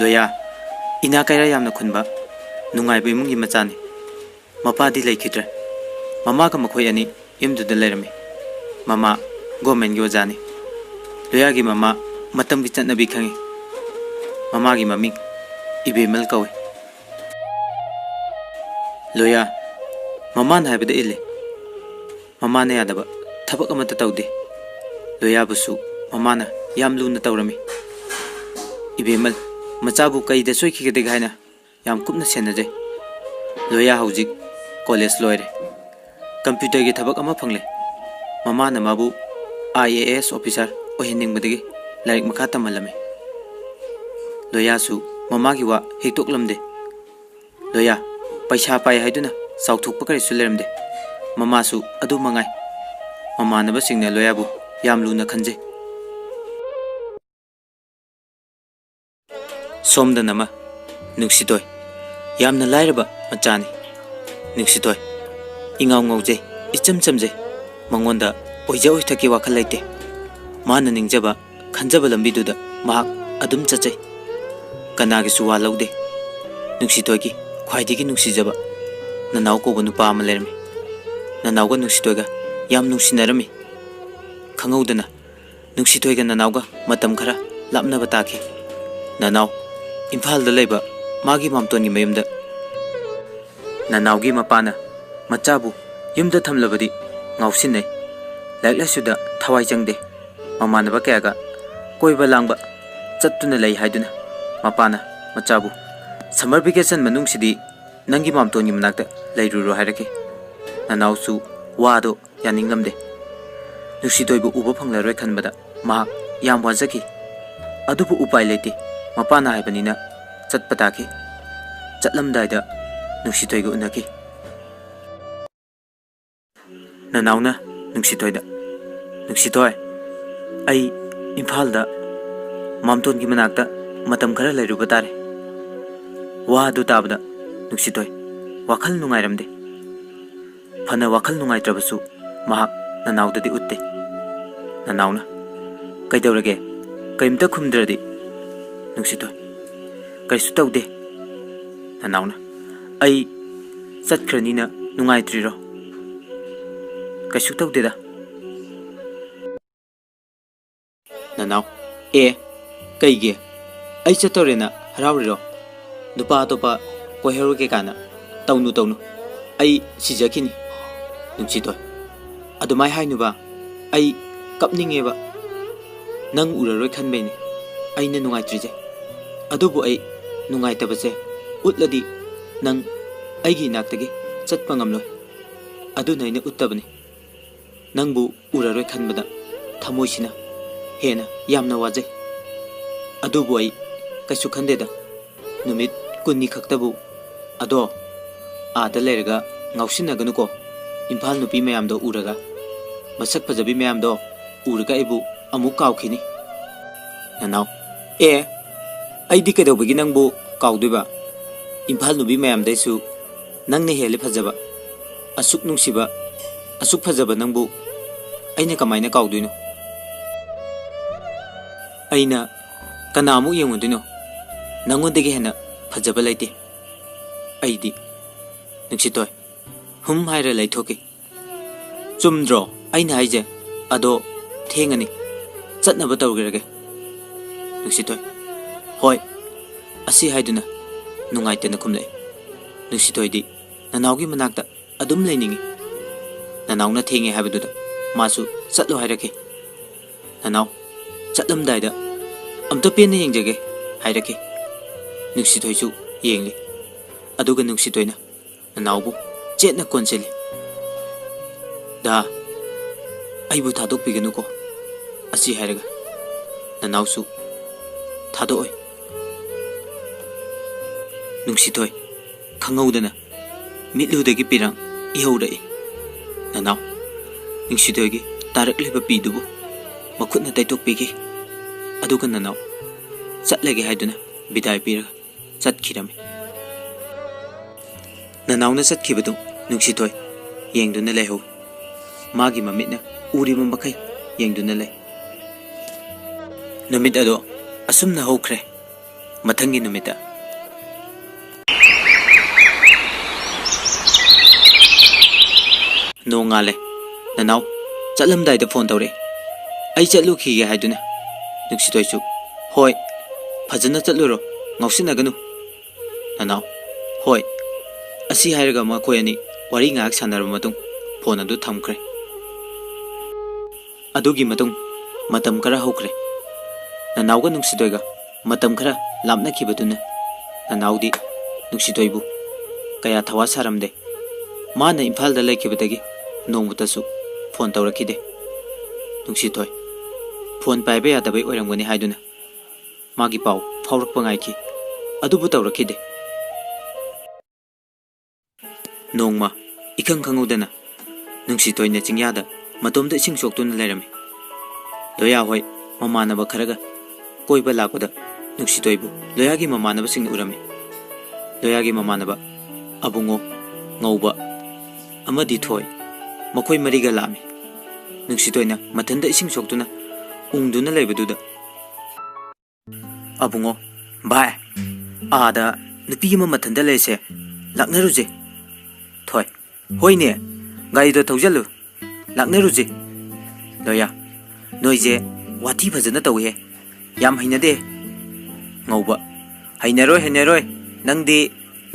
लोया इना कैरा यामना खुनबा नुंगाइबा इमुंगी मचानी मपादी लेखिद्रे ममा का मखोय अनि इमदुदा लेरमी ममा गवर्नमेंट की ओजानी लोया की ममा मतम की चटनबी खंगी ममा की मम्मी इबेमल कवे लोया ममा ना हाइबदा इले ममा ने यादबा थबक अमत तौदे लोया बुसु ममा ना याम लूना तौरमी इबेमल मचाबु कईदा सोइखिगदे गायना याम कुपना सेनजे लोया हौजिक कॉलेज लोयरे कंप्यूटर की थबक अमा फंगले ममा ना माबु IAS ऑफिसर ओहेनिंगबदगी लाइक मखा तमलमे लोया सु ममा की वा हेक्तोकलमदे लोया पैसा पाई हाइदुना साउथोकप करिसु लेरमदे ममा सु अदु मंगाई ममा नबसिंगने लोयाबु याम लूना खंजे सोमदा नमा नुक्सितोय यामना लाइरबा मचानी नुक्सितोय इंगाव ngौजे इचम चमजे मंगोंदा ओइजा ओइथकी वाखल लेते माना निंगजबा खंजबा लंबीदुदा महाक अदुम चचै कनागी सुवा लौदे नुक्सितोयगी ख्वाइदिगी नुक्सिजबा ननाव को नुपा अमा लेरमी ननावगा नुक्सितोयगा याम नुक्सिनरमी खंगौदना नुक्सितोयगा ननावगा मतम खरा लापनबा ताखि ननाव इम्फालदा लेबा मागी मामतोनगी मयुमदा ननावगी मपाना मचाबु युमदा थमलबदी ngauसिनै लाइकलासुदा थवाई चंगदे ममानबा कयागा कोइबा लांगबा चत्तुना लई हाइदुना मपाना मचाबु समर वेकेशन मनुंगसिदी नंगी मामतोनगी मनाक्ता लैरुरो हाइरके ननावसु वादो यानिंगलमदे नुक्सितोयबु उबा फंगलारोय खनबदा मा याम वाजकी अदुबु उपाय लेते मपाना हाइबनिना चटपताकी चटलमदायदा नुक्सितोयगा उनकी ननावना नुक्सितोयदा नुक्सितोय आई इम्फालदा मामतोनगी मनाक्ता मतम खरा लैरुबा तारे वा अदु ताबदा नुक्सितोय वाखल नुंगाइरमदे फना वाखल नुंगाइत्रबसु महाक ननावददी उत्ते ननावना कैदौरगे कैमता खुमद्रदि नुक्सितोय कैसु तौदे ननावना आई चटख्रनिना नुंगाइत्रिरो कैसु तौदेदा ननाव ए कैगे आई चतोरेना हरावरिरो नुपा तोपा कोहेरोगे काना तौनु तौनु आई सिजकिनी नुक्सितोय अदुमाय हाइनुबा आई कपनिंगेबा नंग उररोय खनबेनी आइना नुंगाइत्रिजे अदुबु आई नुंगाइतबसे उतलदी नंग आइगी नाक्तगी चटपा ngamloi अदुना आइना उत्तबनी नंगबु उररोय खनबदा थमोइसिना हेना यामना वाजे अदुबु आई कैसु खंदेदा नुमित कुन्नी खक्तबु अदो आदा लेरगा ngauसिनगनुको इम्फाल नुपी मयामदो उरगा मसक फजबी मयामदो उरगा इबु अमु काउखिनी ननाव ए आइदी कैदौबगी नंगबु काउदुबा इम्फाल नुबी मयामदैसु नंगने हेले फजबा असुक नुंसिबा असुक फजबा नंगबु आइना कमाइना काउदुइनो आइना कनामु येंगुदुइनो नंगोंदगी हेना फजबा लैते आइदी नुक्सितोय हुम हाइरा लैथोके चुमद्रो आइना हाइजे अदो थेंगनी चटनबा तौगेरगे नुक्सितोय होय असि हाइदुना नुंगाइतेना खुमले नुक्सितोयदी ननावगी मनाक्ता अदुम लैनिंगी ननावना थेंगे हाइबदुदा मासु चटलो हाइरके ननाव चटलमदायदा अमता पेना येंगजगे हाइरके नुक्सितोयसु येंगले अदुगा नुक्सितोयना ननावबु चेतना कोनसेली दा आइबु थादोकपिगनुको असि हाइरगा ननावसु थादोय नुक्सितोय खंगौदना मिटलुदगी पिरंग इहौरई ननाव नुक्सितोयगी तारकलिबा पीदुबु मखुतना तैतोकपिगी अदुगा ननाव चटलेगे हाइदुना बिदाय पिरगा चटखिरमे ननावना चटखिबदु नुक्सितोय येंगदुना लेहौ मागी ममितना उरिबा मखै येंगदुना ले नुमित अदो असुमना हौख्रे ꯃꯊꯪꯒꯤ ꯅꯨꯃꯤꯠꯇ ꯅꯣꯡꯉꯥꯜꯂꯦ ꯅꯅꯥꯎ ꯆꯠꯂꯝꯗꯥꯏꯗ ꯐꯣꯟ ꯇꯧꯔꯛꯑꯦ ꯑꯩ ꯆꯠꯂꯨꯈꯤꯒꯦ ꯍꯥꯏꯗꯨꯅ ꯅꯨꯡꯁꯤꯇꯣꯏꯁꯨ ꯍꯣꯏ ꯐꯖꯅ ꯆꯠꯂꯨꯔꯣ ꯉꯥꯎꯁꯤꯟꯅꯒꯅꯨ ꯅꯅꯥꯎ ꯍꯣꯏ ꯑꯁꯤ ꯍꯥꯏꯔꯒ ꯃꯈꯣꯏ ꯑꯅꯤ ꯋꯥꯔꯤ ꯉꯥꯏꯍꯥꯛ ꯁꯥꯟꯅꯔꯕ ꯃꯇꯨꯡ ꯐꯣꯟ ꯑꯗꯨ ꯊꯝꯈ꯭ꯔꯦ ꯑꯗꯨꯒꯤ ꯃꯇꯨꯡ ꯃꯇꯝ ꯈꯔ ꯍꯧꯈ꯭ꯔꯦ ꯅꯅꯥꯎꯒ ꯅꯨꯡꯁꯤꯇꯣꯏꯒ ꯃꯇꯝ ꯈꯔ ꯂꯥꯞꯅꯈꯤꯕꯗꯨꯅ ꯅꯅꯥꯎꯗꯤ ꯅꯨꯡꯁꯤꯇꯣꯏꯕꯨ ꯀꯌꯥ ꯊꯋꯥ ꯁꯥꯔꯝꯗꯦ ꯃꯥꯅ ꯏꯝꯐꯥꯜꯗ ꯂꯩꯈꯤꯕꯗꯒꯤ ꯅꯣꯡꯃꯇꯁꯨ ꯐꯣꯟ ꯇꯧꯔꯛꯈꯤꯗꯦ ꯅꯨꯡꯁꯤꯇꯣꯏ ꯐꯣꯟ ꯄꯥꯏꯕ ꯌꯥꯗꯕꯩ ꯑꯣꯏꯔꯝꯒꯅꯤ ꯍꯥꯏꯗꯨꯅ ꯃꯥꯒꯤ ꯄꯥꯎ ꯐꯥꯎꯔꯛꯄ ꯉꯥꯏꯈꯤ ꯑꯗꯨꯕꯨ ꯇꯧꯔꯛꯈꯤꯗꯦ ꯅꯣꯡꯃ ꯏꯈꯪ ꯈꯪꯍꯧꯗꯅ ꯅꯨꯡꯁꯤꯇꯣꯏꯅ ꯆꯤꯡꯌꯥꯗ ꯃꯇꯣꯝꯗ ꯏꯁꯤꯡ ꯁꯣꯛꯇꯨꯅ ꯂꯩꯔꯝꯃꯤ ꯂꯣꯌꯥ ꯍꯣꯏ ꯃꯃꯥꯟꯅꯕ ꯈꯔꯒ ꯀꯣꯏꯕ ꯂꯥꯛꯄꯗ ꯅꯨꯡꯁꯤꯇꯣꯏꯕꯨ ꯂꯣꯌꯥꯒꯤ ꯃꯃꯥꯟꯅꯕꯁꯤꯡꯅ ꯎꯔꯝꯃꯤ ꯂꯣꯌꯥꯒꯤ ꯃꯃꯥꯟꯅꯕ ꯑꯕꯨꯡꯉꯣ ꯉꯧꯕ ꯑꯃꯗꯤ ꯊꯣꯏ ꯃꯈꯣꯏ ꯃꯔꯤꯒ ꯂꯥꯛꯑꯝꯃꯤ ꯅꯨꯡꯁꯤꯇꯣꯏꯅ ꯃꯊꯟꯗ ꯏꯁꯤꯡ ꯁꯣꯛꯇꯨꯅ ꯎꯪꯗꯨꯅ ꯂꯩꯕꯗꯨꯗ ꯑꯕꯨꯡꯉꯣ ꯚꯥꯏ ꯑꯥꯗ ꯅꯨꯄꯤ ꯑꯃ ꯃꯊꯟꯗ ꯂꯩꯔꯤꯁꯦ ꯂꯥꯛꯅꯔꯨꯁꯦ ꯊꯣꯏ ꯍꯣꯏꯅꯦ ꯒꯥꯔꯤꯗꯣ ꯊꯧꯖꯜꯂꯨ ꯂꯥꯛꯅꯔꯨꯁꯦ ꯂꯣꯌꯥ ꯅꯣꯏꯁꯦ ꯋꯥꯊꯤ ꯐꯖꯅ ꯇꯧꯏꯍꯦ ꯌꯥꯝ ꯍꯩꯅꯗꯦ ꯉꯧꯕ ꯍꯩꯅꯔꯣꯏ ꯅꯪꯗꯤ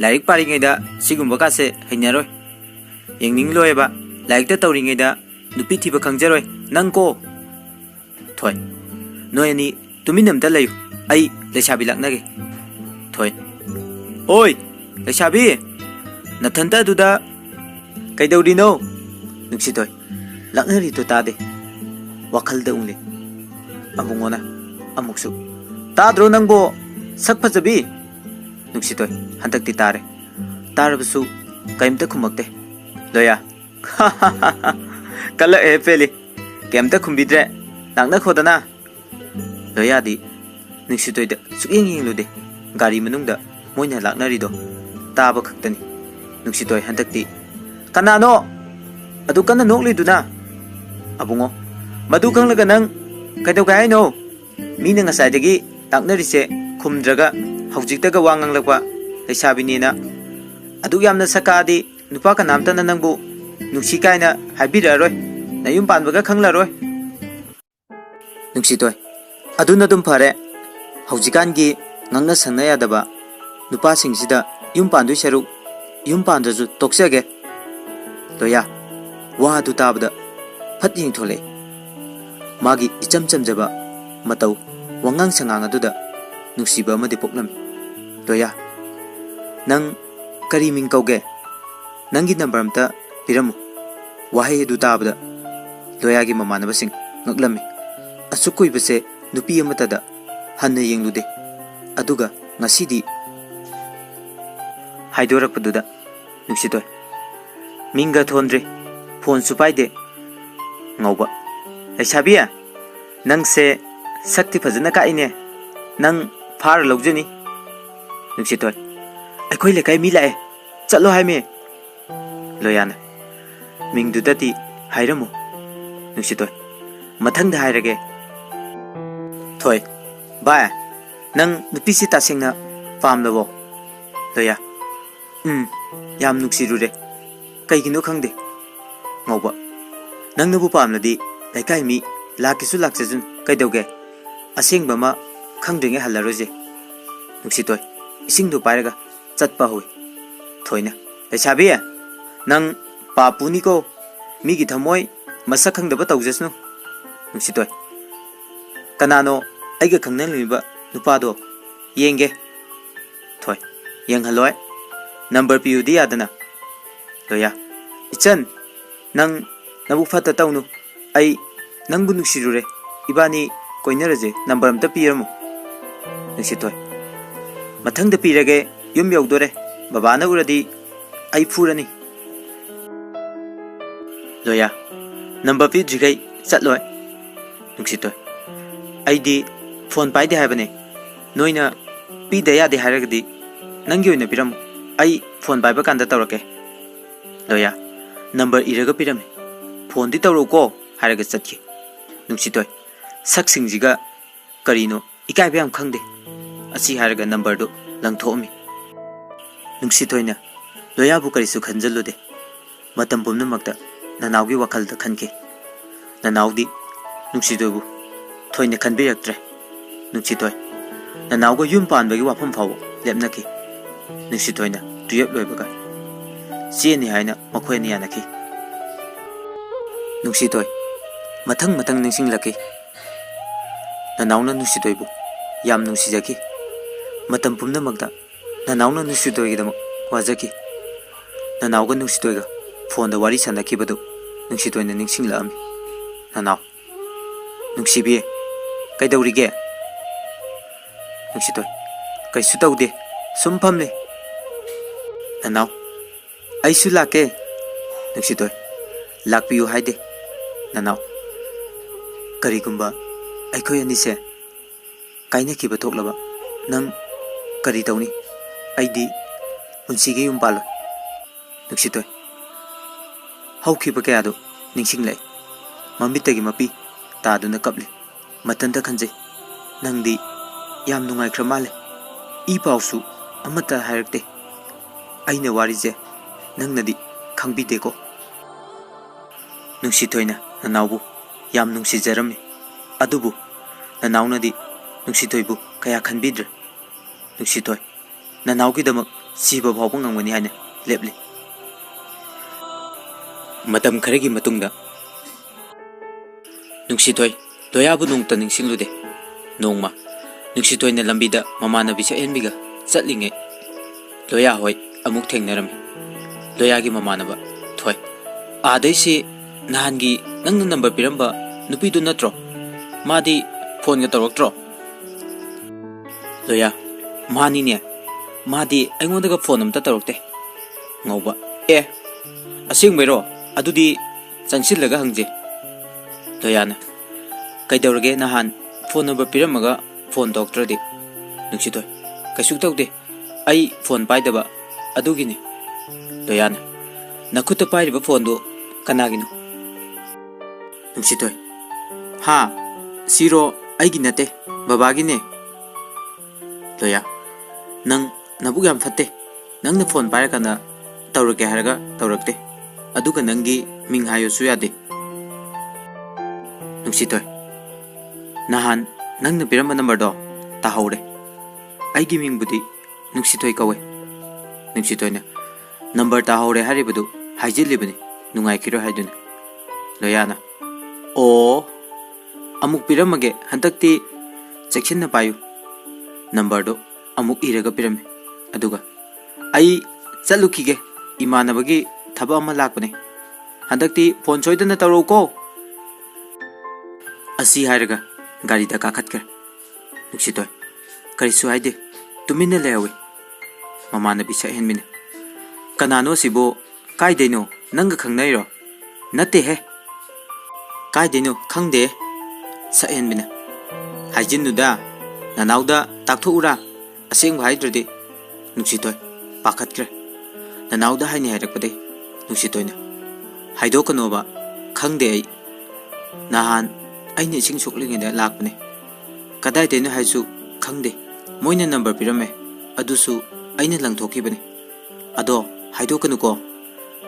ꯂꯥꯏꯔꯤꯛ ꯄꯥꯔꯤꯉꯩꯗ ꯁꯤꯒꯨꯝꯕ ꯀꯥꯁꯦ ꯍꯩꯅꯔꯣꯏ ꯌꯦꯡꯅꯤꯡꯂꯣꯏꯕ ꯂꯥꯏꯔꯤꯛꯇ ꯇꯧꯔꯤꯉꯩꯗ ꯅꯨꯄꯤ ꯊꯤꯕ ꯈꯪꯖꯔꯣꯏ ꯅꯪ ꯀꯣ ꯊꯣꯏ ꯅꯣꯏ ꯑꯅꯤ ꯇꯨꯃꯤꯟꯅ ꯑꯝꯇ ꯂꯩꯌꯨ ꯑꯩ ꯂꯩꯁꯥꯕꯤ ꯂꯥꯛꯅꯒꯦ ꯊꯣꯏ ꯑꯣꯏ ꯂꯩꯁꯥꯕꯤ ꯅꯊꯟꯇ ꯑꯗꯨꯗ ꯀꯩꯗꯧꯔꯤꯅꯣ ꯅꯨꯡꯁꯤꯇꯣꯏ ꯂꯥꯛꯅꯔꯤꯗꯣ ꯇꯥꯗꯦ ꯋꯥꯈꯜꯗ ꯎꯡꯂꯦ ꯑꯕꯨꯡꯉꯣꯅ ꯑꯃꯨꯛꯁꯨ ꯇꯥꯗ꯭ꯔꯣ ꯅꯪꯕꯣ ꯁꯛ ꯐꯖꯕꯤ ꯅꯨꯡꯁꯤꯇꯣꯏ ꯍꯟꯗꯛꯇꯤ ꯇꯥꯔꯦ ꯇꯥꯔꯕꯁꯨ ꯀꯩꯝꯇ ꯈꯨꯝꯃꯛꯇꯦ ꯂꯣꯌꯥ ꯀꯜꯂꯛꯑꯦ ꯄꯦꯂꯤ ꯀꯩꯝꯇ ꯈꯨꯝꯕꯤꯗ꯭ꯔꯦ ꯂꯥꯛꯅꯈꯣꯗꯅ ꯂꯣꯌꯥꯗꯤ ꯅꯨꯡꯁꯤꯇꯣꯏꯗ ꯁꯨꯛꯌꯦꯡ ꯌꯦꯡꯂꯨꯗꯦ ꯒꯥꯔꯤ ꯃꯅꯨꯡꯗ ꯃꯣꯏꯅ ꯂꯥꯛꯅꯔꯤꯗꯣ ꯇꯥꯕ ꯈꯛꯇꯅꯤ ꯅꯨꯡꯁꯤꯇꯣꯏ ꯍꯟꯗꯛꯇꯤ ꯀꯅꯥꯅꯣ ꯑꯗꯨ ꯀꯟꯅ ꯅꯣꯛꯂꯤꯗꯨꯅ ꯑꯕꯨꯡꯉꯣ ꯃꯗꯨ ꯈꯪꯂꯒ ꯅꯪ ꯀꯩꯗꯧꯒꯦ ꯍꯥꯏꯅꯣ ꯃꯤꯅ ꯉꯁꯥꯏꯗꯒꯤ ꯂꯥꯛꯅꯔꯤꯁꯦ ꯈꯨꯝꯗ꯭ꯔꯒ ꯍꯧꯖꯤꯛꯇꯒ ꯋꯥ ꯉꯥꯡꯂꯛꯄ ꯂꯩꯁꯥꯕꯤꯅꯦꯅ ꯑꯗꯨꯛ ꯌꯥꯝꯅ ꯁꯛꯀꯥꯗꯤ ꯅꯨꯄꯥ ꯀꯅꯥꯝꯇꯅ ꯅꯪꯕු ꯅꯨꯡꯁꯤ ꯀꯥꯏꯅ ꯍꯥꯏꯕꯤꯔꯛꯑꯔꯣꯏ ꯅꯌꯨꯝ ꯄꯥꯟꯕꯒ ꯈꯪꯂꯔꯣꯏ ꯅꯨꯡꯁꯤꯇꯣꯏ ꯑꯗꯨꯅ ꯑꯗꯨꯝ ꯐꯔꯦ ꯍꯧꯖꯤꯛꯀꯥꯟꯒꯤ ꯉꯥꯡꯅ ꯁꯪꯅ ꯌꯥꯗꯕ ꯅꯨꯄꯥꯁꯤꯡꯁꯤꯗ ꯌꯨꯝ ꯄꯥꯟꯗꯣꯏ ꯁꯔꯨꯛ ꯌꯨꯝ ꯄꯥꯟꯗ꯭ꯔꯁꯨ ꯇꯣꯛꯆꯒꯦ ꯂꯣꯌꯥ ꯋꯥ ꯑꯗꯨ ꯇꯥꯕꯗ ꯐꯠ ꯌꯦꯡꯊꯣꯛꯂꯛꯑꯦ ꯃꯥꯒꯤ ꯏꯆꯝ ꯆꯝꯖꯕ ꯃꯇꯧ ꯋꯥꯉꯥꯡ ꯁꯉꯥꯡ ꯑꯗꯨꯗ ꯅꯨꯡꯁꯤꯕ ꯑꯃꯗꯤ ꯄꯣꯛꯂꯝꯃꯤ ꯂꯣꯌꯥ ꯅꯪ ꯀꯔꯤ ꯃꯤꯡ ꯀꯧꯒꯦ ꯅꯪꯒꯤ ꯅꯝꯕꯔ ꯑꯝꯇ ꯄꯤꯔꯝꯃꯨ ꯋꯥꯍꯩ ꯑꯗꯨ ꯇꯥꯕꯗ ꯂꯣꯌꯥꯒꯤ ꯃꯃꯥꯟꯅꯕꯁꯤꯡ ꯉꯛꯂꯝꯃꯤ ꯑꯁꯨꯛ ꯀꯨꯏꯕꯁꯦ ꯅꯨꯄꯤ ꯑꯃꯠꯇꯗ ꯍꯟꯅ ꯌꯦꯡꯂꯨꯗꯦ ꯑꯗꯨꯒ ꯉꯁꯤꯗꯤ ꯍꯥꯏꯗꯣꯔꯛꯄꯗꯨꯗ ꯅꯨꯡꯁꯤꯇꯣꯏ ꯃꯤꯡꯒ ꯊꯣꯟꯗ꯭ꯔꯤ ꯐꯣꯟꯁꯨ ꯄꯥꯏꯗꯦ ꯉꯧꯕ ꯂꯩꯁꯥꯕꯤ ꯅꯪꯁꯦ ꯁꯛꯇꯤ ꯐꯖꯅ ꯀꯥꯛꯏꯅꯦ ꯅꯪ ꯐꯥꯔ ꯂꯧꯖꯅꯤ ꯅꯨꯡꯁꯤꯇꯣꯏ ꯑꯩꯈꯣꯏ ꯂꯩꯀꯥꯏ ꯃꯤ ꯂꯥꯛꯑꯦ ꯆꯠꯂꯣ ꯍꯥꯏꯃꯤ ꯂꯣꯌꯥꯅ ꯃꯤꯡꯗꯨꯗꯗꯤ ꯍꯥꯏꯔꯝꯃꯨ ꯅꯨꯡꯁꯤꯇꯣꯏ ꯃꯊꯪꯗ ꯍꯥꯏꯔꯒꯦ ꯊꯣꯏ ꯚꯥꯏ ꯅꯪ ꯅꯨꯄꯤꯁꯤ ꯇꯁꯦꯡꯅ ꯄꯥꯝꯂꯕꯣ ꯂꯣꯌꯥ ꯌꯥꯝ ꯅꯨꯡꯁꯤꯔꯨꯔꯦ ꯀꯩꯒꯤꯅꯣ ꯈꯪꯗꯦ ꯉꯧꯕ ꯅꯪꯅꯕꯨ ꯄꯥꯝꯂꯗꯤ ꯂꯩꯀꯥꯏ ꯃꯤ ꯂꯥꯛꯀꯦꯁꯨ ꯂꯥꯛꯆꯁꯨꯟ ꯀꯩꯗꯧꯒꯦ ꯑꯁꯦꯡꯕ ꯑꯃ ꯈꯪꯗ꯭ꯔꯤꯉꯩ ꯍꯜꯂꯔꯣꯏꯁꯦ ꯅꯨꯡꯁꯤꯇꯣꯏ ꯏꯁꯤꯡꯗꯨ ꯄꯥꯏꯔꯒ ꯆꯠꯄ ꯍꯧꯏ ꯊꯣꯏꯅ ꯂꯩꯁꯥꯕꯤ ꯅꯪ ꯄꯥꯄꯨꯅꯤꯀꯣ ꯃꯤꯒꯤ ꯊꯃꯣꯏ ꯃꯁꯛ ꯈꯪꯗꯕ ꯇꯧꯖꯁꯅꯨ ꯅꯨꯡꯁꯤꯇꯣꯏ ꯀꯅꯥꯅꯣ ꯑꯩꯒ ꯈꯪꯅꯔꯤꯕ ꯅꯨꯄꯥꯗꯣ ꯌꯦꯡꯒꯦ ꯊꯣꯏ ꯌꯦꯡꯍꯜꯂꯣꯏ ꯅꯝꯕꯔ ꯄꯤꯌꯨꯗꯤ ꯌꯥꯗꯅ ꯂꯣꯌꯥ ꯏꯆꯟ ꯅꯪ ꯅꯕꯨꯛ ꯐꯠꯇ ꯇꯧꯅꯨ ꯑꯩ ꯅꯪꯕꯨ ꯅꯨꯡꯁꯤꯔꯨꯔꯦ ꯏꯕꯥꯅꯤ ꯀꯣꯏꯅꯔꯁꯦ ꯅꯝꯕꯔ ꯑꯝꯇ ꯄꯤꯔꯝꯃꯨ ꯅꯨꯡꯁꯤꯇꯣꯏ ꯃꯊꯪꯗ ꯄꯤꯔꯒꯦ ꯌꯨꯝ ꯌꯧꯗꯣꯔꯦ ꯕꯕꯥꯅ ꯎꯔꯗꯤ ꯑꯩ ꯐꯨꯔꯅꯤ ꯂꯣꯌꯥ ꯅꯝꯕꯔ ꯄꯤꯗ꯭ꯔꯤꯈꯩ ꯆꯠꯂꯣꯏ ꯅꯨꯡꯁꯤꯇꯣꯏ ꯑꯩꯗꯤ ꯐꯣꯟ ꯄꯥꯏꯗꯦ ꯍꯥꯏꯕꯅꯦ ꯅꯣꯏꯅ ꯄꯤꯗ ꯌꯥꯗꯦ ꯍꯥꯏꯔꯒꯗꯤ ꯅꯪꯒꯤ ꯑꯣꯏꯅ ꯄꯤꯔꯝꯃꯨ ꯑꯩ ꯐꯣꯟ ꯄꯥꯏꯕ ꯀꯥꯟꯗ ꯇꯧꯔꯛꯀꯦ ꯂꯣꯌꯥ ꯅꯝꯕꯔ ꯏꯔꯒ ꯄꯤꯔꯝꯃꯤ ꯐꯣꯟꯗꯤ ꯇꯧꯔꯛꯎꯀꯣ ꯍꯥꯏꯔꯒ ꯆꯠꯈꯤ ꯅꯨꯡꯁꯤꯇꯣꯏ ꯁꯛꯁꯤꯡꯁꯤꯒ ꯀꯔꯤꯅꯣ ꯏꯀꯥꯏꯕ ꯌꯥꯝ ꯈꯪꯗꯦ ꯑꯁꯤ ꯍꯥꯏꯔꯒ ꯅꯝꯕꯔꯗꯨ ꯂꯪꯊꯣꯛꯑꯝꯃꯤ꯫ ꯅꯨꯡꯁꯤꯊꯣꯏꯅ ꯂꯣꯌꯥꯕꯨ ꯀꯔꯤꯁꯨ ꯈꯟꯖꯜꯂꯨꯗꯦ꯫ ꯃꯇꯝ ꯄꯨꯝꯅꯃꯛꯇ ꯅꯅꯥꯎꯒꯤ ꯋꯥꯈꯜꯗ ꯈꯟꯈꯤ꯫ ꯅꯅꯥꯎꯗꯤ ꯅꯨꯡꯁꯤꯊꯣꯏꯕꯨ ꯊꯣꯏꯅ ꯈꯟꯕꯤꯔꯛꯇ꯭ꯔꯦ꯫ ꯅꯨꯡꯁꯤꯊꯣꯏ ꯅꯅꯥꯎꯒ ꯌꯨꯝ ꯄꯥꯟꯕꯒꯤ ꯋꯥꯐꯝ ꯐꯥꯎꯕ ꯂꯦꯞꯅꯈꯤ꯫ ꯅꯨꯡꯁꯤꯊꯣꯏꯅ 12 ꯂꯣꯏꯕꯒ ꯆꯦꯅꯤ ꯍꯥꯏꯅ ꯃꯈꯣꯏ ꯑꯅꯤ ꯌꯥꯅꯈꯤ꯫ ꯅꯨꯡꯁꯤꯊꯣꯏ ꯃꯊꯪ ꯅꯤꯡꯁꯤꯡꯂꯛꯈꯤ꯫ ꯅꯅꯥꯎꯅ ꯅꯨꯡꯁꯤꯊꯣꯏꯕꯨ ꯌꯥꯝ ꯅꯨꯡꯁꯤꯖꯈꯤ꯫ ꯃꯇꯝ ꯄꯨꯝꯅꯃꯛꯇ ꯅꯅꯥꯎꯅ ꯅꯨꯡꯁꯤꯊꯣꯏꯒꯤꯗꯃꯛ ꯋꯥꯖꯈꯤ꯫ ꯅꯅꯥꯎꯒ ꯅꯨꯡꯁꯤꯊꯣꯏꯒ ꯐꯣꯟꯗ ꯋꯥꯔꯤ ꯁꯥꯟꯅꯈꯤꯕꯗꯨ ꯅꯨꯡꯁꯤꯊꯣꯏꯅ ꯅꯤꯡꯁꯤꯡꯂꯛꯑꯝꯃꯤ꯫ ꯅꯅꯥꯎ, ꯅꯨꯡꯁꯤꯕꯤ, ꯀꯩꯗꯧꯔꯤꯒꯦ? ꯅꯨꯡꯁꯤꯊꯣꯏ ꯀꯩꯁꯨ ꯇꯧꯗꯦ, ꯁꯨꯝ ꯐꯝꯂꯤ꯫ ꯅꯅꯥꯎ, ꯑꯩꯁꯨ ꯂꯥꯛꯀꯦ꯫ ꯅꯨꯡꯁꯤꯊꯣꯏ ꯂꯥꯛꯄꯤꯌꯨ ꯍꯥꯏꯗꯦ꯫ ꯅꯅꯥꯎ, ꯀꯔꯤꯒꯨꯝꯕ ꯑꯩꯈꯣꯏ ꯑꯅꯤꯁꯦ ꯀꯥꯏꯅꯈꯤꯕ ꯊꯣꯛꯂꯕ ꯅꯪ ꯀꯔꯤ ꯇꯧꯅꯤ? ꯑꯩꯗꯤ ꯄꯨꯟꯁꯤꯒꯤ ꯌꯨꯝ ꯄꯥꯜꯂꯣꯏ꯫ ꯅꯨꯡꯁꯤꯊꯣꯏ ꯍꯧꯈꯤꯕ ꯀꯌꯥꯗꯨ ꯅꯤꯡꯁꯤꯡꯂꯛꯏ꯫ ꯃꯃꯤꯠꯇꯒꯤ ꯃꯄꯤ ꯇꯥꯗꯨꯅ ꯀꯞꯂꯤ꯫ ꯃꯊꯟꯇ ꯈꯟꯖꯩ, ꯅꯪꯗꯤ ꯌꯥꯝ ꯅꯨꯡꯉꯥꯏꯈ꯭ꯔ ꯃꯥꯜꯂꯦ꯫ ꯏ ꯄꯥꯎꯁꯨ ꯑꯃꯠꯇ ꯍꯥꯏꯔꯛꯇꯦ꯫ ꯑꯩꯅ ꯋꯥꯔꯤꯁꯦ ꯅꯪꯅꯗꯤ ꯈꯪꯕꯤꯗꯦꯀꯣ꯫ ꯅꯨꯡꯁꯤꯊꯣꯏꯅ ꯅꯅꯥꯎꯕꯨ ꯌꯥꯝ ꯅꯨꯡꯁꯤꯖꯔꯝꯃꯤ꯫ ꯑꯗꯨꯕꯨ ꯅꯅꯥꯎꯅꯗꯤ ꯅꯨꯡꯁꯤꯊꯣꯏꯕꯨ ꯀꯌꯥ ꯈꯟꯕꯤꯗ꯭ꯔꯦ꯫ ꯅꯨꯡꯁꯤꯊꯣꯏ ꯅꯅꯥꯎꯒꯤꯗꯃꯛ ꯁꯤꯕ ꯐꯥꯎꯕ ꯉꯝꯒꯅꯤ ꯍꯥꯏꯅ ꯂꯦꯞꯂꯤ꯫ ꯃꯇꯝ ꯈꯔꯒꯤ ꯃꯇꯨꯡꯗ ꯅꯨꯡꯁꯤꯊꯣꯏ ꯂꯣꯌꯥꯕꯨ ꯅꯣꯡꯇ ꯅꯤꯡꯁꯤꯡꯂꯨꯗꯦ꯫ ꯅꯣꯡꯃ ꯅꯨꯡꯁꯤꯊꯣꯏꯅ ꯂꯝꯕꯤꯗ ꯃꯃꯥꯟꯅꯕꯤ ꯁꯛꯍꯦꯟꯕꯤꯒ ꯆꯠꯂꯤꯉꯩ ꯂꯣꯌꯥ ꯍꯣꯏ ꯑꯃꯨꯛ ꯊꯦꯡꯅꯔꯝꯃꯤ꯫ ꯂꯣꯌꯥꯒꯤ ꯃꯃꯥꯟꯅꯕ ꯊꯣꯏ, ꯑꯥꯗꯩꯁꯤ ꯅꯍꯥꯟꯒꯤ ꯅꯪꯅ ꯅꯝꯕꯔ ꯄꯤꯔꯝꯕ ꯅꯨꯄꯤꯗꯨ ꯅꯠꯇ꯭ꯔꯣ? ꯃꯥꯗꯤ ꯐꯣꯟꯒ ꯇꯧꯔꯛꯇ꯭ꯔꯣ? ꯂꯣꯌꯥ, ꯃꯥꯅꯤꯅꯦ, ꯃꯥꯗꯤ ꯑꯩꯉꯣꯟꯗꯒ ꯐꯣꯟ ꯑꯝꯇ ꯇꯧꯔꯛꯇꯦ꯫ ꯉꯧꯕ, ꯑꯦ ꯑꯁꯦꯡꯕꯩꯔꯣ? ꯑꯗꯨꯗꯤ ꯆꯪꯁꯤꯜꯂꯒ ꯍꯪꯖꯦ꯫ ꯂꯣꯌꯥꯅ, ꯀꯩꯗꯧꯔꯒꯦ ꯅꯍꯥꯟ ꯐꯣꯟ ꯅꯝꯕꯔ ꯄꯤꯔꯝꯃꯒ ꯐꯣꯟ ꯇꯧꯔꯛꯇ꯭ꯔꯗꯤ? ꯅꯨꯡꯁꯤꯊꯣꯏ, ꯀꯩꯁꯨ ꯇꯧꯗꯦ, ꯑꯩ ꯐꯣꯟ ꯄꯥꯏꯗꯕ ꯑꯗꯨꯒꯤꯅꯤ꯫ ꯂꯣꯌꯥꯅ, ꯅꯈꯨꯠꯇ ꯄꯥꯏꯔꯤꯕ ꯐꯣꯟꯗꯨ ꯀꯅꯥꯒꯤꯅꯣ? ꯅꯨꯡꯁꯤꯊꯣꯏ, ꯍꯥ, ꯁꯤꯔꯣ ꯑꯩꯒꯤ ꯅꯠꯇꯦ, ꯕꯕꯥꯒꯤꯅꯦ꯫ ꯂꯣꯌꯥ, ꯅꯪ ꯅꯕꯨꯛ ꯌꯥꯝ ꯐꯠꯇꯦ꯫ ꯅꯪꯅ ꯐꯣꯟ ꯄꯥꯏꯔꯀꯥꯟꯗ ꯇꯧꯔꯛꯀꯦ ꯍꯥꯏꯔꯒ ꯇꯧꯔꯛꯇꯦ, ꯑꯗꯨꯒ ꯅꯪꯒꯤ ꯃꯤꯡ ꯍꯥꯏꯌꯨꯁꯨ ꯌꯥꯗꯦ꯫ ꯅꯨꯡꯁꯤꯊꯣꯏ, ꯅꯍꯥꯟ ꯅꯪꯅ ꯄꯤꯔꯝꯕ ꯅꯝꯕꯔꯗꯣ ꯇꯥꯍꯧꯔꯦ꯫ ꯑꯩꯒꯤ ꯃꯤꯡꯕꯨꯗꯤ ꯅꯨꯡꯁꯤꯊꯣꯏ ꯀꯧꯋꯦ꯫ ꯅꯨꯡꯁꯤꯊꯣꯏꯅ, ꯅꯝꯕꯔ ꯇꯥꯍꯧꯔꯦ ꯍꯥꯏꯔꯤꯕꯗꯨ ꯍꯥꯏꯖꯤꯜꯂꯤꯕꯅꯤ, ꯅꯨꯡꯉꯥꯏꯈꯤꯔꯣꯏ ꯍꯥꯏꯗꯨꯅ꯫ ꯂꯣꯌꯥꯅ, ꯑꯣ, ꯑꯃꯨꯛ ꯄꯤꯔꯝꯃꯒꯦ, ꯍꯟꯗꯛꯇꯤ ꯆꯦꯛꯁꯤꯟꯅ ꯄꯥꯏꯌꯨ꯫ ꯅꯝꯕꯔꯗꯨ ꯑꯃꯨꯛ ꯏꯔꯒ ꯄꯤꯔꯝꯃꯤ꯫ ꯑꯗꯨꯒ, ꯑꯩ ꯆꯠꯂꯨꯈꯤꯒꯦ, ꯏꯃꯥꯟꯅꯕꯒꯤ ꯊꯕꯛ ꯑꯃ ꯂꯥꯛꯄꯅꯦ, ꯍꯟꯗꯛꯇꯤ ꯐꯣꯟ ꯁꯣꯏꯗꯅ ꯇꯧꯔꯛꯎꯀꯣ꯫ ꯑꯁꯤ ꯍꯥꯏꯔꯒ ꯒꯥꯔꯤꯗ ꯀꯥꯈꯠꯈ꯭ꯔꯦ꯫ ꯅꯨꯡꯁꯤꯊꯣꯏ ꯀꯔꯤꯁꯨ ꯍꯥꯏꯗꯦ, ꯇꯨꯃꯤꯟꯅ ꯂꯩꯍꯧꯏ꯫ ꯃꯃꯥꯟꯅꯕꯤ ꯁꯛꯍꯦꯟꯕꯤꯅ, ꯀꯅꯥꯅꯣ ꯁꯤꯕꯨ? ꯀꯥꯏꯗꯩꯅꯣ? ꯅꯪꯒ ꯈꯪꯅꯩꯔꯣ? ꯅꯠꯇꯦꯍꯦ꯫ ꯀꯥꯏꯗꯩꯅꯣ? ꯈꯪꯗꯦ꯫ ꯁꯛꯍꯦꯟꯕꯤꯅ, ꯍꯥꯏꯖꯤꯟꯅꯨꯗ, ꯅꯅꯥꯎꯗ ꯇꯥꯛꯊꯣꯛꯎꯔꯥ, ꯑꯁꯦꯡꯕ ꯍꯥꯏꯗ꯭ꯔꯗꯤ? ꯅꯨꯡꯁꯤꯊꯣꯏ ꯄꯥꯈꯠꯈ꯭ꯔꯦ꯫ ꯅꯅꯥꯎꯗ ꯍꯥꯏꯅꯤ ꯍꯥꯏꯔꯛꯄꯗꯩ ꯅꯨꯡꯁꯤꯊꯣꯏꯅ, ꯍꯥꯏꯗꯣꯛꯀꯅꯣꯕ, ꯈꯪꯗꯦ ꯑꯩ꯫ ꯅꯍꯥꯟ ꯑꯩꯅ ꯏꯁꯤꯡ ꯁꯣꯛꯂꯤꯉꯩꯗ ꯂꯥꯛꯄꯅꯦ, ꯀꯗꯥꯏꯗꯩꯅꯣ ꯍꯥꯏꯁꯨ ꯈꯪꯗꯦ꯫ ꯃꯣꯏꯅ ꯅꯝꯕꯔ ꯄꯤꯔꯝꯃꯦ, ꯑꯗꯨꯁꯨ ꯑꯩꯅ ꯂꯪꯊꯣꯛꯈꯤꯕꯅꯤ꯫ ꯑꯗꯣ ꯍꯥꯏꯗꯣꯛꯀꯅꯨꯀꯣ,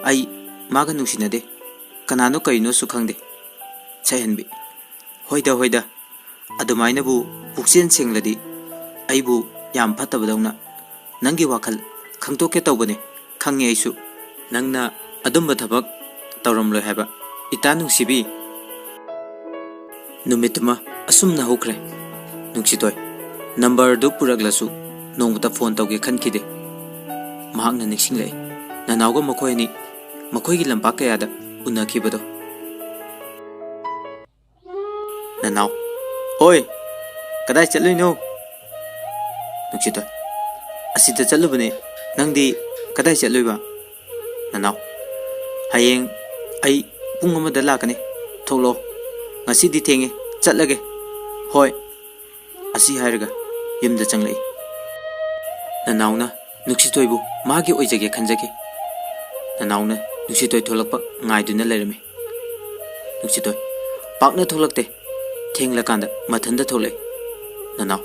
ꯑꯩ ꯃꯥꯒ ꯅꯨꯡꯁꯤꯅꯗꯦ, ꯀꯅꯥꯅꯣ ꯀꯔꯤꯅꯣꯁꯨ ꯈꯪꯗꯦ꯫ ꯁꯛꯍꯦꯟꯕꯤ, ꯍꯣꯏꯗ, ꯑꯗꯨꯃꯥꯏꯅꯕꯨ ꯄꯨꯛꯆꯦꯜ ꯁꯦꯡꯂꯗꯤ ꯑꯩꯕꯨ ꯌꯥꯝ ꯐꯠꯇꯕꯗꯧꯅ ꯅꯪꯒꯤ ꯋꯥꯈꯜ ꯈꯪꯗꯣꯛꯀꯦ ꯇꯧꯕꯅꯦ, ꯈꯪꯉꯦ ꯑꯩꯁꯨ꯫ ꯅꯪꯅ ꯑꯗꯨꯝꯕ ꯊꯕꯛ ꯇꯧꯔꯝꯂꯣꯏ ꯍꯥꯏꯕ, ꯏꯇꯥ ꯅꯨꯡꯁꯤꯕꯤ꯫ ꯅꯨꯃꯤꯠꯇꯨꯃ ꯑꯁꯨꯝꯅ ꯍꯧꯈ꯭ꯔꯦ꯫ ꯅꯨꯡꯁꯤꯊꯣꯏ ꯅꯝꯕꯔꯗꯨ ꯄꯨꯔꯛꯂꯁꯨ ꯅꯣꯡꯃꯇ ꯐꯣꯟ ꯇꯧꯒꯦ ꯈꯟꯈꯤꯗꯦ꯫ ꯃꯍꯥꯛꯅ ꯅꯤꯡꯁꯤꯡꯂꯛꯏ, ꯅꯅꯥꯎꯒ ꯃꯈꯣꯏ ꯑꯅꯤ ꯃꯈꯣꯏꯒꯤ ꯂꯝꯄꯥꯛ ꯀꯌꯥꯗ ꯎꯅꯈꯤꯕꯗꯣ꯫ ꯅꯅꯥꯎ, ꯍꯣꯏ, ꯀꯗꯥꯏ ꯆꯠꯂꯨꯏꯅꯣ? ꯅꯨꯡꯁꯤꯊꯣꯏ, ꯑꯁꯤꯗ ꯆꯠꯂꯨꯕꯅꯦ, ꯅꯪꯗꯤ ꯀꯗꯥꯏ ꯆꯠꯂꯨꯏꯕ? ꯅꯅꯥꯎ, ꯍꯌꯦꯡ ꯑꯩ ꯄꯨꯡ 1ꯗ ꯂꯥꯛꯀꯅꯤ, ꯊꯣꯛꯂꯛꯑꯣ, ꯉꯁꯤꯗꯤ ꯊꯦꯡꯉꯦ, ꯆꯠꯂꯒꯦ꯫ ꯍꯣꯏ꯫ ꯑꯁꯤ ꯍꯥꯏꯔꯒ ꯌꯨꯝꯗ ꯆꯪꯂꯛꯏ꯫ ꯅꯅꯥꯎꯅ ꯅꯨꯡꯁꯤꯊꯣꯏꯕꯨ ꯃꯥꯒꯤ ꯑꯣꯏꯖꯒꯦ ꯈꯟꯖꯈꯤ꯫ ꯅꯅꯥꯎꯅ ꯅꯨꯡꯁꯤꯊꯣꯏ ꯊꯣꯛꯂꯛꯄ ꯉꯥꯏꯗꯨꯅ ꯂꯩꯔꯝꯃꯤ꯫ ꯅꯨꯡꯁꯤꯊꯣꯏ ꯄꯥꯛꯅ ꯊꯣꯛꯂꯛꯇꯦ, ꯊꯦꯡꯂꯀꯥꯟꯗ ꯃꯊꯟꯇ ꯊꯣꯛꯂꯛꯏ꯫ ꯅꯅꯥꯎ,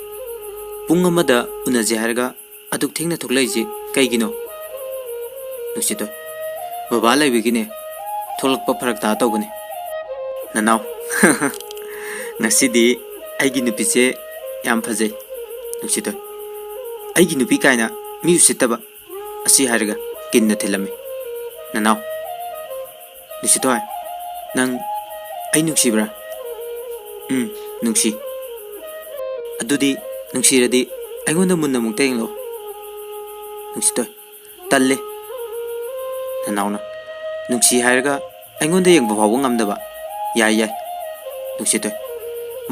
पुंग अमदा उनजे हारगा अदुक थेंगना थोकलाइजे कईगिनो नुसितोय बाबा लाइबिगिने थोलकपा फरक ता तौबने ननाव ngasidi aigi nupi che yam phajai नुसितोय aigi nupi kaina mi usitaba asi harga kinna thilame nanaw नुसितोय nang ai nuksibra nungsi adudi nuksiradi aingonda munna mukta yenglo नुसितोय talle nanawna nungsi harga aingonda yengba fawo ngamdaba yai yai नुसितोय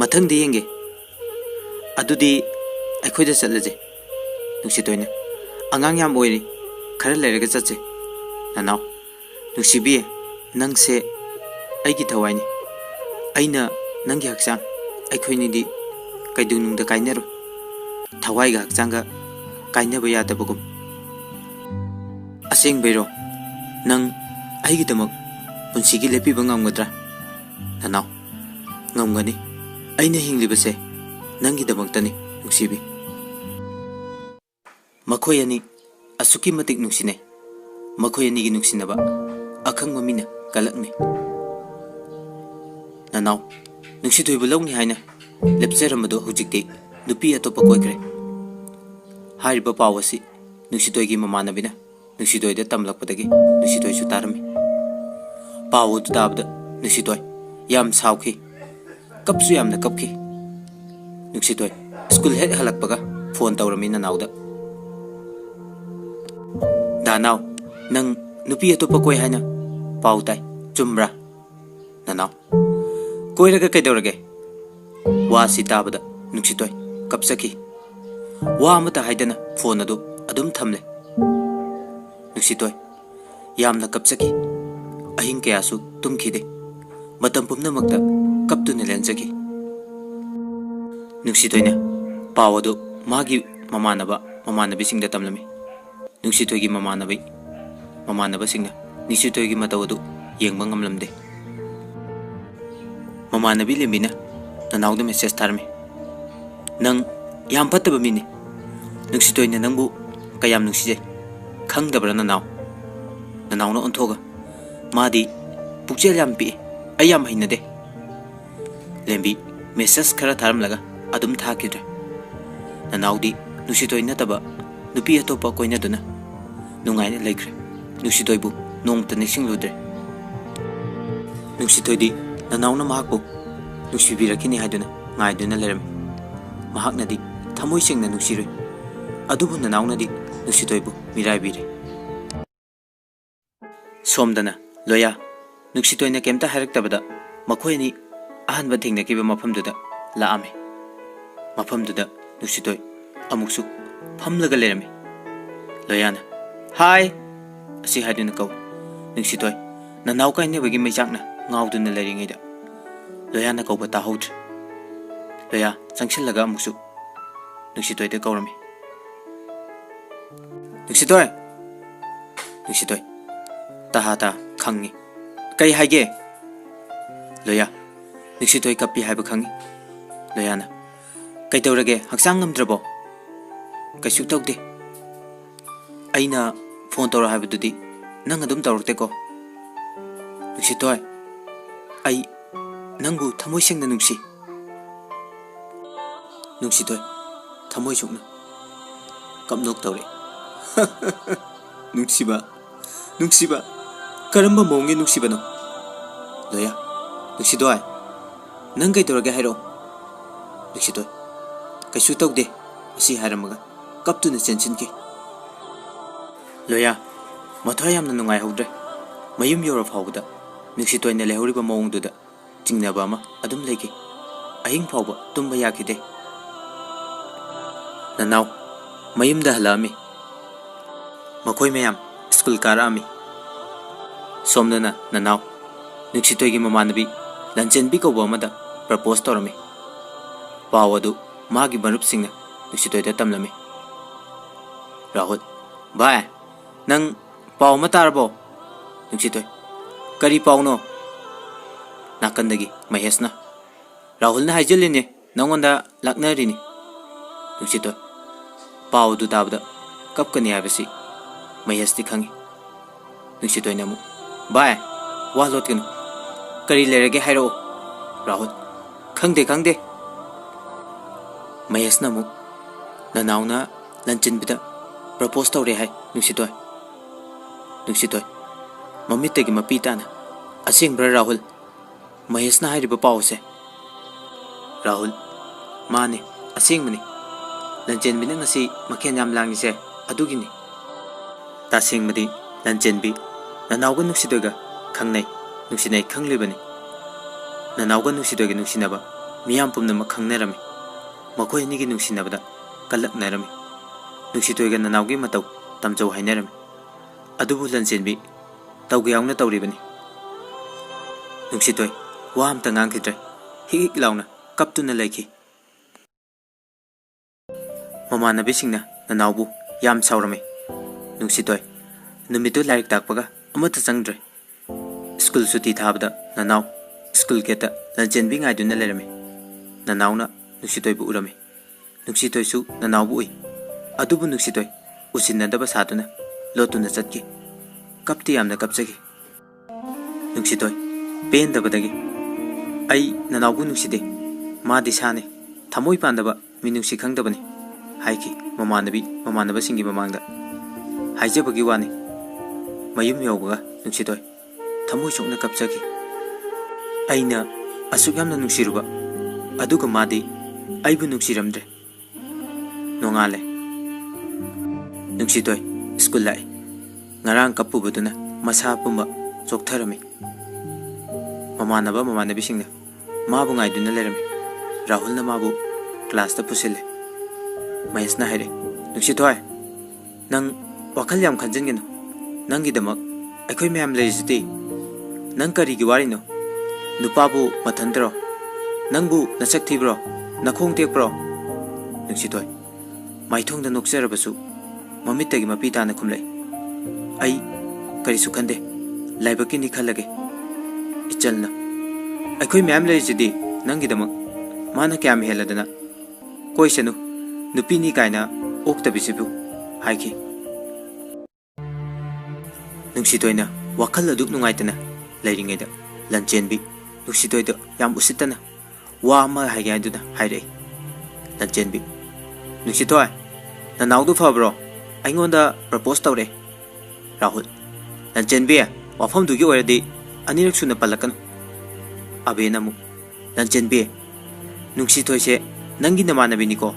मथंग दे येंगे अदुदी अखोइदा चलजे नुसितोयने अंगांग याम ओइरी खरा लेरगा चचे ननाव नुसिबी नंगसे अइगी थवाइनी अइना नंगी हक्सांग अखोइनीदी कैदुनुंगदा काइनेरो थवाइगा हक्सांगा काइनेबा यादबगुम असेंग बेरो नंग अइगी दमक पुंसिगी लेपिबा ngamgadra ननाव ngamgani aina hinglibase nangi damaktani nuksibi makhoi ani asuki matik nuksine makhoi ani gi nuksinaba akhang mamina kalakne nanaw nuksitoi bulawni haina lepseramado hujikti nupi atopa koikre hariba pawasi nuksitoi gi mamanabina nuksitoi da tamlakpadagi nuksitoi su tarami pawu dabda nuksitoi yam sauki kapsu yamna kapki नुसितोय school head हलकपगा phone तौरमी ननावदा दानाव नंग नुपी अतोपा कोई हाइना पाउ ताई चुमरा ननाव कोइरगा कैदौरगे वासी ताबदा नुसितोय कपसकी वा अमता हाइदना फोन अदु अदुम थमले नुसितोय यामना कपसकी अहिंग कयासु तुमखिदे मतम पुमनमक्ता कपतुने लेंजकी नुसितोयने पावदो मागी ममानबी सिंगदा तमलमी नुसितोयगी ममानबा सिंगना निसितोयगी मतवदो येंगबा ngamlamde ममानबी लेमिना ननावदो मेसेज थारमे नंग याम फत्तबा मिने नुसितोयने नंगबु कयाम नुसिजे खंगदबरा ननावना ओंथोगा मादी पुकचेल याम पी अयाम हैनदे लेंबी मेसेज खरा थारमलगा अदुम थाकिद्रे ननावदी नुसितोय नतबा नुपी अतोपा कोइनदुना नुंगाइना लेख्रे नुसितोयबु नोंगता निसिंगलुद्रे नुसितोयदी ननावना महाकबु नुसिबिरकिनी हाइदुना ngaiduna lerami mahaknadi thamoi singna nusiroi adubu nanawnadi nusitoybu miraibire somdana loya nusitoyna kemta haraktabada makhoini ahanba thengnakiba mafamduda laame mafamduda nusitoy amuksu phamlaga lerami loyana hi asi haiduna kaw nusitoy nanaw kainebagi maichakna ngauduna leringida loyana kawba tahodre loya changsillaga amuksu nusitoy de kawrami nusitoy tahata khangi kai haige loya nusitoy kapi haiba khangi loyana kai tawrage haksang ngamdrabo kaisu tawde aina phone tawra haibududi nang adum tawrte ko nusitoy ai nangbu thamoi sengna nungsi nusitoy thamoi sukna kapnok tawre nungsiba karamba mongi nungsiba no loya nusitoy nang kai tawrage hairo nusitoy kaisu tawde asi haramaga kaptuna chensinki loya mathai yamna nungai hodre mayum yora phawda nusitoy ne lehoriba mongduda tingnaba ma adum legi ahing phawba tumba yakide nanaw mayumda halami makhoi mayam school karami somdana nanaw nusitoy gi mamanabi lanchenbi ko bomada propose torami pawadu magi barup singna nusitoy da tamlami rahul bye nang paw matarbo nusitoy kari pawno nakandagi mahesna rahul na haijeline nangonda laknarini nusitoy पाउदु ताबदा कपकनी हाबसी महेशती खंगी नुंसितोयना अमुक bye वा लोटकनु करी लेरगे हाइरो राहुल खंगदे खंगदे महेशना अमुक ननावना लंचिनबिदा propose तौरे हाय नुंसितोय मम्मीतगी मपी ताना असेंब्रा राहुल महेशना हाइरिबा पाउसे राहुल माने असेंबनी लंचेनबी नंगसी मखेन याम लांगिसे अदुगिनी तासेंबदी लंचेनबी ननावगा नुसिदोगा खंगनै नुसिनै खंगलिबनी ननावगा नुसिदोगा नुसिनाबा मियाम पुमनम खंगनरमी मखोय निगी नुसिनाबदा कलकनरमी नुसिदोगा ननावगी मतौ तमजौ हाइनरमी अदुबु लंचेनबी तौगे यावना तौरिबनी नुसितोय वा अमता ngankhidre हिक लाउना कपतुना लैखि ममानबीसिंगना ननावबु याम सावरमे नुसितोय नुमितु like ताकपगा अमता चंगद्रे school सुती थाबदा ननाव school गेटा लंचेनबी ngaiduna lerame ननावना नुसितोयबु उरमे नुसितोयसु ननावबु उइ अदुबु नुसितोय उसिनदबा सादुना लोतुना चतकी कपति यामना कपचगी नुसितोय पेंदबदगी आई ननावबु नुसिदे मा दिसाने थमोय पांदबा मिनुसि खंगदबनी हाइकी ममानबसिंगी ममांगदा हाइजबगी वानी मयुम यौबगा नुसितोय थमोय सोकना कपचगी अइना असुक यामना नुसिरुबा अदुगा मादी आइबु नुसिरमद्रे नोंगाले नुसितोय स्कूल लाई ngarang kapubuduna masa pumba choktarami mamaanabisingna mabu ngaiduna lerami rahulna mabu class ta pusile mayesna haire nuksithoy nang wakal yam khanjingino nangi damak akhoi mayam leisiti nang kari gi warino nupabu mathandro nangbu nasak thibro nakhong tekbro nuksithoy maithongda nokserabasu mamittagi mapitana khumlai आई करीसु खंदे लाइबकिनी खलगे इचलना अखोय ma'am लेजिदी नंगिदमक माना क्याम हेलदना कोइसनु नुपिनी कायना ओक्तबिसिबु हाइकी नुंसितोयना वखल अदुक नुंगाइतना लैरिङैदा लंचेनबी नुंसितोयदो याम उसितना वा मा हाइगे आइदुना हाइरे लंचेनबी नुंसितोय ननावदु फब्रो आइंगोंदा propose तौरे Rahul लंचेनबी वाफम दुगी ओरदी अनिरक सुना पलकन अबेनमु लंचेनबी नुंसितोयसे नंगी नमानबिनिको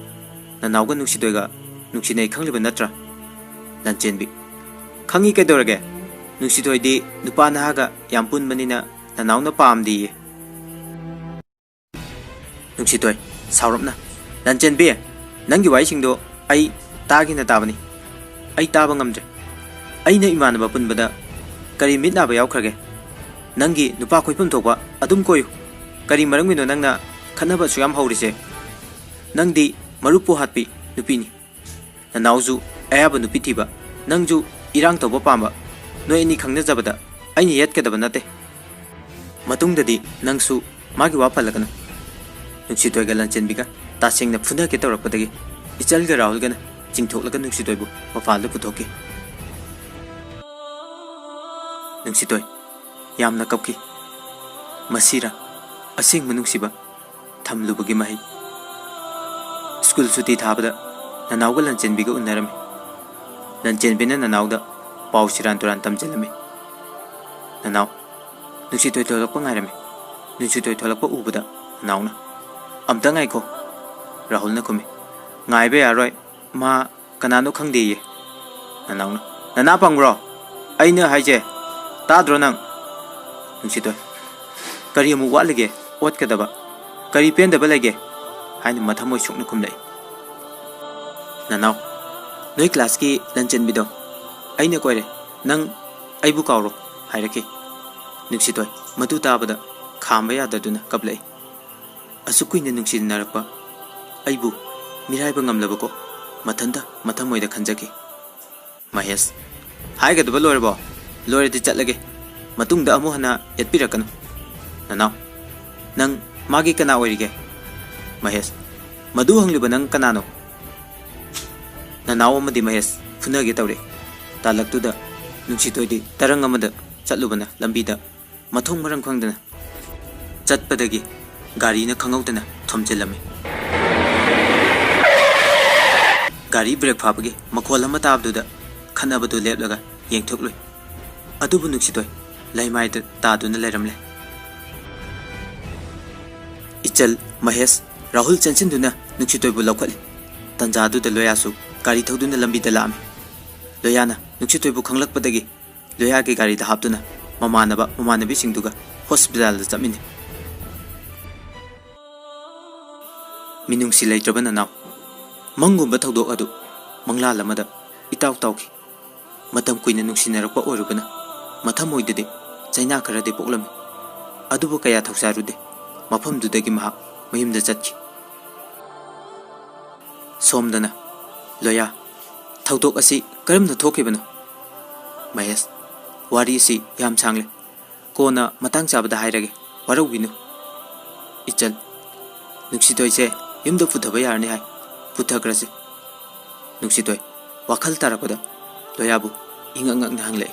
ननावगा नुंसितोयगा नुंसिनै खंगलिबा नत्रा लंचेनबी खंगी केदोरगे नुंसितोयदी नुपा नहागा याम पुनबनिना ननावना पामदी नुंसितोय सावरपना लंचेनबी नंगी वाइसिंगदो आई तागिना ताबनी आई ताबा ngamdre अइना इमानबा पुनबदा करी मिटनाबा यावखरगे नंगी नुपा खोइपम थोपा अदुम कोयु करी मरंगिनो नंगना खनबा सुयाम हौरिसे नंगदी मरुपु हातपी नुपिनी ननावजु अयाबा नुपी थिबा नंगजु इरांग तोबा पांबा नोय नि खंगना जबदा अइनि येतकेदबा नते मतुंगददी नंगसु मागी वा फलगना नुसितोयगा लंचेनबिगा तासेंगना फुनके तौरपदगी इचलगा राहुलगना चिंगथोकलगा नुसितोयबु मफालदा पुथोके नुंसितोय यामना कपकी मसीरा असेंग मनुंसिबा थमलुबगी महि स्कूल सुती थाबदा ननावगा लंचेनबिगा उन्नरमी लंचेनबिना ननावदा पाउ सिरान तुरान तमजलमी ननाव नुंसितोय थोलकपा ngairami नुंसितोय थोलकपा उबदा ननावना अमता ngaiko राहुलना खुमी ngaइबे यारोय मा कनानो खंगदेये ननावना नना पंग्रो अइना हाइजे ताद्रो नंग नुंसितोय करी अमु वालगे ओतकदबा करी पेंदबा लेगे हाइना मथमोय सुकना खुमलै ननाव नोय क्लास की लंचेनबिदो अइना कोइरे नंग अइबु कावरो हाइरके नुंसितोय मदु ताबदा खामबा याददुना कपलै असुकुइना नुंसिनरपा अइबु मिराइबा ngamlabako mathanda mathamoida khanjaki Mahesh हाइगदबा लोरबो लोरदि चटलगे मतुंगदा अमु हना यत्पिरकनु ननाव नंग मागी कना ओइरिगे महेश मधु हंगलिबा नंग कनानो nanaw amadi Mahesh funage tawre talaktuda nungsitoidi tarang amada chatlubana lambida mathong marang khangdana chatpadagi gari na khangawdana thomjelame gari brake phapagi makhol ama tabduda khanabadu leplaga yengthokloi adubu nuksitoi laimaida taduna leramle ichal Mahesh Rahul chansinduna nuksitoi bu laukhali tanjadu loya su gari thoduna lambi da lami loyana nuksitoi bu khanglakpadagi loya ge gari da haptuna mamanabi singduga hospital da chamini minungsi leitrabana naw mangumba thodok adu mangla lamada itaw tawki matam kuina nungsinarapwa orubana mathamoidede chaina kharade poklami adubu kaya thausarude mafamdudagi mahak mayumda chatki somdana loya thodok asi karamna thokibano Mahesh wari si yam changle kona matang chabada hairage warubinu ichal nuksitoi se yumda puthaba yarni hai puthakrasi nuksitoi wakhal tarakoda loyabu ingangak na hangle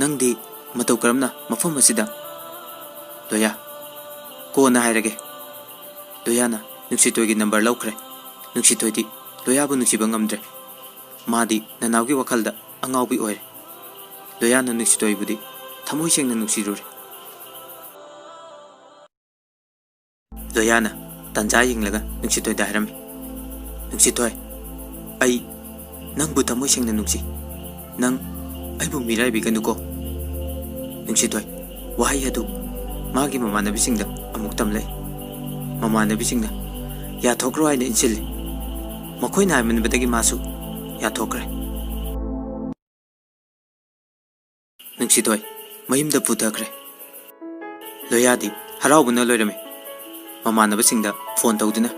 nangdi matau karamna mafam asida loya kona hairage loyana nuksitoi gi number laukre nuksitoi di loyabu nuksiba ngamdre madi nanawgi wakhalda angawbi oire loyana nuksitoi budi thamoi sengna nuksirure loyana tanja yinglaga nuksitoi da harami nuksitoi ai nang bu thamoi sengna nuksi nang ai bu mirai bi kanuko nuksitoi wahai adu magi mamanabi singda amuk tamlai mamanabi singna ya thokro ai ne insil makoi na man badagi masu ya thokre nuksitoi mayimda puthakre loyadi haraubuna loirame mamanaba singda phone tawduna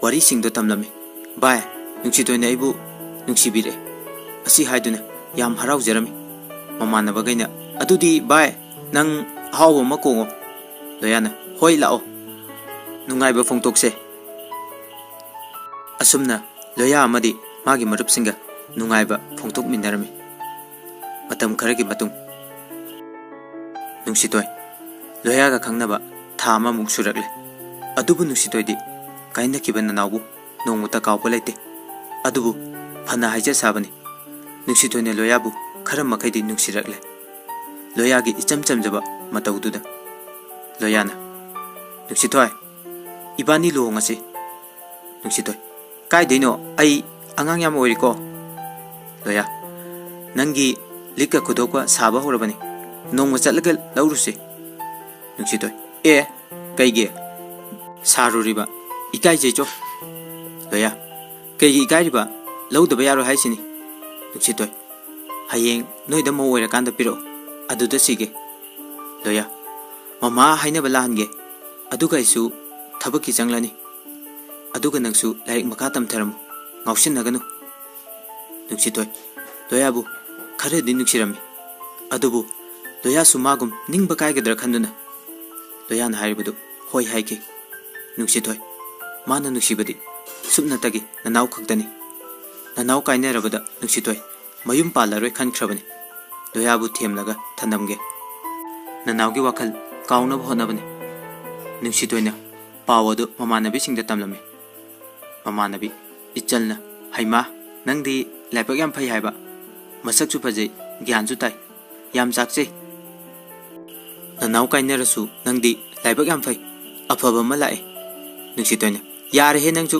wari singdo tamlame bai nuksitoi ne aibu nuksibire asi haiduna yam harau jarami mamanaba gaina adudi bai nang hawo makongo loyana hoi lao nungaiba phongtokse asumna loya amadi magi marup singa nungaiba phongtok mindarami matam kharagi matung nuksitoi loya ga khangnaba thama muk surakle adubu nuksitoi di kaina kibana nawbu nongmuta kawpa leite adubu phana haija sabani nuksitoi ne loya bu kharam makai di nuksirakle loya gi icham chamjaba mataududa loyana nuksitoi ibani luhongase nuksitoi kai dino ai angang yam oiriko loya nangi likka kudokwa saba horabani nongma chatlaga lauruse nuksitoi kaige saruriba ikai jecho loya kaigi ikai riba laudaba yaro haisini nuksitoi hayeng noida mo oira kanda piro aduda sige loya mama haina balahange aduga isu thabaki changlani aduga nangsu laik makha tamtharam ngausin naganu nuksitoi loya bu khare din nuksirami adubu loya sumagum ningba kaigadra khanduna loya na haribudu hoi haike nuksitoi mana nuksibadi subnatagi nanaw khaktani nanaw kaine rabada nuksitoi mayum palaroi khankrabani loya bu themlaga thandamge nanawgi wakhal kauna bhonabani nuksitoina pawadu mamanabi singda tamlame mamanabi ichalna haima nangdi laipak yam phai haiba masak chu phajai gyan chu tai yam chakche nanaw kainarasu nangdi laipak yam phai afaba malai nuksitoina yare he nangchu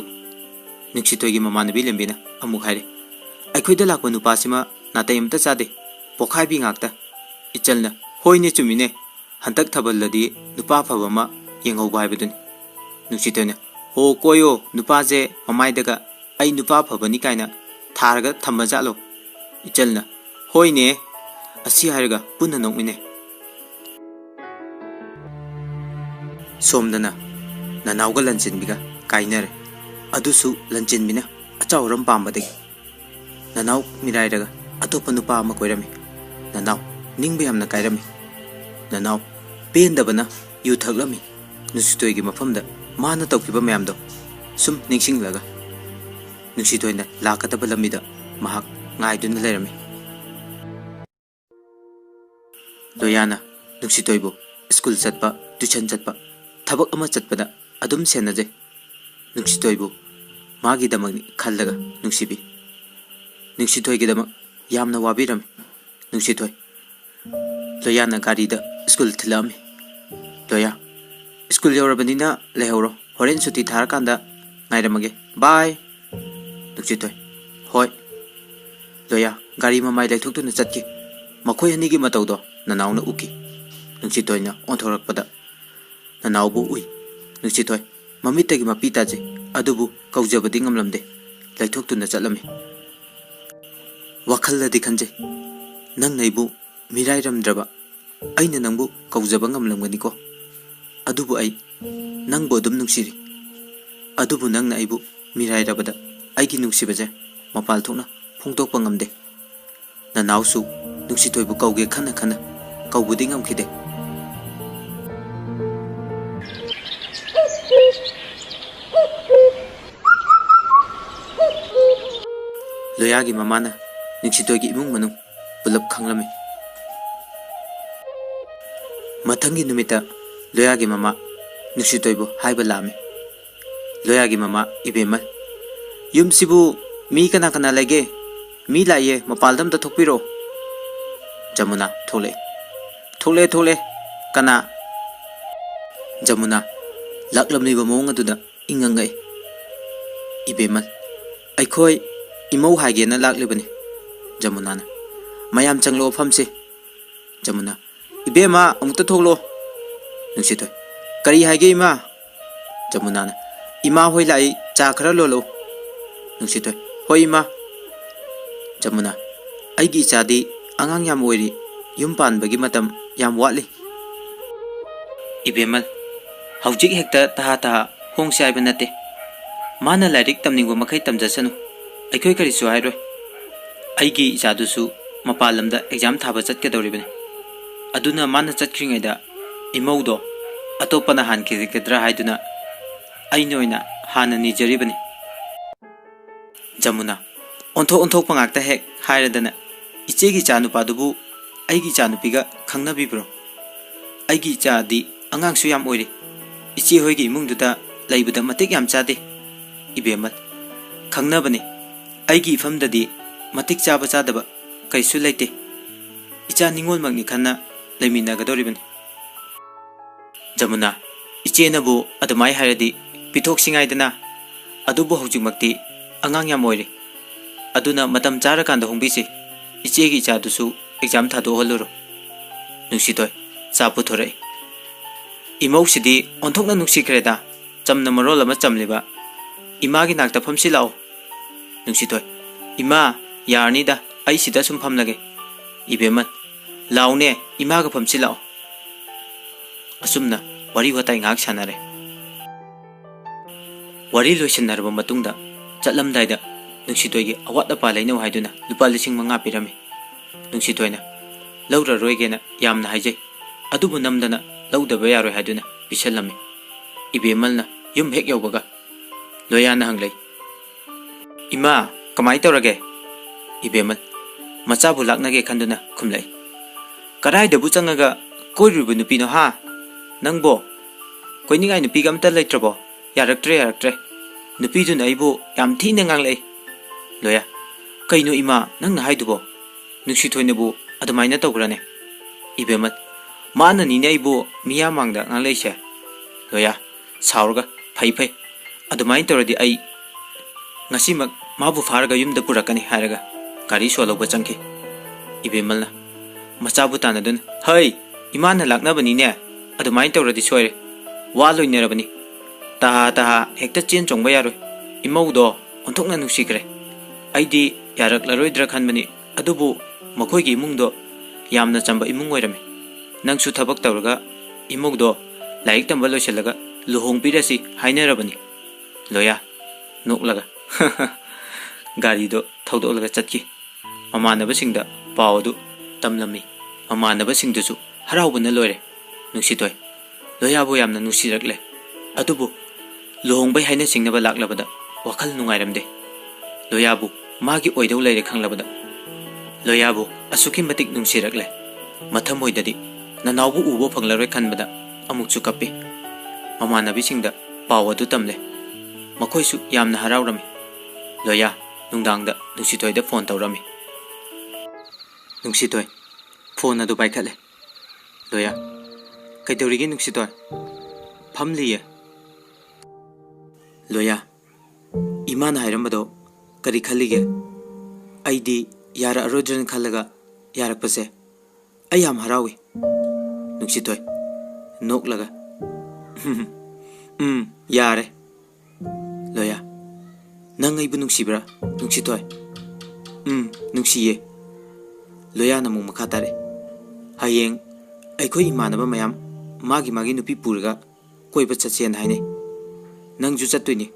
nuksitoigi mamanabi lembina amuk haire aikhoida lakwa nupasima natayamta chade pokhai bi ngakta ichalna hoine chumine hantak thaballadi nupa phabama yenghau baibaduni nuksitoina ho koyo nupa je mamaidaga ai nupa phabani kaina tharga thamma jalo ichalna hoine asi harga punna nokmine somdana nanawga lanchinbiga kainare adusu lanchinbina achauram pambadagi nanaw mirairaga atopa nupa ama koirami nanaw ningbe amna kairami nanaw pendabana yu thaglami nuksitoigi mafamda mana tawkiba mayamdo sum ningsinglaga ꯅꯨꯡꯁꯤꯊꯣꯏꯅ ꯂꯥꯛꯀꯗꯕ ꯂꯝꯕꯤꯗ ꯃꯍꯥꯛ ꯉꯥꯏꯗꯨꯅ ꯂꯩꯔꯝꯃꯤ꯫ ꯂꯣꯌꯥꯅ ꯅꯨꯡꯁꯤꯊꯣꯏꯕꯨ school ꯆꯠꯄ, tuition ꯆꯠꯄ, ꯊꯕꯛ ꯑꯃ ꯆꯠꯄꯗ ꯑꯗꯨꯝ ꯁꯦꯟꯅꯖꯩ꯫ ꯅꯨꯡꯁꯤꯊꯣꯏꯕꯨ ꯃꯥꯒꯤꯗꯃꯛꯅꯤ ꯈꯜꯂꯒ ꯅꯨꯡꯁꯤꯕꯤ꯫ ꯅꯨꯡꯁꯤꯊꯣꯏꯒꯤꯗꯃꯛ ꯌꯥꯝꯅ ꯋꯥꯕꯤꯔꯝꯃꯤ꯫ ꯅꯨꯡꯁꯤꯊꯣꯏ ꯂꯣꯌꯥꯅ ꯒꯥꯔꯤꯗ ꯁ꯭ꯀꯨꯜ ꯊꯤꯜꯂꯛꯑꯝꯃꯤ꯫ ꯂꯣꯌꯥ, ꯁ꯭ꯀꯨꯜ ꯌꯧꯔꯕꯅꯤꯅ ꯂꯩꯍꯧꯔꯣ, ꯍꯣꯔꯦꯟ ꯁꯨꯇꯤ ꯊꯥꯔꯀꯥꯟꯗ ꯉꯥꯏꯔꯝꯃꯒꯦ, ꯕꯥꯏ꯫ ꯅꯨꯡꯁꯤꯊꯣꯏ: ꯍꯣꯏ꯫ ꯂꯣꯌꯥ ꯒꯥꯔꯤ ꯃꯃꯥꯏ ꯂꯩꯊꯣꯛꯇꯨꯅ ꯆꯠꯈꯤ꯫ ꯃꯈꯣꯏ ꯑꯅꯤꯒꯤ ꯃꯇꯧꯗꯣ ꯅꯅꯥꯎꯅ ꯎꯈꯤ꯫ ꯅꯨꯡꯁꯤꯊꯣꯏꯅ ꯑꯣꯟꯊꯣꯔꯛꯄꯗ ꯅꯅꯥꯎꯕꯨ ꯎꯏ꯫ ꯅꯨꯡꯁꯤꯊꯣꯏ ꯃꯃꯤꯠꯇꯒꯤ ꯃꯄꯤ ꯇꯥꯖꯩ, ꯑꯗꯨꯕꯨ ꯀꯧꯖꯕꯗꯤ ꯉꯝꯂꯝꯗꯦ, ꯂꯩꯊꯣꯛꯇꯨꯅ ꯆꯠꯂꯝꯃꯤ꯫ ꯋꯥꯈꯜꯗꯗꯤ ꯈꯟꯖꯩ, ꯅꯪꯅ ꯑꯩꯕꯨ ꯃꯤꯔꯥꯏꯔꯝꯗ꯭ꯔꯕ ꯑꯩꯅ ꯅꯪꯕꯨ ꯀꯧꯖꯕ ꯉꯝꯂꯝꯒꯅꯤꯀꯣ꯫ ꯑꯗꯨꯕꯨ ꯑꯩ ꯅꯪꯕꯨ ꯑꯗꯨꯝ ꯅꯨꯡꯁꯤꯔꯤ꯫ ꯑꯗꯨꯕꯨ ꯅꯪꯅ ꯑꯩꯕꯨ ꯃꯤꯔꯥꯏꯔꯕꯗ ꯑꯩꯒꯤ ꯅꯨꯡꯁꯤꯕꯁꯦ ꯃꯄꯥꯜ ꯊꯣꯛꯅ ꯐꯣꯡꯗꯣꯛꯄ ꯉꯝꯗꯦ꯫ ꯅꯅꯥꯎꯁꯨ ꯅꯨꯡꯁꯤꯊꯣꯏꯕꯨ ꯀꯧꯒꯦ ꯈꯟꯅ ꯈꯟꯅ ꯀꯧꯕꯗꯤ ꯉꯝꯈꯤꯗꯦ꯫ ꯂꯣꯌꯥꯒꯤ ꯃꯃꯥꯅ ꯅꯨꯡꯁꯤꯊꯣꯏꯒꯤ ꯏꯃꯨꯡ ꯃꯅꯨꯡ ꯄꯨꯂꯞ ꯈꯪꯂꯝꯃꯤ꯫ ꯃꯊꯪꯒꯤ ꯅꯨꯃꯤꯠꯇ ꯂꯣꯌꯥꯒꯤ ꯃꯃꯥ ꯅꯨꯡꯁꯤꯊꯣꯏꯕꯨ ꯍꯥꯏꯕ ꯂꯥꯛꯑꯝꯃꯤ꯫ ꯂꯣꯌꯥꯒꯤ ꯃꯃꯥ ꯏꯕꯦꯝꯃꯜ: ꯌꯨꯝꯁꯤꯕꯨ ꯃꯤ ꯀꯅꯥ ꯀꯅꯥ ꯂꯩꯒꯦ? ꯃꯤ ꯂꯥꯛꯏꯌꯦ, ꯃꯄꯥꯜꯗ ꯑꯝꯇ ꯊꯣꯛꯄꯤꯔꯣ꯫ ꯖꯃꯨꯅꯥ ꯊꯣꯛꯂꯛꯏ꯫ ꯊꯣꯛꯂꯛꯑꯦ ꯊꯣꯛꯂꯛꯑꯦ꯫ ꯀꯅꯥ? ꯖꯃꯨꯅꯥ ꯂꯥꯛꯂꯝꯂꯤꯕ ꯃꯑꯣꯡ ꯑꯗꯨꯗ ꯏꯪꯉꯪꯉꯛꯏ꯫ ꯏꯕꯦꯝꯃꯜ: ꯑꯩꯈꯣꯏ ꯏꯃꯧ ꯍꯥꯏꯒꯦꯅ ꯂꯥꯛꯂꯤꯕꯅꯤ꯫ ꯖꯃꯨꯅꯥꯅ: ꯃꯌꯥꯝ ꯆꯪꯂꯛꯑꯣ, ꯐꯝꯁꯤ꯫ ꯖꯃꯨꯅꯥ: ꯏꯕꯦꯝꯃ ꯑꯃꯨꯛꯇ ꯊꯣꯛꯂꯛꯑꯣ꯫ ꯅꯨꯡꯁꯤꯊꯣꯏ: ꯀꯔꯤ ꯍꯥꯏꯒꯦ ꯏꯃꯥ? ꯖꯃꯨꯅꯥꯅ: ꯏꯃꯥ ꯍꯣꯏ ꯂꯥꯛꯏ, ꯆꯥ ꯈꯔ ꯂꯣꯜꯂꯛꯎ꯫ ꯅꯨꯡꯁꯤꯊꯣꯏ: ꯍꯣꯏ ꯏꯃꯥ꯫ ꯖꯃꯨꯅꯥ: ꯑꯩꯒꯤ ꯏꯆꯥꯗꯤ ꯑꯉꯥꯡ ꯌꯥꯝ ꯑꯣꯏꯔꯤ, ꯌꯨꯝ ꯄꯥꯟꯕꯒꯤ ꯃꯇꯝ ꯌꯥꯝ ꯋꯥꯠꯂꯤ꯫ ꯏꯕꯦꯝꯃꯜ: ꯍꯧꯖꯤꯛ ꯍꯦꯛꯇ ꯇꯍꯥ ꯇꯍꯥ ꯍꯣꯡꯁꯤ ꯍꯥꯏꯕ ꯅꯠꯇꯦ꯫ ꯃꯥꯅ ꯂꯥꯏꯔꯤꯛ ꯇꯝꯅꯤꯡꯕ ꯃꯈꯩ ꯇꯝꯖꯁꯅꯨ, ꯑꯩꯈꯣꯏ ꯀꯔꯤꯁꯨ ꯍꯥꯏꯔꯣꯏ꯫ ꯑꯩꯒꯤ ꯏꯆꯥꯗꯨꯁꯨ ꯃꯄꯥꯟ ꯂꯝꯗ ꯑꯦꯛꯖꯥꯝ ꯊꯥꯕ ꯆꯠꯀꯗꯧꯔꯤꯕꯅꯤ꯫ ꯑꯗꯨꯅ ꯃꯥꯅ ꯆꯠꯈ꯭ꯔꯤꯉꯩꯗ ꯏꯃꯧꯗꯣ ꯑꯇꯣꯞꯄꯅ ꯍꯥꯟꯈꯤꯒꯗ꯭ꯔꯥ ꯍꯥꯏꯗꯨꯅ ꯑꯩꯅ ꯑꯣꯏꯅ ꯍꯥꯟꯅ ꯅꯤꯖꯔꯤꯕꯅꯤ꯫ ꯖꯃꯨꯅꯥ ꯑꯣꯟꯊꯣꯛ ꯑꯣꯟꯊꯣꯛꯄ ꯉꯥꯛꯇ ꯍꯦꯛ ꯍꯥꯏꯔꯗꯅ ꯏꯆꯦꯒꯤ ꯏꯆꯥ ꯅꯨꯄꯥꯗꯨꯕꯨ ꯑꯩꯒꯤ ꯏꯆꯥ ꯅꯨꯄꯤꯒ ꯈꯪꯅꯕꯤꯕ꯭ꯔꯣ? ꯑꯩꯒꯤ ꯏꯆꯥꯗꯤ ꯑꯉꯥꯡꯁꯨ ꯌꯥꯝ ꯑꯣꯏꯔꯤ, ꯏꯆꯦ ꯍꯣꯏꯒꯤ ꯏꯃꯨꯡꯗꯨꯗ ꯂꯩꯕꯗ ꯃꯇꯤꯛ ꯌꯥꯝ ꯆꯥꯗꯦ꯫ ꯏꯕꯦꯝꯃꯜ: ꯈꯪꯅꯕꯅꯤ, ꯑꯩꯒꯤ ꯏꯐꯝꯗꯗꯤ ꯃꯇꯤꯛ ꯆꯥꯕ ꯆꯥꯗꯕ ꯀꯩꯁꯨ ꯂꯩꯇꯦ꯫ ꯏꯆꯥ ꯅꯤꯉꯣꯜꯃꯛꯅꯤ ꯈꯟꯅ ꯂꯩꯃꯤꯟꯅꯒꯗꯧꯔꯤꯕꯅꯤ꯫ ꯖꯃꯨꯅꯥ: ꯏꯆꯦꯅꯕꯨ ꯑꯗꯨꯃꯥꯏ ꯍꯥꯏꯔꯗꯤ ꯄꯤꯊꯣꯛꯁꯤꯉꯥꯏꯗꯅ, ꯑꯗꯨꯕꯨ ꯍꯧꯖꯤꯛꯃꯛꯇꯤ ꯑꯉꯥꯡ ꯌꯥꯝ ꯑꯣꯏꯔꯤ, ꯑꯗꯨꯅ ꯃꯇꯝ ꯆꯥꯔꯀꯥꯟꯗ ꯍꯣꯡꯕꯤꯁꯤ꯫ ꯏꯆꯦꯒꯤ ꯏꯆꯥꯗꯨꯁꯨ ꯑꯦꯛꯖꯥꯝ ꯊꯥꯗꯣꯛꯍꯜꯂꯨꯔꯣ꯫ ꯅꯨꯡꯁꯤꯊꯣꯏ ꯆꯥ ꯄꯨꯊꯣꯔꯛꯏ꯫ ꯏꯃꯧꯁꯤꯗꯤ ꯑꯣꯟꯊꯣꯛꯅ ꯅꯨꯡꯁꯤꯈ꯭ꯔꯦꯗ, ꯆꯝꯅ ꯃꯔꯣꯜ ꯑꯃ ꯆꯝꯂꯤꯕ꯫ ꯏꯃꯥꯒꯤ ꯅꯥꯛꯇ ꯐꯝꯁꯤ ꯂꯥꯛꯑꯣ꯫ ꯅꯨꯡꯁꯤꯊꯣꯏ: ꯏꯃꯥ ꯌꯥꯔꯅꯤꯗ, ꯑꯩ ꯁꯤꯗ ꯁꯨꯝ ꯐꯝꯂꯒꯦ꯫ ꯏꯕꯦꯝꯃꯜ: ꯂꯥꯎꯅꯦ, ꯏꯃꯥꯒ ꯐꯝꯁꯤ ꯂꯥꯛꯑꯣ꯫ ꯑꯁꯨꯝꯅ ꯋꯥꯔꯤ ꯋꯥꯇꯥꯏ ꯉꯥꯏꯍꯥꯛ ꯁꯥꯟꯅꯔꯦ꯫ ꯋꯥꯔꯤ ꯂꯣꯏꯁꯤꯟꯅꯔꯕ ꯃꯇꯨꯡꯗ ꯆꯠꯂꯝꯗꯥꯏꯗ ꯅꯨꯡꯁꯤꯊꯣꯏꯒꯤ ꯑꯋꯥꯠ ꯑꯄꯥ ꯂꯩꯅꯧ ꯍꯥꯏꯗꯨꯅ ꯂꯨꯄꯥ 5,000 ꯄꯤꯔꯝꯃꯤ꯫ ꯅꯨꯡꯁꯤꯊꯣꯏꯅ ꯂꯧꯔꯔꯣꯏꯒꯦꯅ ꯌꯥꯝꯅ ꯍꯥꯏꯖꯩ, ꯑꯗꯨꯕꯨ ꯅꯝꯗꯅ ꯂꯧꯗꯕ ꯌꯥꯔꯣꯏ ꯍꯥꯏꯗꯨꯅ ꯄꯤꯁꯜꯂꯝꯃꯤ꯫ ꯏꯕꯦꯝꯃꯜꯅ ꯌꯨꯝ ꯍꯦꯛ ꯌꯧꯕꯒ ꯂꯣꯌꯥꯅ ꯍꯪꯂꯩ: ꯏꯃꯥ, ꯀꯃꯥꯏ ꯇꯧꯔꯒꯦ? ꯏꯕꯦꯝꯃꯜ ꯃꯆꯥꯕꯨ ꯂꯥꯛꯅꯒꯦ ꯈꯟꯗꯨꯅ ꯈꯨꯝꯂꯛꯏ꯫ ꯀꯗꯥꯏꯗꯕꯨ ꯆꯪꯉꯒ ꯀꯣꯏꯔꯨꯔꯤꯕ ꯅꯨꯄꯤꯅꯣ ꯍꯥ? ꯅꯪꯕꯣ ꯀꯣꯏꯅꯤꯡꯉꯥꯏ ꯅꯨꯄꯤꯒ ꯑꯝꯇ ꯂꯩꯇ꯭ꯔꯕꯣ? ꯌꯥꯔꯛꯇ꯭ꯔꯦ ꯌꯥꯔꯛꯇ꯭ꯔꯦ, ꯅꯨꯄꯤꯗꯨꯅ ꯑꯩꯕꯨ ꯌꯥꯝ ꯊꯤꯅ ꯉꯥꯡꯂꯛꯏ꯫ ꯂꯣꯌꯥ: ꯀꯩꯅꯣ ꯏꯃꯥ ꯅꯪꯅ ꯍꯥꯏꯗꯨꯕꯣ? ꯅꯨꯡꯁꯤꯊꯣꯏꯅꯕꯨ ꯑꯗꯨꯃꯥꯏꯅ ꯇꯧꯕ꯭ꯔꯅꯦ? ꯏꯕꯦꯝꯃꯜ: ꯃꯥꯅꯅꯤꯅꯦ ꯑꯩꯕꯨ ꯃꯤꯌꯥꯝ ꯃꯥꯡꯗ ꯉꯥꯡꯂꯛꯏꯁꯦ꯫ ꯂꯣꯌꯥ ꯁꯥꯎꯔꯒ: ꯐꯩ ꯐꯩ, ꯑꯗꯨꯃꯥꯏꯅ ꯇꯧꯔꯗꯤ ꯑꯩ ꯉꯁꯤꯃꯛ ꯃꯥꯕꯨ ꯐꯥꯔꯒ ꯌꯨꯝꯗ ꯄꯨꯔꯛꯀꯅꯤ ꯍꯥꯏꯔꯒ ꯒꯥꯔꯤ ꯁꯣ ꯂꯧꯕ ꯆꯪꯈꯤ꯫ ꯏꯕꯦꯝꯃꯜꯅ ꯃꯆꯥꯕꯨ ꯇꯥꯟꯅꯗꯨꯅ: ꯍꯩ, ꯏꯃꯥꯅ ꯂꯥꯛꯅꯕꯅꯤꯅꯦ, ꯑꯗꯨꯃꯥꯏꯅ ꯇꯧꯔꯗꯤ ꯁꯣꯏꯔꯦ, ꯋꯥ ꯂꯣꯏꯅꯔꯕꯅꯤ, ꯇꯍꯥ ꯇꯍꯥ ꯍꯦꯛꯇ ꯆꯦꯟ ꯆꯣꯡꯕ ꯌꯥꯔꯣꯏ꯫ ꯏꯃꯧꯗꯣ ꯑꯣꯟꯊꯣꯛꯅ ꯅꯨꯡꯁꯤꯈ꯭ꯔꯦ, ꯑꯩꯗꯤ ꯌꯥꯔꯛꯂꯔꯣꯏꯗ꯭ꯔꯥ ꯈꯟꯕꯅꯤ, ꯑꯗꯨꯕꯨ ꯃꯈꯣꯏꯒꯤ ꯏꯃꯨꯡꯗꯣ ꯌꯥꯝꯅ ꯆꯝꯕ ꯏꯃꯨꯡ ꯑꯣꯏꯔꯝꯃꯤ꯫ ꯅꯪꯁꯨ ꯊꯕꯛ ꯇꯧꯔꯒ ꯏꯃꯧꯗꯣ ꯂꯥꯏꯔꯤꯛ ꯇꯝꯕ ꯂꯣꯏꯁꯤꯜꯂꯒ ꯂꯨꯍꯣꯡꯕꯤꯔꯁꯤ ꯍꯥꯏꯅꯔꯕꯅꯤ꯫ ꯂꯣꯌꯥ ꯅꯣꯛꯂꯒ ꯒꯥꯔꯤꯗꯣ ꯊꯧꯗꯣꯛꯂꯒ ꯆꯠꯈꯤ꯫ ꯃꯃꯥꯟꯅꯕꯁꯤꯡꯗ ꯄꯥꯎ ꯑꯗꯨ ꯇꯝꯂꯝꯃꯤ꯫ ꯃꯃꯥꯟꯅꯕꯁꯤꯡꯗꯨꯁꯨ ꯍꯔꯥꯎꯕꯅ ꯂꯣꯏꯔꯦ꯫ ꯅꯨꯡꯁꯤꯊꯣꯏ ꯂꯣꯌꯥꯕꯨ ꯌꯥꯝꯅ ꯅꯨꯡꯁꯤꯔꯛꯂꯦ, ꯑꯗꯨꯕꯨ ꯂꯨꯍꯣꯡꯕꯩ ꯍꯥꯏꯅ ꯁꯤꯡꯅꯕ ꯂꯥꯛꯂꯕꯗ ꯋꯥꯈꯜ ꯅꯨꯡꯉꯥꯏꯔꯝꯗꯦ꯫ लोयाबु मागी ओइदौ लेरे खंगलबदा लोयाबु असुकी मतिक नुंसिरकले मथम ओइददि ननावबु उबो फंगलरोय खनबदा अमुकसु कप्पि ममानबिसिंगदा पाव अदु तमले मखोइसु यामना हराउरमी लोया नुंदांगदा नुंसितोयदा फोन तौरमी नुंसितोय फोन अदु पाइखले लोया कैदौरिगे नुंसितोय फमलिये लोया इमान हायरमबदो करी खलिगे आइदी यारा अरोजन खलगा यारकपसे आई याम हरावी नुंसितोय नोकलगा यारे लोया नंग आइबु नुंसिब्रा नुंसितोय नुंसिये लोया नमु मखा तारे हयेंग अखोई इमानब मयाम मागी मागी नुपि पुरगा कोइबा चचेन हाइने नंगजु चत्तुइनि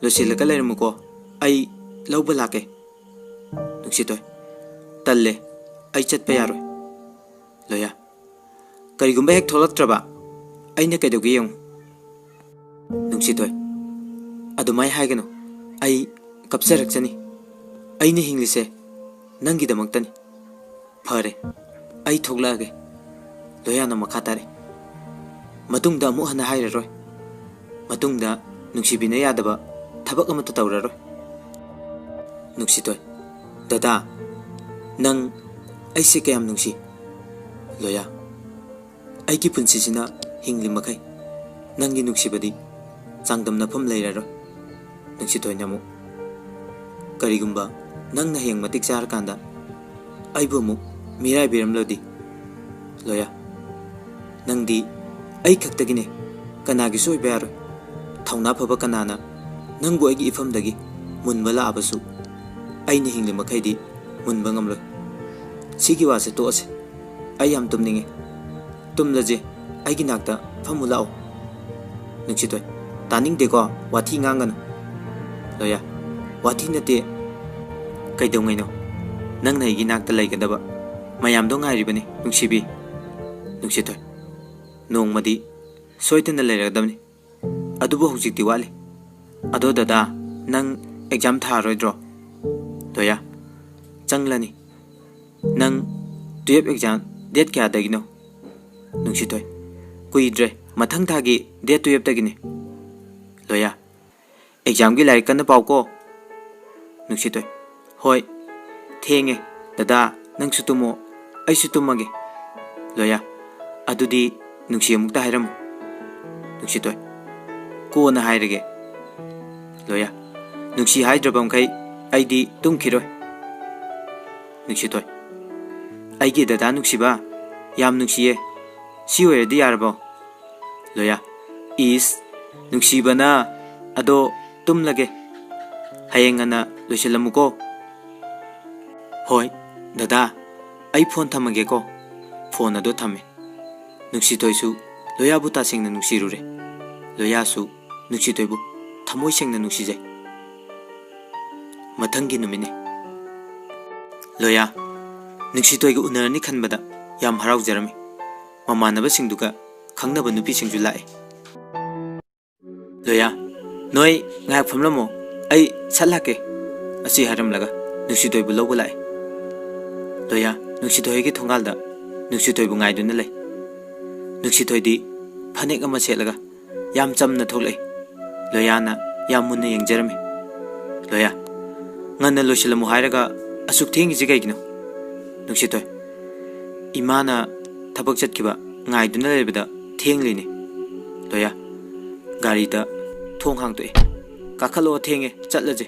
लोसिलगा लेरमुको आई लौबा लाके नुंसितोय तल्ले आई चत्पा यारोय लोया करिगुंबा हेक थोलक्त्रबा आइने कैदौगे यंग नुंसितोय अदुमाय हाइगनो आई कपसरक्चनी आइने हिंगलिसे नंगिदमक्तनी फरे आई थोगलागे लोया न मखा तारे मतुंगदा अमु हना हाइररोय मतुंगदा नुंसिबिना यादबा थबक अमत तौररोय नुंसितोय दादा नंग ऐसे कयाम नुंसि लोया आइकी पुंसिसिना हिंगलि मखै नंगी नुंसिबदि चांगदम नफम लेररोय नुंसितोय नमु करिगुंबा नंगना हेंग मतिक चार कांदा आइबु मु मिराय बिरमलोदि लोया नंगदी आई खक्तगिने कनागी सोइबा यारोय थौना फबा कनाना नंगबु आइगी इफमदगी मुनबा लाबसु आइने हिंगलि मखैदि मुनबा ngamलोय सिगी वासे तोसे आई याम तुमनिंगे तुमलजे आइगी नाकता फमु लाओ नुंसितोय तानिंगदेको वाथि nganगन लोया वाथि नते कैदौंगैनो नंगना आइगी नाकता लैगदबा मयामदो ngairibani नुंसिबि नुंसितोय नोंमदी सोइतना लेरगदबनि अदुबो हुजिक्ति वाली अदो दादा नंग एग्जाम थारोइद्रो लोया चंगलनी नंग 12 एग्जाम डेट क्या दगिनो नुंसितोय कुइद्रे मथंग थागी डेट 12 दगिने लोया एग्जाम की लाइक कन्न पाउको नुंसितोय होय थेंगे दादा नंग सुतुमो आई सुतुमगे लोया अदुदी नुंसि अमुक्ता हाइरम नुंसितोय कोना हाइरगे लोया नुंसि हाइद्रबमखै आइदी तुमखिरोय नुंसितोय आइगी दादा नुंसिबा याम नुंसिये सि ओइरदि यारबो लोया इस नुंसिबना अदो तुमलगे हयेंगना लोइसलमुको होय दादा आई फोन थमगेको फोन अदो थमे नुंसितोयसु लोयाबु तासिंगना नुंसिरुरे लोयासु नुंसितोयबु थमोय सेंगना नुंसिजै मथंगी नुमिने लोया नुंसितोयगु उनरनि खनबदा याम हराउजरमी ममानबसिंगदुगा खंगनब नुपिसिंगजु लाए लोया नोय ngayak famlamo ai chalake asi haramlaga नुंसितोयबु लौबु लाए लोया नुंसितोयगी थोंगालदा नुंसितोयबु ngaiduna lei नुंसितोयदी फनेक अमा सेलगा याम चमना थोलै लोयाना याम मुन्ना यंगजरमी लोया ngana loisilmu hairaga asuk thengi jigaigino नुंसितोय इमाना थबक चटकिबा ngaiduna lebada thenglini लोया गाड़ी दा थोंग हांगतोय काखलो थेंगे चटलजे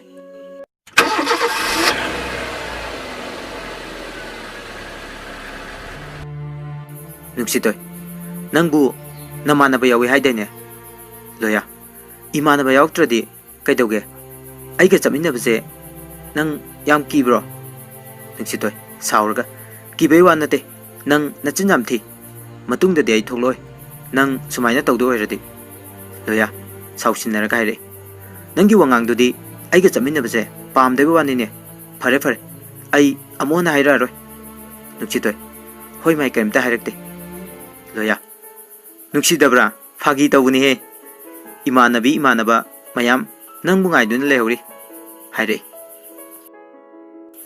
नुंसितोय नंगबु नमानबा यावी हाइदैने लोया इमानबा यावत्रदि कैदौगे आइगा चमिनबसे नंग याम कीब्रो नुंसितोय साउरगा कीबै वा नते नंग नचिन याम थी मतुंगददि आई थोलोय नंग सुमाइना तौदो ओइरदि लोया साउसिनरगा हाइरे नंगी वंगांगदुदि आइगा चमिनबसे पामदेबा वानिने फरे फरे आई अमोना हाइरारोय नुंसितोय होय माइ कैमता हाइरक्ते लोया नुंसिदब्रा फागी तौगनी हे इमानबी इमानबा मयाम नंगबु ngaiduna लेहौरी हाइरे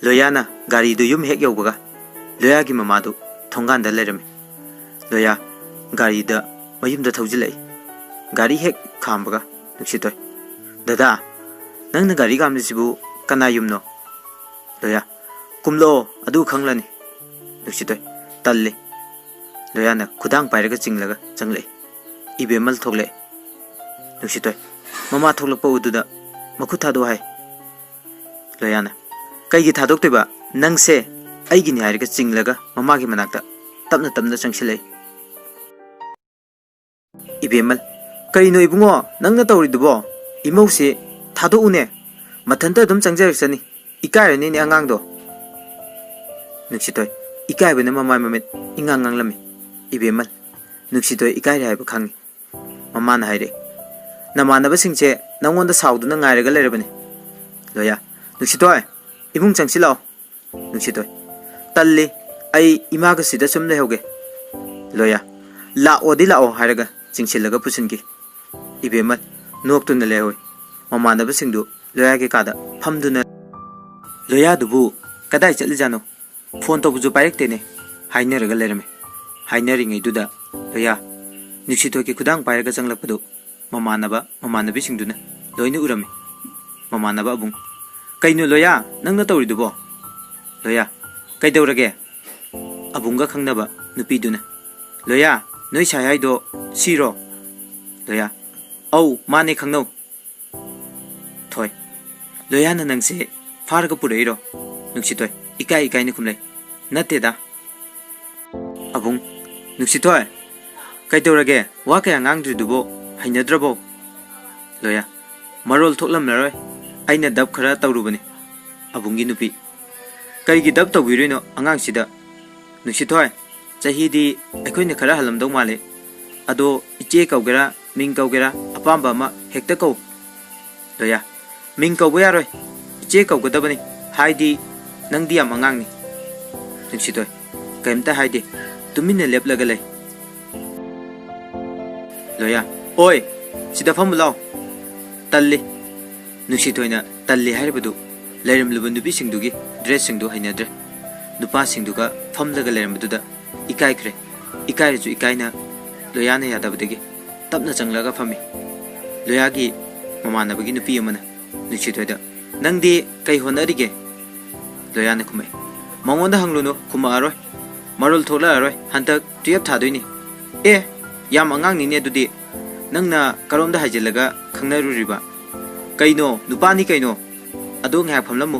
Loyana gari du yum hek yobaga Loya gi mamadu thongan da lerame Loya gari da mayum da thawjilai gari hek khambaga nuksitoy dada nangna gari gamlisibu kana yumno Loya kumlo adu khanglani nuksitoy talle Loyana khudang pairaga chinglaga changlei ibemal thogle nuksitoy mama thoglakpa ududa makhu thado hai Loyana kaigi thadoktiba nangse aigi ni hairiga chinglaga mama gi manakta tapna tapna changsilei ibemal kaino ibungo nangna tawridubo imausi thado une mathanta dum changjarisani ikarani ni angangdo nuksitoy ikaibena mama mamet inganganglami ibemal nuksitoy ikairi haiba khangi mama na haire namanaba singche nangonda sauduna ngairaga lerabani Loya nuksitoy ibung changsilao nuksitoy talli ai imaga sida sum lehoge Loya la odi lao hairaga chingsilaga pusingi ibemal noktuna lehoy mamanaba singdu Loya ge kada phamduna Loya dubu kadai chatlijano phone to buju pairektene haineraga lerame haineringai duda Loya nuksitoy ki khudang pairaga changlakpadu mamanabi singduna loina urame mamanaba abung kaino Loya nangna tawridubo Loya kaidawrage abunga khangnaba nupiduna Loya noi sayaido siro Loya au mane khangnau thoi Loya na nangse farga pureiro nuksitoy ikai ni khumlai nateda abung nuksitoy kaidawrage wa kaya ngangdridubo hainadrabo Loya marol thoklamlaroi aina dab khara tawrubani abungi nupi kaigi dab tawirino angang sida nuksitoy chahidi aikoina khara halamdau male ado iche kaugera ming kaugera apamba ma hekta kau Loya ming kau yaroi iche kaugadabani haidi nangdi am angangni nuksitoy kaimta haidi tumina leplaga lei Loya oi sida famulao talli nuksitoyna talli hairibadu leiramlubu nubi singdugi dress singdu hainadre nupa singduga famlaga leirambuda ikaikre ikairiju ikaina Loyana yadabadagi tapna changlaga fami Loyagi mamanabagi nupi amana nuksitoyda nangdi kai honarige Loyana kumai mangonda hangluno kuma aroi marul thola aroi hantak tuyap thadoini yam angang ni dudi nangna karomda hajilaga khangnaruriba kaino nupani kaino adu ngha phamlamu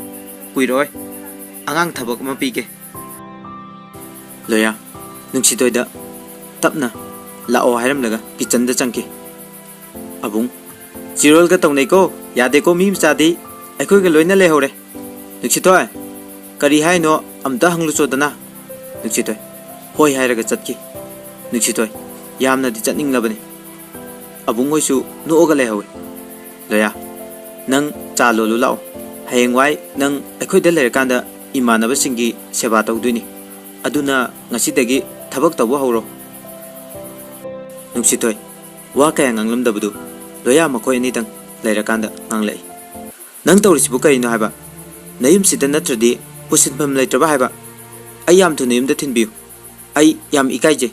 kuiroi angang thabak ma pige Loya nuksitoyda tapna lao hairam laga kitchen da changki abung chirol ga tongnai ko yade ko mi mchadi aikoi ga loina le hore nuksitoy kari haino amta hanglu chodana nuksitoy hoi hairaga chatki nuksitoy yamna di chatning labani abung hoisu nuoga le hawi Loya nang chalo lu lao hayengwai nang aikoi da le kanda imanaba singi seba tawduini aduna ngasidagi thabak tawbo hawro nuksitoy wa kaya nganglamdabadu Loya makoi ni tang leirakanda nganglei nang tawrisibu kaino haba nayum sida natradi pusinpham leitraba haba ai yam thu nayum da thinbiu ai yam ikaije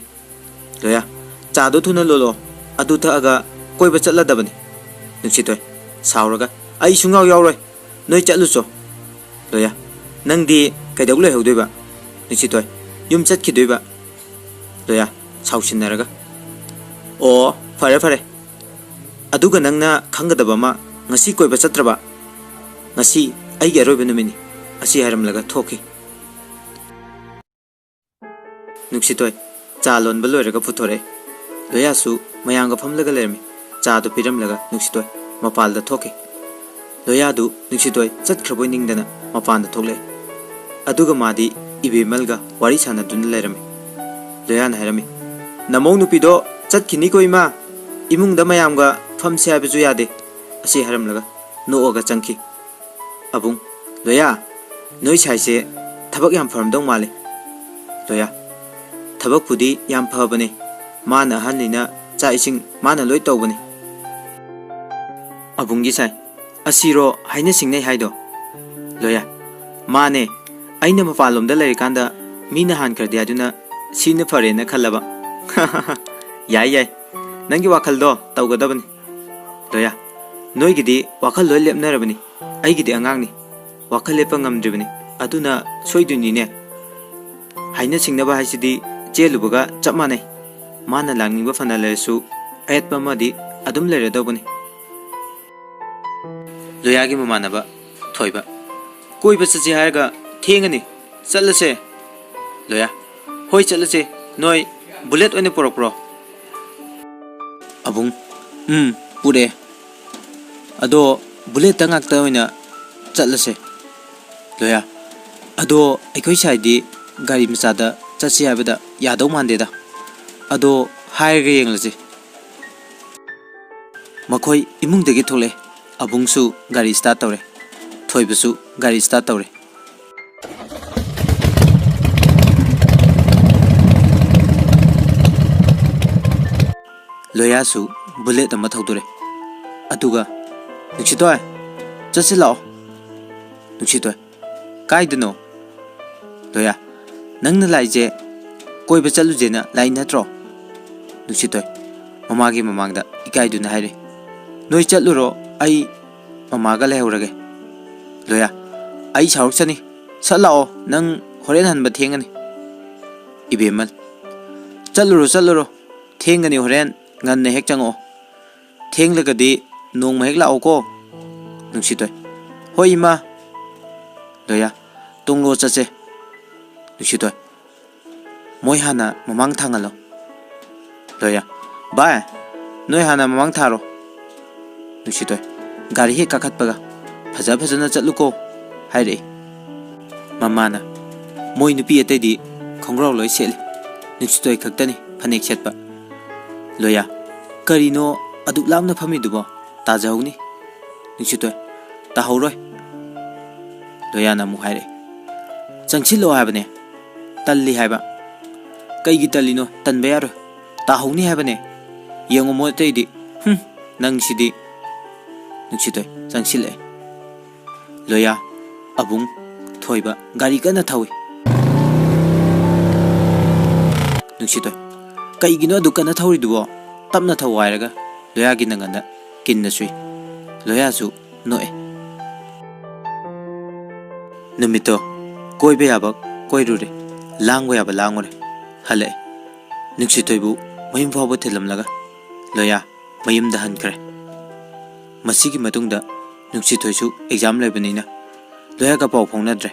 Loya chado thuna lolo adu tha aga koiba chatladabani nuksitoy sauraga ai sungau yauroi noi chatlucho Loya nangdi kaidawle haudoiba nuksitoy yum chatkidoiba Loya sausinaraga o fare aduga nangna khangadaba ma ngasi koiba chatraba ngasi ai ge roiba numini asi haramlaga thoki nuksitoy chalon baloiraga puthore Loya su mayanga phamlaga lermi cha do piramlaga nuksitoy mapal da thoki Loya du nuksitoy chatkhraboy ningdana mapan da thokle aduga madi ibemalga wari sana dun lerami Loya na harami namong nupido chatkini ko ima imungda mayamga famse habeju yade asi haramlaga nooga changki abung Loya noi saise thabak yam faramdong male Loya thabak pudi yam phabane mana hanlina cha ising mana loi tawbani abunggi sai asiro haina singnai haido Loya mane ꯑꯩꯅ ꯃꯄꯥꯟꯂꯣꯝꯗ ꯂꯩꯔꯤꯀꯥꯟꯗ ꯃꯤꯅ ꯍꯥꯟꯈ꯭ꯔꯗꯤ ꯍꯥꯏꯗꯨꯅ ꯁꯤꯅ ꯐꯔꯦꯅ ꯈꯜꯂꯕ ꯌꯥꯏ ꯌꯥꯏ ꯅꯪꯒꯤ ꯋꯥꯈꯜꯗꯣ ꯇꯧꯒꯗꯕꯅꯤ ꯂꯣꯌꯥ ꯅꯣꯏꯒꯤꯗꯤ ꯋꯥꯈꯜ ꯂꯣꯏ ꯂꯦꯞꯅꯔꯕꯅꯤ ꯑꯩꯒꯤꯗꯤ ꯑꯉꯥꯡꯅꯤ ꯋꯥꯈꯜ ꯂꯦꯞꯄ ꯉꯝꯗ꯭ꯔꯤꯕꯅꯤ ꯑꯗꯨꯅ ꯁꯣꯏꯗꯣꯏꯅꯤꯅꯦ ꯍꯥꯏꯅ ꯁꯤꯡꯅꯕ ꯍꯥꯏꯁꯤꯗꯤ ꯆꯦꯜꯂꯨꯕꯒ ꯆꯞ ꯃꯥꯟꯅꯩ ꯃꯥꯅ ꯂꯥꯛꯅꯤꯡꯕ ꯐꯅ ꯂꯩꯔꯁꯨ ꯑꯌꯦꯠꯄ ꯑꯃꯗꯤ ꯑꯗꯨꯝ ꯂꯩꯔꯗꯧꯕꯅꯤ ꯂꯣꯌꯥꯒꯤ ꯃꯃꯥꯟꯅꯕ ꯊꯣꯏꯕ ꯀꯣꯏꯕ ꯆꯠꯁꯤ ꯍꯥꯏꯔꯒ ꯊꯦꯡꯉꯅꯤ ꯆꯠꯂꯁꯦ ꯂꯣꯌꯥ ꯍꯣꯏ ꯆꯠꯂꯁꯦ ꯅꯣꯏ ꯕꯨꯂꯦꯠ ꯑꯣꯏꯅ ꯄꯨꯔꯛꯄ꯭ꯔꯣ ꯑꯕꯨꯡ ꯄꯨꯔꯛꯑꯦ ꯑꯗꯣ ꯕꯨꯂꯦꯠꯇ ꯉꯥꯛꯇ ꯑꯣꯏꯅ ꯆꯠꯂꯁꯦ ꯂꯣꯌꯥ ꯑꯗꯣ ꯑꯩꯈꯣꯏ ꯁꯥꯏꯗꯤ ꯒꯥꯔꯤ ꯃꯆꯥꯗ ꯆꯠꯁꯤ ꯍꯥꯏꯕꯗ ꯌꯥꯗꯧ ꯃꯥꯟꯗꯦꯗ ꯑꯗꯣ ꯍꯥꯏꯔꯒ ꯌꯦꯡꯂꯁꯤ ꯃꯈꯣꯏ ꯏꯃꯨꯡꯗꯒꯤ ꯊꯣꯛꯂꯛꯑꯦ ꯑꯕꯨꯡꯁꯨ ꯒꯥꯔꯤ ꯁ꯭ꯇꯥꯔꯠ ꯇꯧꯔꯦ ꯊꯣꯏꯕꯁꯨ ꯒꯥꯔꯤ ꯁ꯭ꯇꯥꯔꯠ ꯇꯧꯔꯦ ꯂꯣꯌꯥꯁꯨ ꯕꯨꯂꯦꯠ ꯑꯃ ꯊꯧꯗꯣꯔꯦ ꯑꯗꯨꯒ ꯅꯨꯡꯁꯤꯇꯣꯏ ꯆꯠꯁꯤ ꯂꯥꯛꯑꯣ ꯅꯨꯡꯁꯤꯇꯣꯏ ꯀꯥꯏꯗꯅꯣ ꯂꯣꯌꯥ ꯅꯪꯅ ꯂꯥꯛꯏꯁꯦ ꯀꯣꯏꯕ ꯆꯠꯂꯨꯖꯦꯅ ꯂꯥꯛꯏ ꯅꯠꯇ꯭ꯔꯣ ꯅꯨꯡꯁꯤꯇꯣꯏ ꯃꯃꯥꯒꯤ ꯃꯃꯥꯡꯗ ꯏꯀꯥꯏꯗꯨꯅ ꯍꯥꯏꯔꯦ ꯅꯣꯏ ꯆꯠꯂꯨꯔꯣ ꯑꯩ ꯃꯃꯥꯒ ꯂꯩꯍꯧꯔꯒꯦ ꯂꯣꯌꯥ ꯑꯩ ꯁꯥꯎꯔꯛꯆꯅꯤ ꯁꯠ ꯂꯥꯛꯑꯣ ꯅꯪ ꯍꯣꯔꯦꯟ ꯍꯟꯕ ꯊꯦꯡꯒꯅꯤ 이베말 ꯆꯠꯂꯨꯔꯣ ꯊꯦꯡꯒꯅꯤ ꯍꯣꯔꯦꯟ ꯉꯟꯅ ꯍꯦꯛ ꯆꯪꯉꯛꯑꯣ ꯊꯦꯡꯂꯒꯗꯤ ꯅꯣꯡꯃ ꯍꯦꯛ ꯂꯥꯛꯑꯣꯀꯣ ꯅꯨꯡꯁꯤꯇꯣꯏ ꯍꯣꯏ 이마 ꯂꯣꯌꯥ ꯇꯨꯡꯂꯣ ꯆꯠꯁꯦ ꯅꯨꯡꯁꯤꯇꯣꯏ ꯃꯣꯏ ꯍꯥꯟꯅ ꯃꯃꯥꯡ ꯊꯥꯡꯍꯜꯂꯣ ꯂꯣꯌꯥ ꯚꯥꯏ ꯅꯣꯏ ꯍꯥꯟꯅ ꯃꯃꯥꯡ ꯊꯥꯔꯣ ꯅꯨꯡꯁꯤꯇꯣꯏ ꯒꯥꯔꯤ ꯍꯦꯛ ꯀꯥꯈꯠꯄꯒ ꯐꯖꯅ ꯆꯠꯂꯨꯀꯣ ꯍꯥꯏꯔꯛꯏ ꯃꯃꯥꯅ ꯃꯣꯏ ꯅꯨꯄꯤ ꯑꯇꯩꯗꯤ ꯈꯣꯡꯒ꯭ꯔꯥꯎ ꯂꯣꯏ ꯁꯦꯠꯂꯤ ꯅꯨꯡꯁꯤꯇꯣꯏ ꯈꯛꯇꯅꯤ ꯐꯅꯦꯛ ꯁꯦꯠꯄ ꯂꯣꯌꯥ ꯀꯔꯤꯅꯣ ꯑꯗꯨꯛ ꯂꯥꯞꯅ ꯐꯝꯃꯤꯗꯨꯕꯣ ꯇꯥꯖꯍꯧꯅꯤ ꯅꯨꯡꯁꯤꯇꯣꯏ ꯇꯥꯍꯧꯔꯣꯏ ꯂꯣꯌꯥꯅ ꯑꯃꯨꯛ ꯍꯥꯏꯔꯛꯏ ꯆꯪꯁꯤꯜꯂꯣ ꯍꯥꯏꯕꯅꯦ ꯇꯜꯂꯤ ꯍꯥꯏꯕ ꯀꯩꯒꯤ ꯇꯜꯂꯤꯅꯣ ꯇꯟꯕ ꯌꯥꯔꯣꯏ ꯇꯥꯍꯧꯅꯤ ꯍꯥꯏꯕꯅꯦ ꯌꯦꯡꯉꯣ ꯃꯣꯏ ꯑꯇꯩꯗꯤ ꯅꯪꯁꯤꯗꯤ ꯅꯨꯡꯁꯤꯇꯣꯏ ꯆꯪꯁꯤꯜꯂꯛꯑꯦ ꯂꯣꯌꯥ ꯑꯕꯨꯡ ꯊꯣꯏꯕ ꯒꯥꯔꯤ ꯀꯟꯅ ꯊꯧꯏ ꯅꯨꯡꯁꯤꯇꯣꯏ ꯀꯩꯒꯤꯅꯣ ꯑꯗꯨꯛ ꯀꯟꯅ ꯊꯧꯔꯤꯗꯨꯕꯣ ꯇꯞꯅ ꯊꯧ ꯍꯥꯏꯔꯒ ꯂꯣꯌꯥꯒꯤ ꯅꯪꯒꯟꯗ ꯀꯤꯟꯅ ꯁꯨꯏ ꯂꯣꯌꯥꯁꯨ ꯅꯣꯛꯑꯦ ꯅꯨꯃꯤꯠꯇꯣ ꯀꯣꯏꯕ ꯌꯥꯕ ꯀꯣꯏꯔꯨꯔꯦ ꯂꯥꯡꯕ ꯌꯥꯕ ꯂꯥꯡꯉꯨꯔꯦ ꯍꯜꯂꯛꯑꯦ ꯅꯨꯡꯁꯤꯇꯣꯏꯕꯨ ꯃꯌꯨꯝ ꯐꯥꯎꯕ ꯊꯤꯜꯂꯝꯂꯒ ꯂꯣꯌꯥ ꯃꯌꯨꯝꯗ ꯍꯟꯈ꯭ꯔꯦ ꯃꯁꯤꯒꯤ ꯃꯇꯨꯡꯗ ꯅꯨꯡꯁꯤꯇꯣꯏꯁꯨ ꯑꯦꯛꯖꯥꯝ ꯂꯩꯕꯅꯤꯅ ꯂꯣꯌꯥꯒ ꯄꯥꯎ ꯐꯥꯎꯅꯗ꯭ꯔꯦ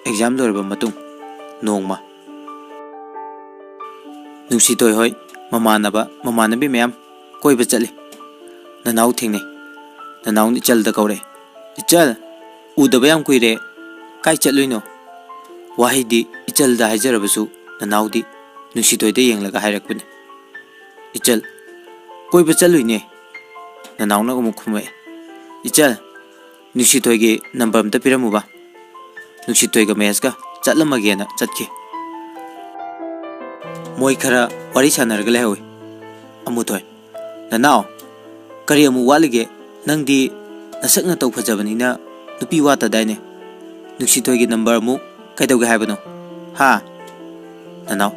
ꯑꯦꯛꯖꯥꯝ ꯂꯣꯏꯔꯕ ꯃꯇꯨꯡ ꯅꯣꯡꯃ ꯅꯨꯡꯁꯤꯇꯣꯏ ꯍꯣꯏ ꯃꯃꯥꯟꯅꯕꯤ ꯃꯌꯥꯝ ꯀꯣꯏꯕ ꯆꯠꯂꯤ ꯅꯅꯥꯎ ꯊꯦꯡꯅꯩ ꯅꯅꯥꯎꯅ ꯏꯆꯜꯗ ꯀꯧꯔꯦ ꯏꯆꯜ ꯎꯗꯕ ꯌꯥꯝ ꯀꯨꯏꯔꯦ ꯀꯥꯏ ꯆꯠꯂꯨꯏꯅꯣ ꯋꯥꯍꯩꯗꯤ ꯏꯆꯜꯗ ꯍꯥꯏꯖꯔꯕꯁꯨ ꯅꯅꯥꯎꯗꯤ ꯅꯨꯡꯁꯤꯇꯣꯏꯗ ꯌꯦꯡꯂꯒ ꯍꯥꯏꯔꯛꯄꯅꯤ 이철 ꯀꯣꯏꯕ ꯆꯠꯂꯨꯏꯅꯦ ꯅꯅꯥꯎꯅ ꯑꯃꯨꯛ ꯈꯨꯝꯃꯛꯑꯦ 이철 ꯅꯨꯡꯁꯤꯇꯣꯏꯒꯤ ꯅꯝꯕꯔ ꯑꯝꯇ ꯄꯤꯔꯝꯃꯨꯕ ꯅꯨꯡꯁꯤꯇꯣꯏꯒ ꯃꯍꯦꯁꯀ ꯆꯠꯂꯝꯃꯒꯦꯅ ꯆꯠꯈꯤ ꯃꯣꯏ ꯈꯔ ꯋꯥꯔꯤ ꯁꯥꯟꯅꯔꯒ ꯂꯩꯍꯧꯏ ꯑꯃꯨꯊꯣꯏ ꯅꯅꯥꯎ ꯀꯔꯤ ꯑꯃꯨꯛ ꯋꯥꯠꯂꯤꯒꯦ ꯅꯪꯗꯤ ꯅꯁꯛ ꯅꯇꯧ ꯐꯖꯕꯅꯤꯅ ꯅꯨꯄꯤ ꯋꯥꯠꯇꯗꯥꯏꯅꯦ ꯅꯨꯡꯁꯤꯇꯣꯏꯒꯤ ꯅꯝꯕꯔ ꯑꯃꯨꯛ ꯀꯩꯗꯧꯒꯦ ꯍꯥꯏꯕꯅꯣ ꯍꯥ ꯅꯅꯥꯎ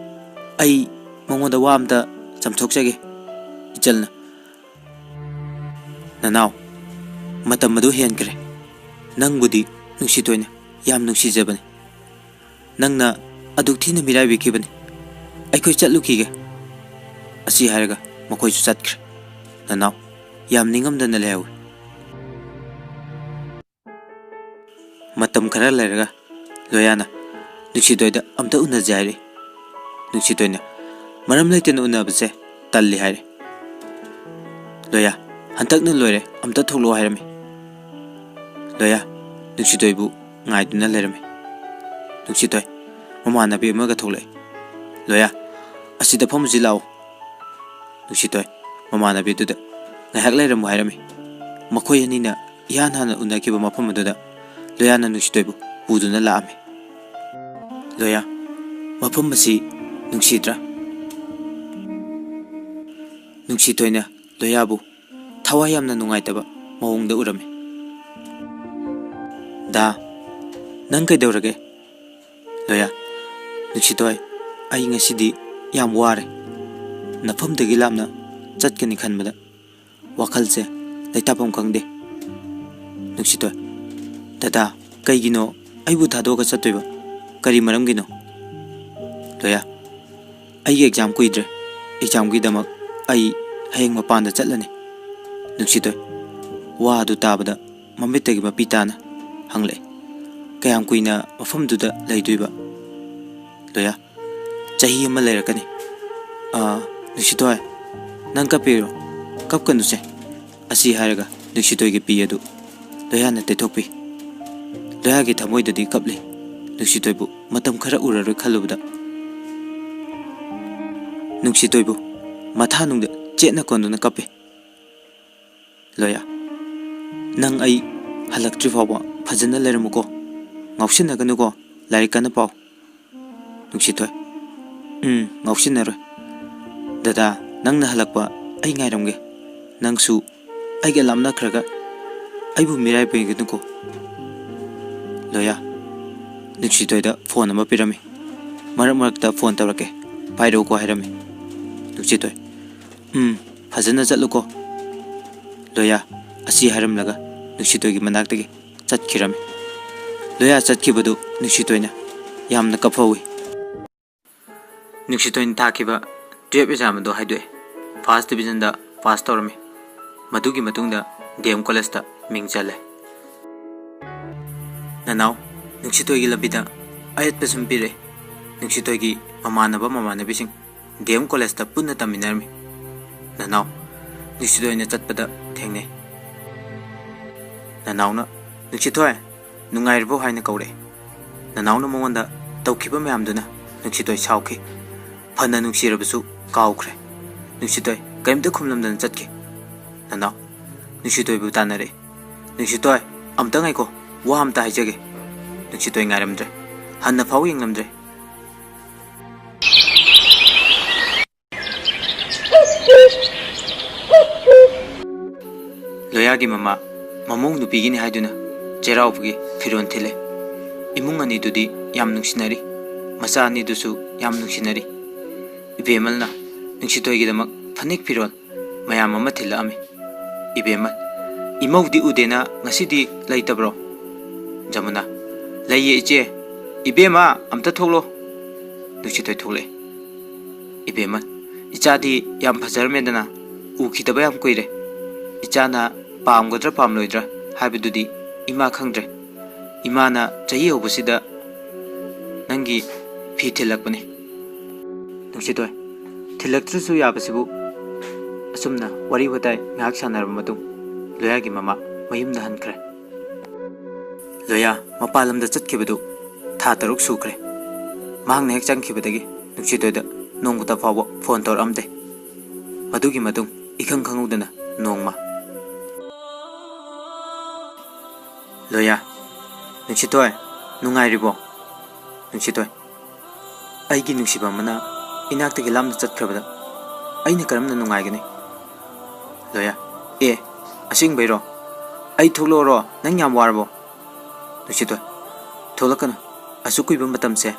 ꯑꯩ ꯃꯉꯣꯟꯗ ꯋꯥ ꯑꯝꯇ ꯆꯝꯊꯣꯛꯆꯒꯦ 이철ꯅ ꯅꯅꯥꯎ ꯃꯇꯝ ꯑꯗꯨ ꯍꯦꯟꯈ꯭ꯔꯦ ꯅꯪꯕꯨꯗꯤ ꯅꯨꯡꯁꯤꯇꯣꯏꯅ ꯌꯥꯝ ꯅꯨꯡꯁꯤꯖꯕꯅꯤ ꯅꯪꯅ ꯑꯗꯨꯛ ꯊꯤꯅ ꯃꯤꯔꯥꯏꯕꯤꯈꯤꯕꯅꯤ ꯑꯩꯈꯣꯏ ꯆꯠꯂꯨꯈꯤꯒꯦ ꯑꯁꯤ ꯍꯥꯏꯔꯒ ꯃꯈꯣꯏꯁꯨ ꯆꯠꯈ꯭ꯔꯦ ꯅꯅꯥꯎ ꯌꯥꯝ ꯅꯤꯡꯉꯝꯗꯅ ꯂꯩꯍꯧꯏ ꯃꯇꯝ ꯈꯔ ꯂꯩꯔꯒ ꯂꯣꯌꯥꯅ ꯅꯨꯡꯁꯤꯇꯣꯏꯗ ꯑꯝꯇ ꯎꯅꯖꯦ ꯍꯥꯏꯔꯛꯏ ꯅꯨꯡꯁꯤꯇꯣꯏꯅ ꯃꯔꯝ ꯂꯩꯇꯅ ꯎꯅꯕꯁꯦ ꯇꯜꯂꯤ ꯍꯥꯏꯔꯦ ꯂꯣꯌꯥ ꯍꯟꯇꯛꯅ ꯂꯣꯏꯔꯦ ꯑꯝꯇ ꯊꯣꯛꯂꯛꯑꯣ ꯍꯥꯏꯔꯝꯃꯤ ꯂꯣꯌꯥ ꯅꯨꯡꯁꯤꯇꯣꯏꯕꯨ ꯉꯥꯏꯗꯨꯅ ꯂꯩꯔꯝꯃꯤ ꯅꯨꯡꯁꯤꯇꯣꯏ ꯃꯃꯥꯟꯅꯕꯤ ꯑꯃꯒ ꯊꯣꯛꯂꯛꯏ ꯂꯣꯌꯥ ꯑꯁꯤꯗ ꯐꯝꯃꯨꯁꯤ ꯂꯥꯛꯑꯣ ꯅꯨꯡꯁꯤꯇꯣꯏ ꯃꯃꯥꯟꯅꯕꯤꯗꯨꯗ ꯉꯥꯏꯍꯥꯛ ꯂꯩꯔꯝꯃꯨ ꯍꯥꯏꯔꯝꯃꯤ ꯃꯈꯣꯏ ꯑꯅꯤꯅ ꯏꯍꯥꯟ ꯍꯥꯟꯅ ꯎꯅꯈꯤꯕ ꯃꯐꯝ ꯑꯗꯨꯗ ꯂꯣꯌꯥꯅ ꯅꯨꯡꯁꯤꯇꯣꯏꯕꯨ ꯄꯨꯗꯨꯅ ꯂꯥꯛꯑꯝꯃꯤ ꯂꯣꯌꯥ ꯃꯐꯝ ꯑꯁꯤ ꯅꯨꯡꯁꯤꯗ꯭ꯔꯥ ꯅꯨꯡꯁꯤꯇꯣꯏꯅ ꯂꯣꯌꯥꯕꯨ ꯊꯋꯥꯏ ꯌꯥꯝꯅ ꯅꯨꯡꯉꯥꯏꯇꯕ ꯃꯑꯣꯡꯗ ꯎꯔꯝꯃꯤ ꯗꯥ ꯅꯪ ꯀꯩꯗꯧꯔꯒꯦ Loya, Nuksitoy, ay ngasidi yam ware. Nafamdagi lamna chatkani khanbada. Wakhalse laitapam khangde. Nuksitoy, Dada, kaygino aibu thadoga chattoiba. Kari maramgino. Loya, ay exam kuidre. Exam gi damak ay hayeng mapanda chatlani. Nuksitoy, wa adu tabada mamittagi mapitana hangle. Kayam kuina mafamduda laiduiba. Loya, chahi ama lairakani. Nuksitoy, nang kapiro kapkanuse. Asi haraga Nuksitoy gi pi adu Loya na tetokpi. Loya gi thamoidadi kapli. Nuksitoy bu matam khara uraroi khalubda. Nuksitoy bu matha nungda chetna konduna kape. Loya, nang ay halaktri fawa phajana leramuko. Ngausinaganuko larikana pau. Nuksitoy, ngausinaroi. Dada, nang na halakpa ay ngairamge. Nangsu ay galamna khraga aybu mirai penginuko. Loya, Nuksitoy da phone ama pirami. Marak marakta phone tawrake. Pairo ko hairami. Nuksitoy, phajana chatluko. Loya, asi hairamlaga Nuksitoy gi manaktagi chatkirami. Loya chatkibadu Nuksitoyna yamna kaphawi. Nuksitoyna thakiba 12 exam do haidoi. First division da pass tawrami. Madugi matungda DM college da ming chale. Nanau, Nuksitoy gi labida ayat pesum pire. Nuksitoy gi mamanabi sing DM college da punna taminarmi. Nanau, Nuksitoy na chatpada thengne. Nanau na Nuksitoy nungairbo haina kaure. Nanau na mongonda tawkiba mayamduna Nuksitoy sauki. Phana nuksirabasu kaukre. Nuksitoy kaimta khumlamdana chatke. Nanau, Nuksitoy bu tanare. Nuksitoy amta ngaiko wa amta haijage. Nuksitoy ngairamdre. Hanna phau yenglamdre. Loya gi mama mamong nupigini haiduna cheraupugi firon thile. Imung ani dudi yam nungsinari. Masa ani dusu yam nungsinari. Ibemalna Nuksitoy gi damak phanik firon mayam ama thilami. Ibemal imawdi udena ngasidi laitabro. Jamuna laiye iche ibema amta thoklo. Nuksitoy thokle. Ibemal ichadi yam phajarmedana ukidaba yam koire. Ichana pamgodra pamloidra habidudi ima khangdre. Imana chahi hobusida nangi phi thilakpani. Nuksitoy, thilaktrusu yabasibu asumna wari watai ngak sanarba matung Loya gi mama mayumda hankre. Loya mapalamda chatkibadu tha taruk sukre. Mahangna hek changkhibadagi Nuksitoy da nongbuta fawa phone tor amde. Madugi matung ikhang khangudana nongma. Loya, Nuksitoy nungairibo. Nuksitoy, aigi nungsiba mana inaktagi lamna chatkrabada aina karamna nungaigani. Loya, asing bairo ai tholoro nang yam warbo. Nuksitoy, tholakana asukuiba matamse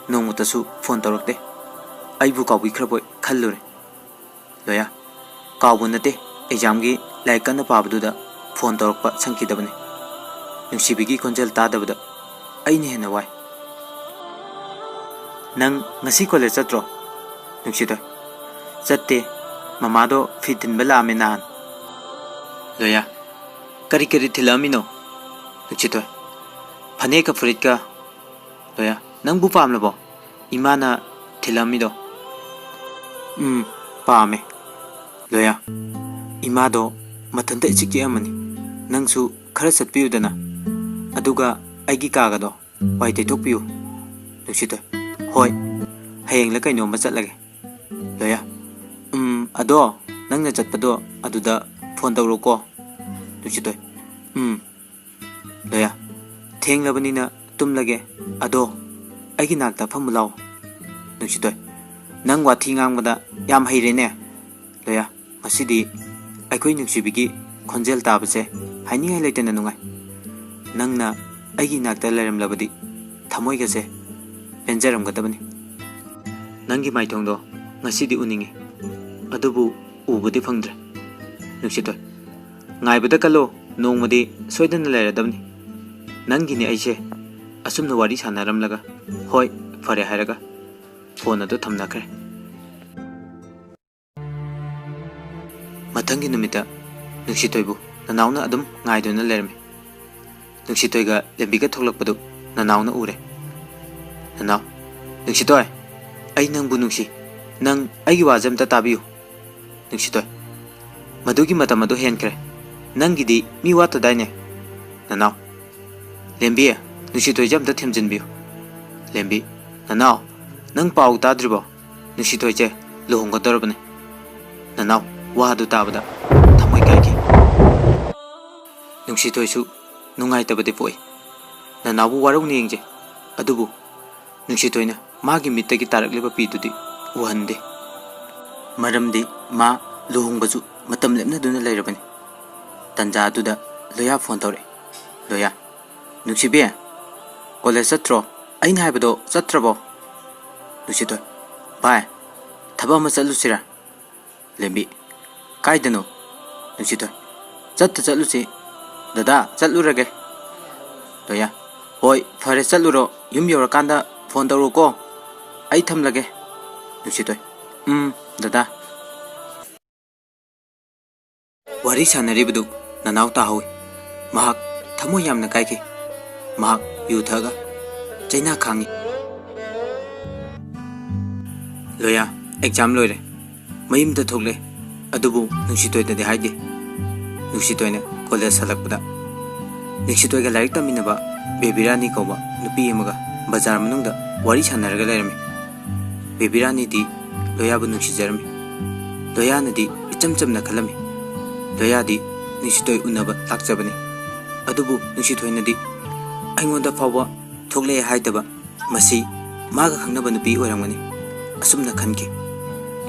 nongmutasu phone torakte. Aibu kawbi khraboi khallure. Loya, kawbu nate exam gi laikana pabaduda phone torakpa sankidabani. Nuksibigi konjal tadabada aine hena wai. Nang ngasi college chatro? Nuksitoy, chatte mamado fitin bala aminan. Loya, kari thilamino. Nuksitoy, phane ka furit ka. Loya, nang bu pamlabo imana thilamido. Pame. Loya, imado mathanta ichiki amani. Nangsu khara satpiyudana. Aduga aigi kagado wai teitokpiyu. Nuksitoy, hoi hayeng la kaino ma chatlage. Loya, ado nangna chatpado aduda phone tawroko. Nuksitoy, Loya, thenglabani tumlage ado aigi nakta phamulao. Nuksitoy, nang wathi ngangbada yam hairene. Loya, masidi aikoi nuksibigi khonjel tabase hainingai leitena nungai. Nangna aigi nakta lairamlabadi thamoigase ꯄꯦꯟꯖꯔꯝꯒꯗꯕꯅꯤ ꯅꯪꯒꯤ ꯃꯥꯏꯊꯣꯡꯗꯣ ꯉꯁꯤꯗꯤ ꯎꯅꯤꯡꯉꯤ ꯑꯗꯨꯕꯨ ꯎꯕꯗꯤ ꯐꯪꯗ꯭ꯔꯦ ꯅꯨꯡꯁꯤꯇꯣꯏ ꯉꯥꯏꯕꯗ ꯀꯜꯂꯣ ꯅꯣꯡꯃꯗꯤ ꯁꯣꯏꯗꯅ ꯂꯩꯔꯗꯕꯅꯤ ꯅꯪꯒꯤꯅꯤ ꯑꯩꯁꯦ ꯑꯁꯨꯝꯅ ꯋꯥꯔꯤ ꯁꯥꯟꯅꯔꯝꯂꯒ ꯍꯣꯏ ꯐꯔꯦ ꯍꯥꯏꯔꯒ ꯐꯣꯟ ꯑꯗꯨ ꯊꯝꯅꯈ꯭ꯔꯦ ꯃꯊꯪꯒꯤ ꯅꯨꯃꯤꯠꯇ ꯅꯨꯡꯁꯤꯇꯣꯏꯕꯨ ꯅꯅꯥꯎꯅ ꯑꯗꯨꯝ ꯉꯥꯏꯗꯨꯅ ꯂꯩꯔꯝꯃꯤ ꯅꯨꯡꯁꯤꯇꯣꯏꯒ ꯂꯝꯕꯤꯒ ꯊꯣꯛꯂꯛꯄꯗꯨ ꯅꯅꯥꯎꯅ ꯎꯔꯦ ꯅꯅꯥꯎ ꯅꯨꯡꯁꯤꯇꯣꯏ ꯑꯩ ꯅꯪꯕꯨ ꯅꯨꯡꯁꯤ ꯅꯪ ꯑꯩꯒꯤ ꯋꯥꯁꯦ ꯑꯝꯇ ꯇꯥꯕꯤꯌꯨ ꯅꯨꯡꯁꯤꯇꯣꯏ ꯃꯗꯨꯒꯤ ꯃꯇꯝ ꯑꯗꯨ ꯍꯦꯟꯈ꯭ꯔꯦ ꯅꯪꯒꯤꯗꯤ ꯃꯤ ꯋꯥꯠꯇꯗꯥꯏꯅꯦ ꯅꯅꯥꯎ ꯂꯦꯝꯕꯤ ꯅꯨꯡꯁꯤꯇꯣꯏꯁꯦ ꯑꯝꯇ ꯊꯦꯝꯖꯤꯟꯕꯤꯌꯨ ꯂꯦꯝꯕꯤ ꯅꯅꯥꯎ ꯅꯪ ꯄꯥꯎ ꯇꯥꯗ꯭ꯔꯤꯕꯣ ꯅꯨꯡꯁꯤꯇꯣꯏꯁꯦ ꯂꯨꯍꯣꯡꯒꯗꯧꯔꯕꯅꯦ ꯅꯅꯥꯎ ꯋꯥꯗꯨ ꯇꯥꯕꯗ ꯊꯃꯣꯏ ꯀꯥꯏꯈꯤ ꯅꯨꯡꯁꯤꯇꯣꯏꯁꯨ ꯅꯨꯡꯉꯥꯏꯇꯕꯗꯤ ꯄꯣꯛꯏ ꯅꯅꯥꯎꯕꯨ ꯋꯥꯔꯧꯅ ꯌꯦꯡꯖꯩ ꯑꯗꯨꯕꯨ ꯅꯨꯡꯁꯤꯇꯣꯏꯅ ꯃꯥꯒꯤ ꯃꯤꯠꯇꯒꯤ ꯇꯥꯔꯛꯂꯤꯕ ꯄꯤꯗꯨꯗꯤ ꯎꯍꯟꯗꯦ ꯃꯔꯝꯗꯤ ꯃꯥ ꯂꯨꯍꯣꯡꯕꯁꯨ ꯃꯇꯝ ꯂꯦꯞꯅꯗꯨꯅ ꯂꯩꯔꯕꯅꯤ ꯇꯟꯖꯥ ꯑꯗꯨꯗ ꯂꯣꯌꯥ ꯐꯣꯟ ꯇꯧꯔꯛꯏ ꯂꯣꯌꯥ ꯅꯨꯡꯁꯤꯕꯤ ꯀꯣꯂꯦꯖ ꯆꯠꯇ꯭ꯔꯣ ꯑꯩꯅ ꯍꯥꯏꯕꯗꯣ ꯆꯠꯇ꯭ꯔꯕꯣ ꯅꯨꯡꯁꯤꯇꯣꯏ ꯚꯥꯏ ꯊꯕꯛ ꯑꯃ ꯆꯠꯂꯨꯁꯤꯔꯥ ꯂꯦꯝꯕꯤ ꯀꯥꯏꯗꯅꯣ ꯅꯨꯡꯁꯤꯇꯣꯏ ꯆꯠꯂꯨꯁꯤ ꯗꯗꯥ ꯆꯠꯂꯨꯔꯒꯦ ꯂꯣꯌꯥ ꯍꯣꯏ ꯐꯔꯦ ꯆꯠꯂꯨꯔꯣ ꯌꯨꯝ ꯌꯧꯔꯀꯥꯟꯗ ꯐꯣꯟ ꯇꯧꯔꯛꯎꯀꯣ ꯑꯩ ꯊꯝꯂꯒꯦ ꯅꯨꯡꯁꯤꯇꯣꯏ ꯗꯗꯥ ꯋꯥꯔꯤ ꯁꯥꯟꯅꯔꯤꯕꯗꯨ ꯅꯅꯥꯎ ꯇꯥꯍꯧꯏ ꯃꯍꯥꯛ ꯊꯃꯣꯏ ꯌꯥꯝꯅ ꯀꯥꯏꯈꯤ ꯃꯍꯥꯛ ꯌꯨ ꯊꯛꯑꯒ ꯆꯩꯅꯥ ꯈꯥꯡꯉꯤ ꯂꯣꯌꯥ ꯑꯦꯛꯖꯥꯝ ꯂꯣꯏꯔꯦ ꯃꯌꯨꯝꯗ ꯊꯣꯛꯂꯦ ꯑꯗꯨꯕꯨ ꯅꯨꯡꯁꯤꯇꯣꯏꯗꯗꯤ ꯍꯥꯏꯗꯦ ꯅꯨꯡꯁꯤꯇꯣꯏꯅ ꯀꯣꯂꯦꯖ ꯍꯜꯂꯛꯄꯗ ꯅꯨꯡꯁꯤꯇꯣꯏꯒ ꯂꯥꯏꯔꯤꯛ ꯇꯝꯃꯤꯟꯅꯕ ꯕꯦꯕꯤꯔꯥꯅꯤ ꯀꯧꯕ ꯅꯨꯄꯤ ꯑꯃꯒ ꯕꯖꯥꯔ ꯃꯅꯨꯡꯗ ꯋꯥꯔꯤ ꯁꯥꯟꯅꯔꯒ ꯂꯩꯔꯝꯃꯤ ꯕꯦꯕꯤꯔꯥꯅꯤꯗꯤ ꯂꯣꯌꯥꯕꯨ ꯅꯨꯡꯁꯤꯖꯔꯝꯃꯤ ꯂꯣꯌꯥꯅꯗꯤ ꯏꯆꯝ ꯆꯝꯅ ꯈꯜꯂꯝꯃꯤ ꯂꯣꯌꯥꯗꯤ ꯅꯨꯡꯁꯤꯇꯣꯏ ꯎꯅꯕ ꯂꯥꯛꯆꯕꯅꯤ ꯑꯗꯨꯕꯨ ꯅꯨꯡꯁꯤꯇꯣꯏꯅꯗꯤ ꯑꯩꯉꯣꯟꯗ ꯐꯥꯎꯕ ꯊꯣꯛꯂꯛꯑꯦ ꯍꯥꯏꯗꯕ ꯃꯁꯤ ꯃꯥꯒ ꯈꯪꯅꯕ ꯅꯨꯄꯤ ꯑꯣꯏꯔꯝꯒꯅꯤ ꯑꯁꯨꯝꯅ ꯈꯟꯈꯤ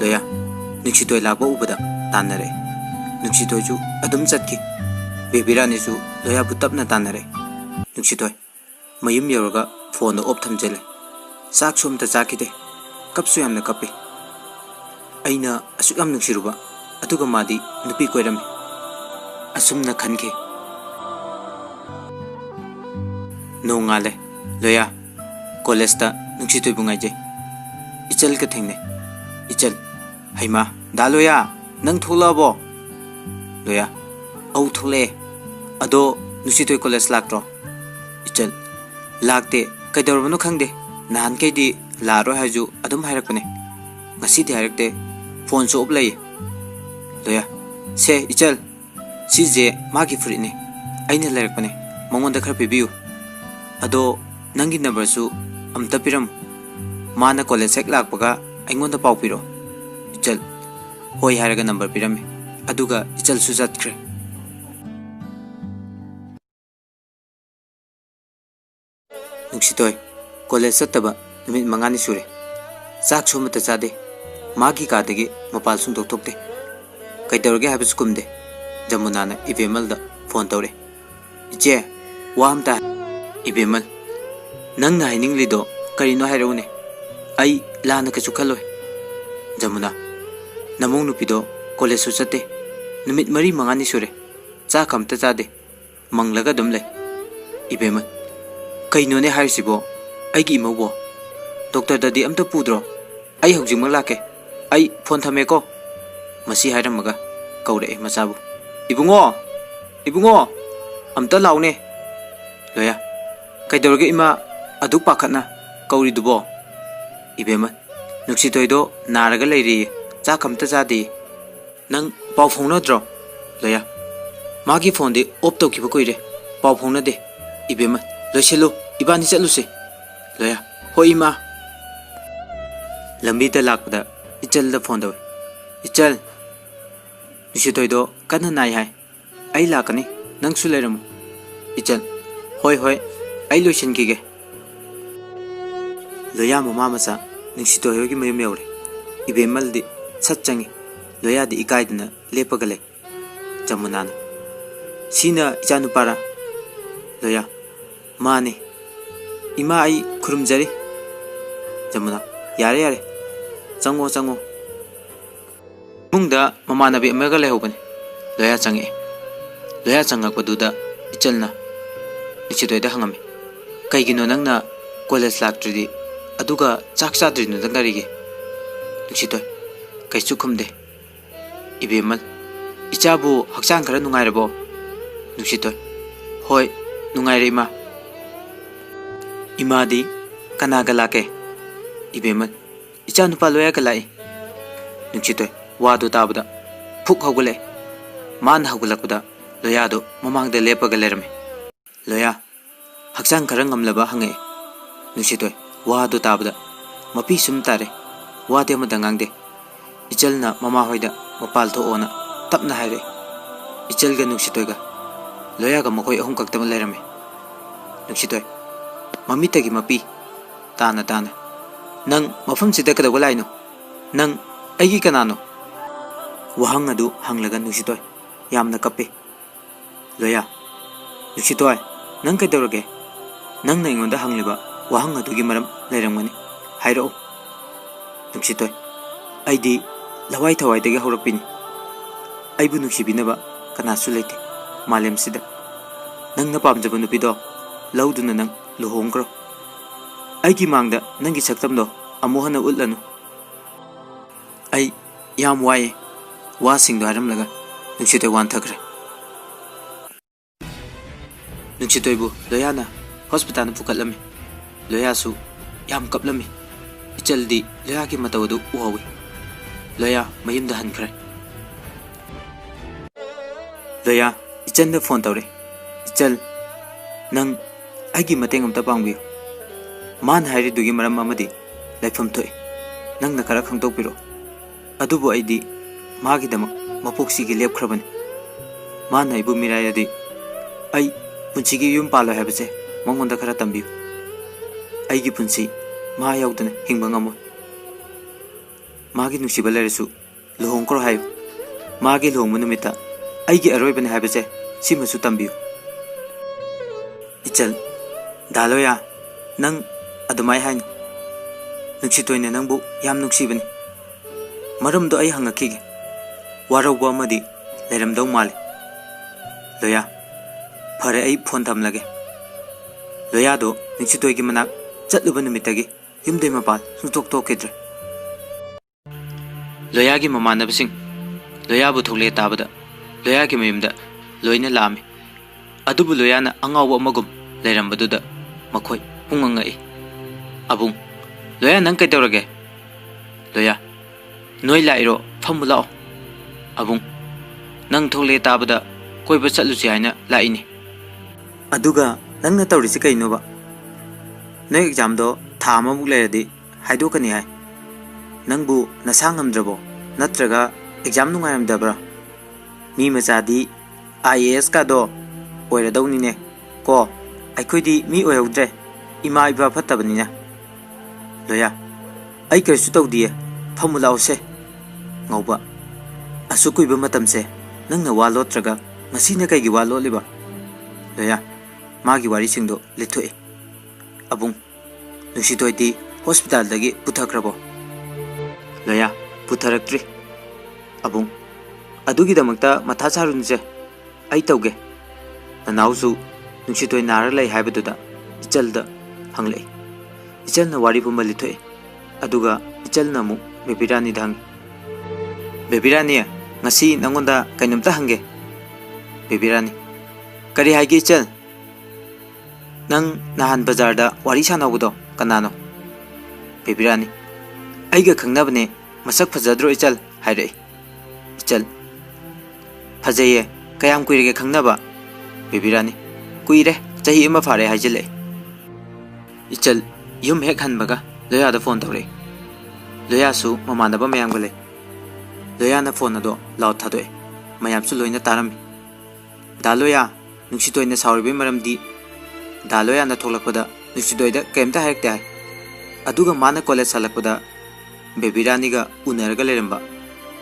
ꯂꯣꯌꯥ ꯅꯨꯡꯁꯤꯇꯣꯏ ꯂꯥꯛꯄ ꯎꯕꯗ ꯇꯥꯟꯅꯔꯛꯏ ꯅꯨꯡꯁꯤꯇꯣꯏꯁꯨ ꯑꯗꯨꯝ ꯆꯠꯈꯤ ꯕꯦꯕꯤꯔꯥꯅꯤꯁꯨ ꯂꯣꯌꯥꯕꯨ ꯇꯞꯅ ꯇꯥꯟꯅꯔꯛꯏ ꯅꯨꯡꯁꯤꯇꯣꯏ ꯃꯌꯨꯝ ꯌꯧꯔꯒ ꯐꯣꯟꯗ ꯑꯣꯞ ꯊꯝꯖꯤꯜꯂꯦ ꯆꯥꯛꯁꯨ ꯑꯝꯇ ꯆꯥꯈꯤꯗꯦ ꯀꯞꯁꯨ ꯌꯥꯝꯅ ꯀꯞꯄꯤ ꯑꯩꯅ ꯑꯁꯨꯛ ꯌꯥꯝ ꯅꯨꯡꯁꯤꯔꯨꯕ ꯑꯗꯨꯒ ꯃꯥꯗꯤ ꯅꯨꯄꯤ ꯀꯣꯏꯔꯝꯃꯤ ꯑꯁꯨꯝꯅ ꯈꯟꯈꯤ ꯅꯣꯡꯉꯥꯜꯂꯦ ꯂꯣꯌꯥ ꯀꯣꯂꯦꯖꯇ ꯅꯨꯡꯁꯤꯇꯣꯏꯕꯨ ꯉꯥꯏꯖꯩ ꯏꯆꯜꯒ ꯊꯦꯡꯅꯩ ꯏꯆꯜ ꯍꯩꯃꯥ ꯗꯥ ꯂꯣꯌꯥ ꯅꯪ ꯊꯣꯛꯂꯛꯑꯕꯣ ꯂꯣꯌꯥ ꯑꯧ ꯊꯣꯛꯂꯛꯑꯦ ꯑꯗꯣ ꯅꯨꯡꯁꯤꯇꯣꯏ ꯀꯣꯂꯦꯖ ꯂꯥꯛꯇ꯭ꯔꯣ ꯏꯆꯜ ꯂꯥꯛꯇꯦ ꯀꯩꯗꯧꯔꯕꯅꯣ ꯈꯪꯗꯦ ꯅꯍꯥꯟꯈꯩꯗꯤ ꯂꯥꯛꯑꯔꯣꯏ ꯍꯥꯏꯁꯨ ꯑꯗꯨꯝ ꯍꯥꯏꯔꯛꯄꯅꯦ ꯉꯁꯤꯗꯤ ꯍꯥꯏꯔꯛꯇꯦ ꯐꯣꯟꯁꯨ ꯑꯣꯞ ꯂꯩꯌꯦ ꯂꯣꯌꯥ ꯁꯦ ꯏꯆꯜ ꯁꯤꯁꯦ ꯃꯥꯒꯤ ꯐꯨꯔꯤꯠꯅꯤ ꯑꯩꯅ ꯂꯩꯔꯛꯄꯅꯦ ꯃꯉꯣꯟꯗ ꯈꯔ ꯄꯤꯕꯤꯌꯨ ꯑꯗꯣ ꯅꯪꯒꯤ ꯅꯝꯕꯔꯁꯨ ꯑꯝꯇ ꯄꯤꯔꯝꯃꯨ ꯃꯥꯅ ꯀꯣꯂꯦꯖ ꯍꯦꯛ ꯂꯥꯛꯄꯒ ꯑꯩꯉꯣꯟꯗ ꯄꯥꯎ ꯄꯤꯔꯛꯑꯣ ꯏꯆꯜ ꯍꯣꯏ ꯍꯥꯏꯔꯒ ꯅꯝꯕꯔ ꯄꯤꯔꯝꯃꯤ ꯑꯗꯨꯒ ꯏꯆꯜꯁꯨ ꯆꯠꯈ꯭ꯔꯦ ꯅꯨꯡꯁꯤꯇꯣꯏ ꯀꯣꯂꯦꯖ ꯆꯠꯇꯕ ꯅꯨꯃꯤꯠ 5ꯅꯤ ꯁꯨꯔꯦ ꯆꯥꯛꯁꯨ ꯑꯃꯠꯇ ꯆꯥꯗꯦ ꯃꯥꯒꯤ ꯀꯥꯗꯒꯤ ꯃꯄꯥꯜ ꯁꯨꯡꯊꯣꯛ ꯊꯣꯛꯇꯦ ꯀꯩꯗꯧꯔꯒꯦ ꯍꯥꯏꯕꯁꯨ ꯈꯨꯝꯗꯦ ꯖꯃꯨꯅꯥꯅ ꯏꯕꯦꯝꯃꯜꯗ ꯐꯣꯟ ꯇꯧꯔꯦ ꯏꯆꯦ ꯋꯥ ꯑꯝꯇ ꯏꯕꯦꯝꯃꯜ ꯅꯪꯅ ꯍꯥꯏꯅꯤꯡꯂꯤꯗꯣ ꯀꯔꯤꯅꯣ ꯍꯥꯏꯔꯛꯎꯅꯦ ꯑꯩ ꯂꯥꯟꯅ ꯀꯩꯁꯨ ꯈꯜꯂꯣꯏ ꯖꯃꯨꯅꯥ ꯅꯃꯧ ꯅꯨꯄꯤꯗꯣ ꯀꯣꯂꯦꯖꯁꯨ ꯆꯠꯇꯦ ꯅꯨꯃꯤꯠ 4-5ꯅꯤ ꯁꯨꯔꯦ ꯆꯥꯛ ꯑꯝꯇ ꯆꯥꯗꯦ ꯃꯪꯂꯒ ꯑꯗꯨꯝ ꯂꯩ ꯏꯕꯦꯝꯃꯜ ꯀꯩꯅꯣꯅꯦ ꯍꯥꯏꯔꯤꯁꯤꯕꯣ ꯑꯩꯒꯤ ꯏꯃꯧꯕꯣ ꯗꯣꯛꯇꯔꯗꯗꯤ ꯑꯝꯇ ꯄꯨꯗ꯭ꯔꯣ ꯑꯩ ꯍꯧꯖꯤꯛꯃꯛ ꯂꯥꯛꯀꯦ ꯑꯩ ꯐꯣꯟ ꯊꯝꯃꯦꯀꯣ ꯃꯁꯤ ꯍꯥꯏꯔꯝꯃꯒ ꯀꯧꯔꯛꯑꯦ ꯃꯆꯥꯕꯨ ꯏꯕꯨꯡꯉꯣ ꯏꯕꯨꯡꯉꯣ ꯑꯝꯇ ꯂꯥꯎꯅꯦ ꯂꯣꯌꯥ ꯀꯩꯗꯧꯔꯒꯦ ꯏꯃꯥ ꯑꯗꯨꯛ ꯄꯥꯈꯠꯅ ꯀꯧꯔꯤꯗꯨꯕꯣ ꯏꯕꯦꯝꯃ ꯅꯨꯡꯁꯤꯇꯣꯏꯗꯣ ꯅꯥꯔꯒ ꯂꯩꯔꯤꯌꯦ ꯆꯥꯛ ꯑꯝꯇ ꯆꯥꯗꯦ ꯅꯪ ꯄꯥꯎ ꯐꯥꯎꯅꯗ꯭ꯔꯣ ꯂꯣꯌꯥ ꯃꯥꯒꯤ ꯐꯣꯟꯗꯤ ꯑꯣꯞ ꯇꯧꯈꯤꯕ ꯀꯨꯏꯔꯦ ꯄꯥꯎ ꯐꯥꯎꯅꯗꯦ ꯏꯕꯦꯝꯃ ꯂꯣꯏꯁꯤꯜꯂꯨ ꯏꯕꯥꯅꯤ ꯆꯠꯂꯨꯁꯤ ꯂꯣꯌꯥ ꯍꯣꯏ ꯏꯃꯥ ꯂꯝꯕꯤꯗ ꯂꯥꯛꯄꯗ ꯏꯆꯜꯗ ꯐꯣꯟ ꯇꯧꯏ ꯏꯆꯜ ꯅꯨꯡꯁꯤꯇꯣꯏꯗꯣ ꯀꯟꯅ ꯅꯥꯏ ꯍꯥꯏ ꯑꯩ ꯂꯥꯛꯀꯅꯤ ꯅꯪꯁꯨ ꯂꯩꯔꯝꯃꯨ ꯏꯆꯜ ꯍꯣꯏ ꯍꯣꯏ ꯑꯩ ꯂꯣꯏꯁꯤꯟꯈꯤꯒꯦ ꯂꯣꯌꯥ ꯃꯃꯥ ꯃꯆꯥ ꯅꯨꯡꯁꯤꯇꯣꯏ ꯍꯣꯏꯒꯤ ꯃꯌꯨꯝ ꯌꯧꯔꯦ ꯏꯕꯦꯝꯃꯜꯗꯤ ꯁꯠ ꯆꯪꯉꯤ ꯂꯣꯌꯥꯗꯤ ꯏꯀꯥꯏꯗꯅ ꯂꯦꯞꯄꯒ ꯂꯩ ꯖꯃꯨꯅꯥꯅ ꯁꯤꯅ ꯏꯆꯥꯅꯨꯄꯥꯔꯥ ꯂꯣꯌꯥ ꯃꯥꯅꯤ ꯏꯃꯥ ꯑꯩ ꯈꯨꯔꯨꯝꯖꯔꯤ Jamuna, yare yare. Chango chango. Mungda mamanabi amaga lehobani. Loya change. Loya changakpaduda ichalna Nuksitoida hangami. Kaigino nangna college laktridi aduga chak chadrino dangarige. Nuksitoi kaisu khumde. Ibemal ichabu hakchang khara nungairabo. Nuksitoi hoi nungaire ima. Imadi kanaga lake. Ibemal icha nupa loya kalai. Nuksitoi wadu tabda phuk hogule. Man hogulakda loya do mamangda lepaga lerame. Loya hakchang khara ngamlaba hange. Nuksitoi wadu tabda mapi sum tare. Wade madangangde. Ichalna mama hoida mapal thoona tapna haire. Ichalga Nuksitoiga loya ga makoi ahum kaktama lerame. Nuksitoi mamitagi mapi tana tana. Nang mafam sida kada walaino. Nang aigi kanano. Wahang adu hanglaga Nuksitoi yamna kappe. Loya Nuksitoi nang kaidorage. Nang na ingonda hangliba wahang adugi maram leramgani. Hairo. Nuksitoi aidi lawai thawai dege horakpini. Aibu nuksibinaba kanasu leite malem sida. Nang na pamjaba nupido lauduna nang luhongkro. Aigi mangda nangi saktamdo amuhana utlanu. Ai yam waye wasingdo haramlaga Nuksitoi wan thakre. Nuksitoibu loyana hospital pukatlami. Loyasu yam kaplami. Ichaldi loya ki matawadu uhawi. Loya mayimda hankre. Loya ichanda phone tawre. Ichal nang aigi mateng amta pangbiyo. Man hairi dugi maram amadi laifam thoi. Nang nakara khangtokpiro. Adubu aidi magi damak mapoksi gi lepkhrabani. Man haibu mirayadi ai punchigi yum palo habase mangonda khara tambiyo. Aigi punchi मा याउदन हिंग ngamo मागी नुसिबा लेरसु लुहोंकरो हायो मागी लुहोंग नुमिता आइगी अरोइबने हाबसे सिमसु तंबियो इचल दालोया नंग अदुमाय हाइन नुक्सितोइने नंगबु याम नुक्सिबनि मरमदो आई हंगखिगे वारौबो अमदि लेरमदौ माले लोया फरे आई phone थमलगे लोया दो नुक्सितोइगी मनाक चतलुबा नुमितगी Yumde mapal suntok tokidre. Loya gi mamanabasing loya bu thole tabada loya gi mayumda loina lami. Adubu loya na angawa magum lerambaduda makhoi hungangai. Abung loya nang kaidorage. Loya noi lairo famulao. Abung nang thole tabada koiba chatlusi haina laini. Aduga nang na tawrisi kainoba. Noi exam do Thama Muladi, Haidokani hai. Nangbu Nasangam Drabo, Natraga, exam Nungam Dabra. Me Mazadi, IAS Kado, or a donine, ko, I could me oil dre, Ima Iba Patabanina. Loya, I can suit dear, Pamulao se. Noba Asuku Matam se, Nanga Walo Traga, Masina Kagi Walo Liba. Loya, Magi Warisindo, Little Abung. Nuksitoidi hospital dagi puthakrabo. Loya putharaktri. Abung adugi damakta matha charunje ai tauge. Nanausu nuksitoi nara lai haibaduda ichalda hanglei. Ichalna wari pumali thoi. Aduga ichalna mu bebirani dang. Bebirani ngasi nangonda kainamta hange. Bebirani kari haigi ichal. Nang nahan bazar da wari sanawudo kanano. Bebirani aiga khangnabane masak phajadro ichal hairei. Ichal phajaye kayam kuirege khangnaba. Bebirani kuire chahi ama phare haijile. Ichal yum hek hanbaga loya da phone tawre. Loya su mamanaba mayam gale. Loya na phone ado law thadoe. Mayam su loina tarami. Daloya nuksitoine sauribe maramdi Daloya na tholakpada Nuksitoida kemta haikte hai. Aduga mana college salakpada Bebirani ga unarga leramba.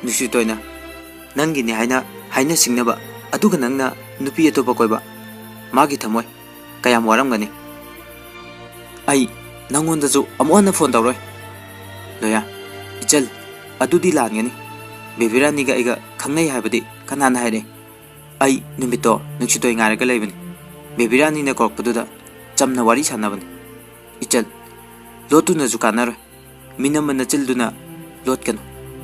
Nuksitoina nangi ni haina singnaba aduga nangna nupi atopa koiba magi thamoi kayam waramgani. Ai nangonda ju amona phone tawroi Loya, ichal, adudi langani. Bebirani ga iga khangnai haibadi kanana haire. Ai numito nuksitoi ngaraga laibani. Bebirani na korkpaduda chamna wari sanabani. Ichal, lotu na zukanaro. Minam na childuna lot kano.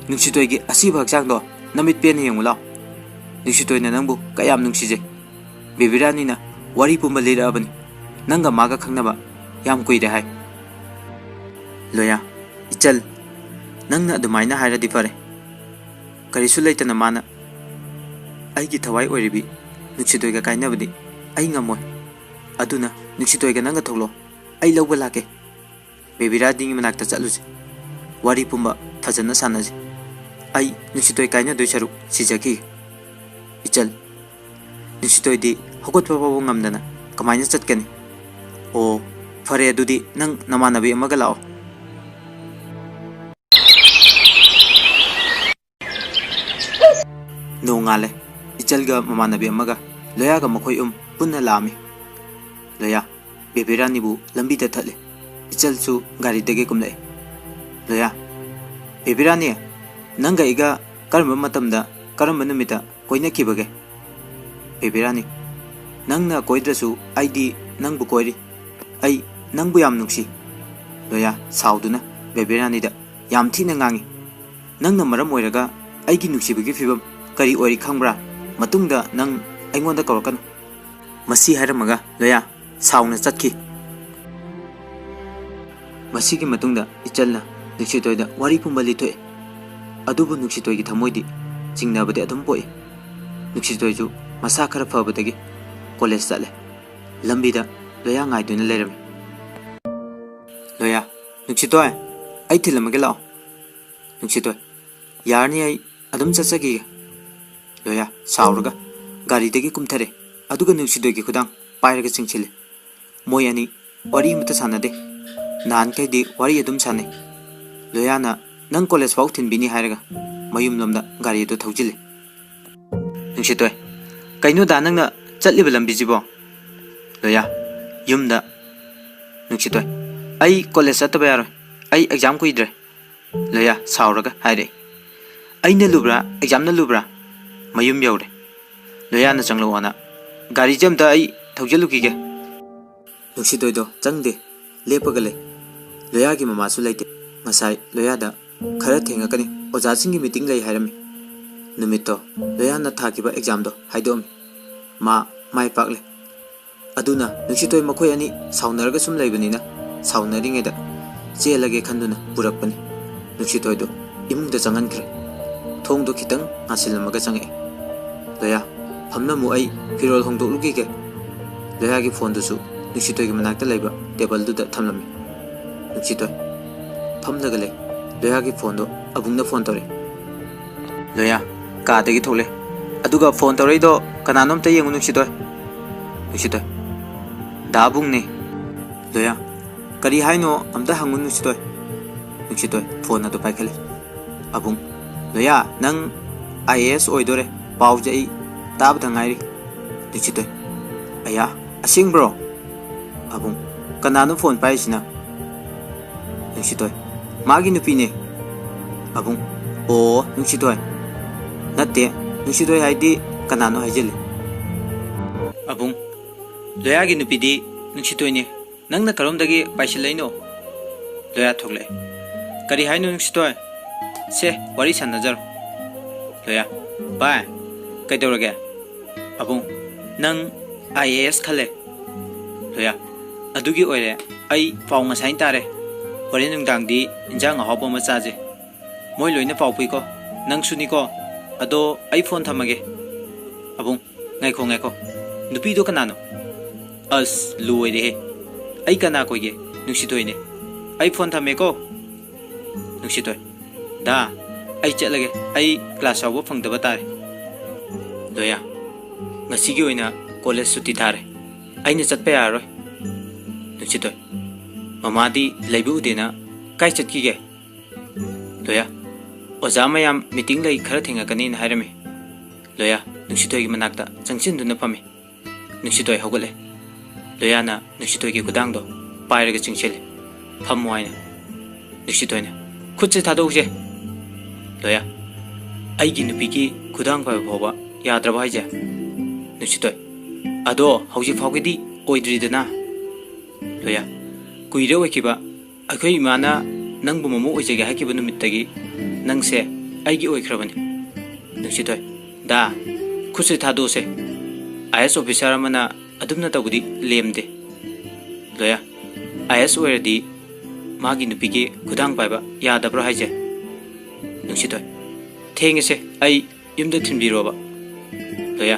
Nuksitoi gi asiba haksangdo namit pen yengula. Nuksitoi na nangbu kayam nuksije. Bebirani na wari pumba lira abani. Nanga maga khangnaba yam kuide hai. Loya, ichal, nangna adumaina hairadi fare. Karisu laitana mana aigi thawai oiribi nuksitoi ga kainabadi ai ngamoi aduna nuksitoi ga nanga tholo ai lawba lake bebiradi ngi manakta chaluje wari pumba fajana sanaje ai nuksitoi kaina doi saru sijaki ichal nuksitoi di hogot papa ngamdana kamaina chatkani o fare adudi nang namanabi amaga lao Nongale, ichalga mamanabi amaga, loya ga makoy punna lami. Loya, bebirani bu lambi da thale, ichal su gari dege kumle. Loya, bebirani, nanga iga karma matamda, karma numita, koina kibage. Bebirani, nangna koidrasu, aidi nang bu koiri, ai nang bu yam nuksi. Loya, sauduna, bebirani da, yam tina ngangi. Nangna maram oiraga, aigi nuksi bagi fibam. Kari ori khangbra matungda nang aingonda kawrakan masi hairamaga loya sauna chatki masigi matungda ichalna nuksitoida wari pumbali thoe adubu nuksitoi gi thamoidi jingnabade adum poi nuksitoi ju masa khara fabadagi college chale lambida loya ngai duna lerami loya nuksitoi ai thilamage lao nuksitoi yarni ai adum chachagi Loya, sauraga, gari degi kumthare, aduga nuksitoi gi khudang pairaga chingchile. Moyani, wari mata sanade, nan kai di wari adum sane. Loya na nang college fau thinbini hairaga, mayum lomda gari do thaujile. Nuksitoi, kaino da nang na chatliba lambi jibo. Loya, yumda. Nuksitoi, ai college sataba yaro, ai exam ko idre. Loya, sauraga haire. Ai na lubra, exam na lubra. Mayum yaure loya na changlo wana gari jam da ai thaujalu ki ge nuksitoi do changde lepagale loya gi mama su laite masai loya da khara thenga kani oja singi meeting lai hairami numito loya na thakiba exam do haidom ma mai pakle aduna nuksitoi makoi ani saunarga sum laibani na saunaringe da chelage khanduna purakpani nuksitoi do imung da changan kre thong do khitang asilamaga change Loya, hamna mu ai firol hongdok lugi ke. Loya gi phone dusu nuksitoi gi manakta laiba table du da thamlami. Nuksitoi phamna gale Loya gi phone do abungna phone tore. Loya ka de gi thole. Aduga phone tore do kananom ta yengu nuksitoi. Nuksitoi da bung ne. Loya kari haino amta hangun nuksitoi. Nuksitoi phone ado pai khale. Abung Loya nang IAS oidore pau jai tab dangai nuksitoi aya asing bro abung kanano phone pai sina nuksitoi magi nupi ne abung o nuksitoi natte nuksitoi haidi kanano haijele abung loya gi nupi di nuksitoi ne nangna karom dagi paisilai no loya thokle kari haino nuksitoi se wari sanajar loya bye kaidorage abung nang IAS khale loya adugi oire ai pau nga sain tare ore nungdang di injang hobo ma chaje moi loina pau pui ko nang suni ko ado ai phone thamage abung ngai ko nupi do kanano as luoire he ai kana ko ge nuksitoi ne ai phone thame ko nuksitoi da ai chalage ai class awo phangdaba tare loya ngasigi oina college suti thare aina chatpa yaroi nuksitoi mamadi laibu dena kai chatki ge loya oja mayam meeting lai khara thenga kani na hairame loya nuksitoi gi manakta changchin duna phame nuksitoi hogale loya na nuksitoi gi kudang do pairaga chingchele phamwaina nuksitoi na खुद से थादोसे लोया ꯑꯩꯒꯤ ꯅꯨꯄꯤꯒꯤ ꯈꯨꯗꯥꯡ ꯄꯥꯏꯕ ꯐꯥꯎꯕ ꯌꯥꯗ꯭ꯔꯕ ꯍꯥꯏꯁꯦ ꯅꯨꯡꯁꯤꯇꯣꯏ ꯑꯗꯣ ꯍꯧꯖꯤꯛ ꯐꯥꯎꯒꯤꯗꯤ ꯑꯣꯏꯗ꯭ꯔꯤꯗꯅ ꯂꯣꯌꯥ ꯀꯨꯏꯔꯦ ꯑꯣꯏꯈꯤꯕ ꯑꯩꯈꯣꯏ ꯏꯃꯥꯅ ꯅꯪꯕꯨ ꯃꯃꯧ ꯑꯣꯏꯖꯒꯦ ꯍꯥꯏꯈꯤꯕ ꯅꯨꯃꯤꯠꯇꯒꯤ ꯅꯪꯁꯦ ꯑꯩꯒꯤ ꯑꯣꯏꯈ꯭ꯔꯕꯅꯤ ꯅꯨꯡꯁꯤꯇꯣꯏ ꯗꯥ ꯈꯨꯠꯁꯦ ꯊꯥꯗꯣꯛꯁꯦ IAS ꯑꯣꯐꯤꯁꯥꯔ ꯑꯃꯅ ꯑꯗꯨꯝꯅ ꯇꯧꯕꯗꯤ ꯂꯦꯝꯗꯦ ꯂꯣꯌꯥ IAS ꯑꯣꯏꯔꯗꯤ ꯃꯥꯒꯤ ꯅꯨꯄꯤꯒꯤ ꯈꯨꯗꯥꯡ ꯄꯥꯏꯕ ꯌꯥꯗꯕ꯭ꯔꯥ ꯍꯥꯏꯁꯦ ꯅꯨꯡꯁꯤꯇꯣꯏ ꯊꯦꯡꯉꯁꯦ ꯑꯩ ꯌꯨꯝꯗ ꯊꯤꯟꯕꯤꯔꯣꯕ ꯂꯣꯌꯥ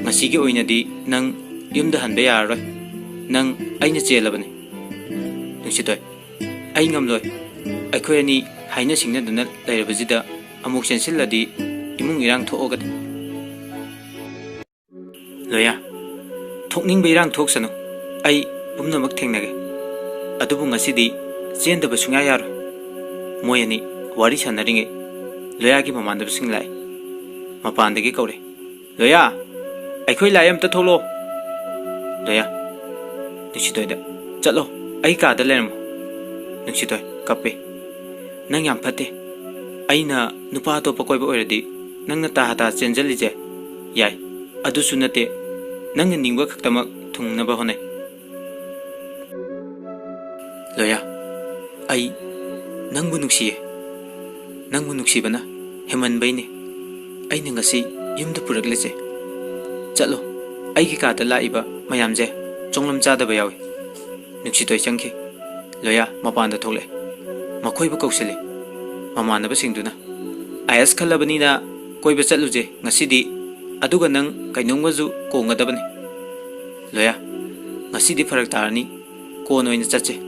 ꯉꯁꯤꯒꯤ ꯑꯣꯏꯅꯗꯤ ꯅꯪ ꯌꯨꯝꯗ ꯍꯟꯕ ꯌꯥꯔꯔꯣꯏ ꯅꯪ ꯑꯩꯅ ꯆꯦꯜꯂꯕꯅꯤ ꯅꯨꯡꯁꯤꯇꯣꯏ ꯑꯩ ꯉꯝꯂꯣꯏ ꯑꯩꯈꯣꯏ ꯑꯅꯤ ꯍꯥꯏꯅ ꯁꯤꯡꯅꯗꯨꯅ ꯂꯩꯔꯕꯁꯤꯗ ꯑꯃꯨꯛ ꯆꯦꯟꯁꯤꯜꯂꯗꯤ ꯏꯃꯨꯡ ꯏꯔꯥꯡ ꯊꯣꯛꯑꯒꯗꯤ ꯂꯣꯌꯥ ꯊꯣꯛꯅꯤꯡꯕ ꯏꯔꯥꯡ ꯊꯣꯛꯁꯅꯨ ꯑꯩ ꯄꯨꯝꯅꯃꯛ ꯊꯦꯡꯅꯒꯦ ꯑꯗꯨꯕꯨ ꯉꯁꯤꯗꯤ ꯆꯦꯟꯗꯕ ꯁꯨꯡꯌꯥ ꯌꯥꯔꯣꯏ ꯃꯣꯏ ꯑꯅꯤ ꯋꯥꯔꯤ ꯁꯥꯟꯅꯔꯤꯉꯩ ꯂꯣꯌꯥꯒꯤ ꯃꯃꯥꯟꯅꯕꯁꯤꯡ ꯂꯥꯛꯑꯦ ꯃꯄꯥꯟꯗꯒꯤ ꯀꯧꯔꯦ ꯂꯣꯌꯥ ꯑꯩꯈꯣꯏ ꯂꯥꯛꯑꯦ ꯑꯝꯇ ꯊꯣꯛꯂꯣ ꯂꯣꯌꯥ ꯅꯨꯡꯁꯤꯇꯣꯏꯗ ꯆꯠꯂꯣ ꯑꯩ ꯀꯥꯗ ꯂꯩꯔꯝꯃꯣ ꯅꯨꯡꯁꯤꯇꯣꯏ ꯀꯞꯄꯦ ꯅꯪ ꯌꯥꯝ ꯐꯠꯇꯦ ꯑꯩꯅ ꯅꯨꯄꯥ ꯑꯇꯣꯞꯄ ꯀꯣꯏꯕ ꯑꯣꯏꯔꯗꯤ ꯅꯪꯅ ꯇꯥ ꯆꯦꯟꯖꯜꯂꯤꯁꯦ ꯌꯥꯏ ꯑꯗꯨꯁꯨ ꯅꯠꯇꯦ ꯅꯪꯅ ꯅꯤꯡꯕ ꯈꯛꯇꯃꯛ ꯊꯨꯡꯅꯕ ꯍꯣꯠꯅꯩ ꯂꯣꯌꯥ ꯑꯩ ꯅꯪꯕꯨ ꯅꯨꯡꯁꯤꯌꯦ ꯅꯪꯕꯨ ꯅꯨꯡꯁꯤꯕꯅ ꯍꯦꯃꯟꯕꯩꯅꯤ ꯑꯩꯅ ꯉꯁꯤ ꯌꯨꯝꯗ ꯄꯨꯔꯛꯂꯤꯁꯦ ꯆꯠꯂꯣ ꯑꯩꯒꯤ ꯀꯥꯗ ꯂꯥꯛꯏꯕ ꯃꯌꯥꯝꯁꯦ ꯆꯣꯡꯂꯝ ꯆꯥꯗꯕ ꯌꯥꯎꯏ ꯅꯨꯡꯁꯤꯇꯣꯏ ꯆꯪꯈꯤ ꯂꯣꯌꯥ ꯃꯄꯥꯟꯗ ꯊꯣꯛꯂꯛꯑꯦ ꯃꯈꯣꯏꯕꯨ ꯀꯧꯁꯤꯜꯂꯤ ꯃꯃꯥꯟꯅꯕꯁꯤꯡꯗꯨꯅ IAS ꯈꯜꯂꯕꯅꯤꯅ ꯀꯣꯏꯕ ꯆꯠꯂꯨꯖꯦ ꯉꯁꯤꯗꯤ ꯑꯗꯨꯒ ꯅꯪ ꯀꯩꯅꯣꯝꯒꯁꯨ ꯀꯣꯡꯒꯗꯕꯅꯤ ꯂꯣꯌꯥ ꯉꯁꯤꯗꯤ ꯐꯔꯛ ꯇꯥꯔꯅꯤ ꯀꯣꯟ ꯑꯣꯏꯅ ꯆꯠꯁꯦ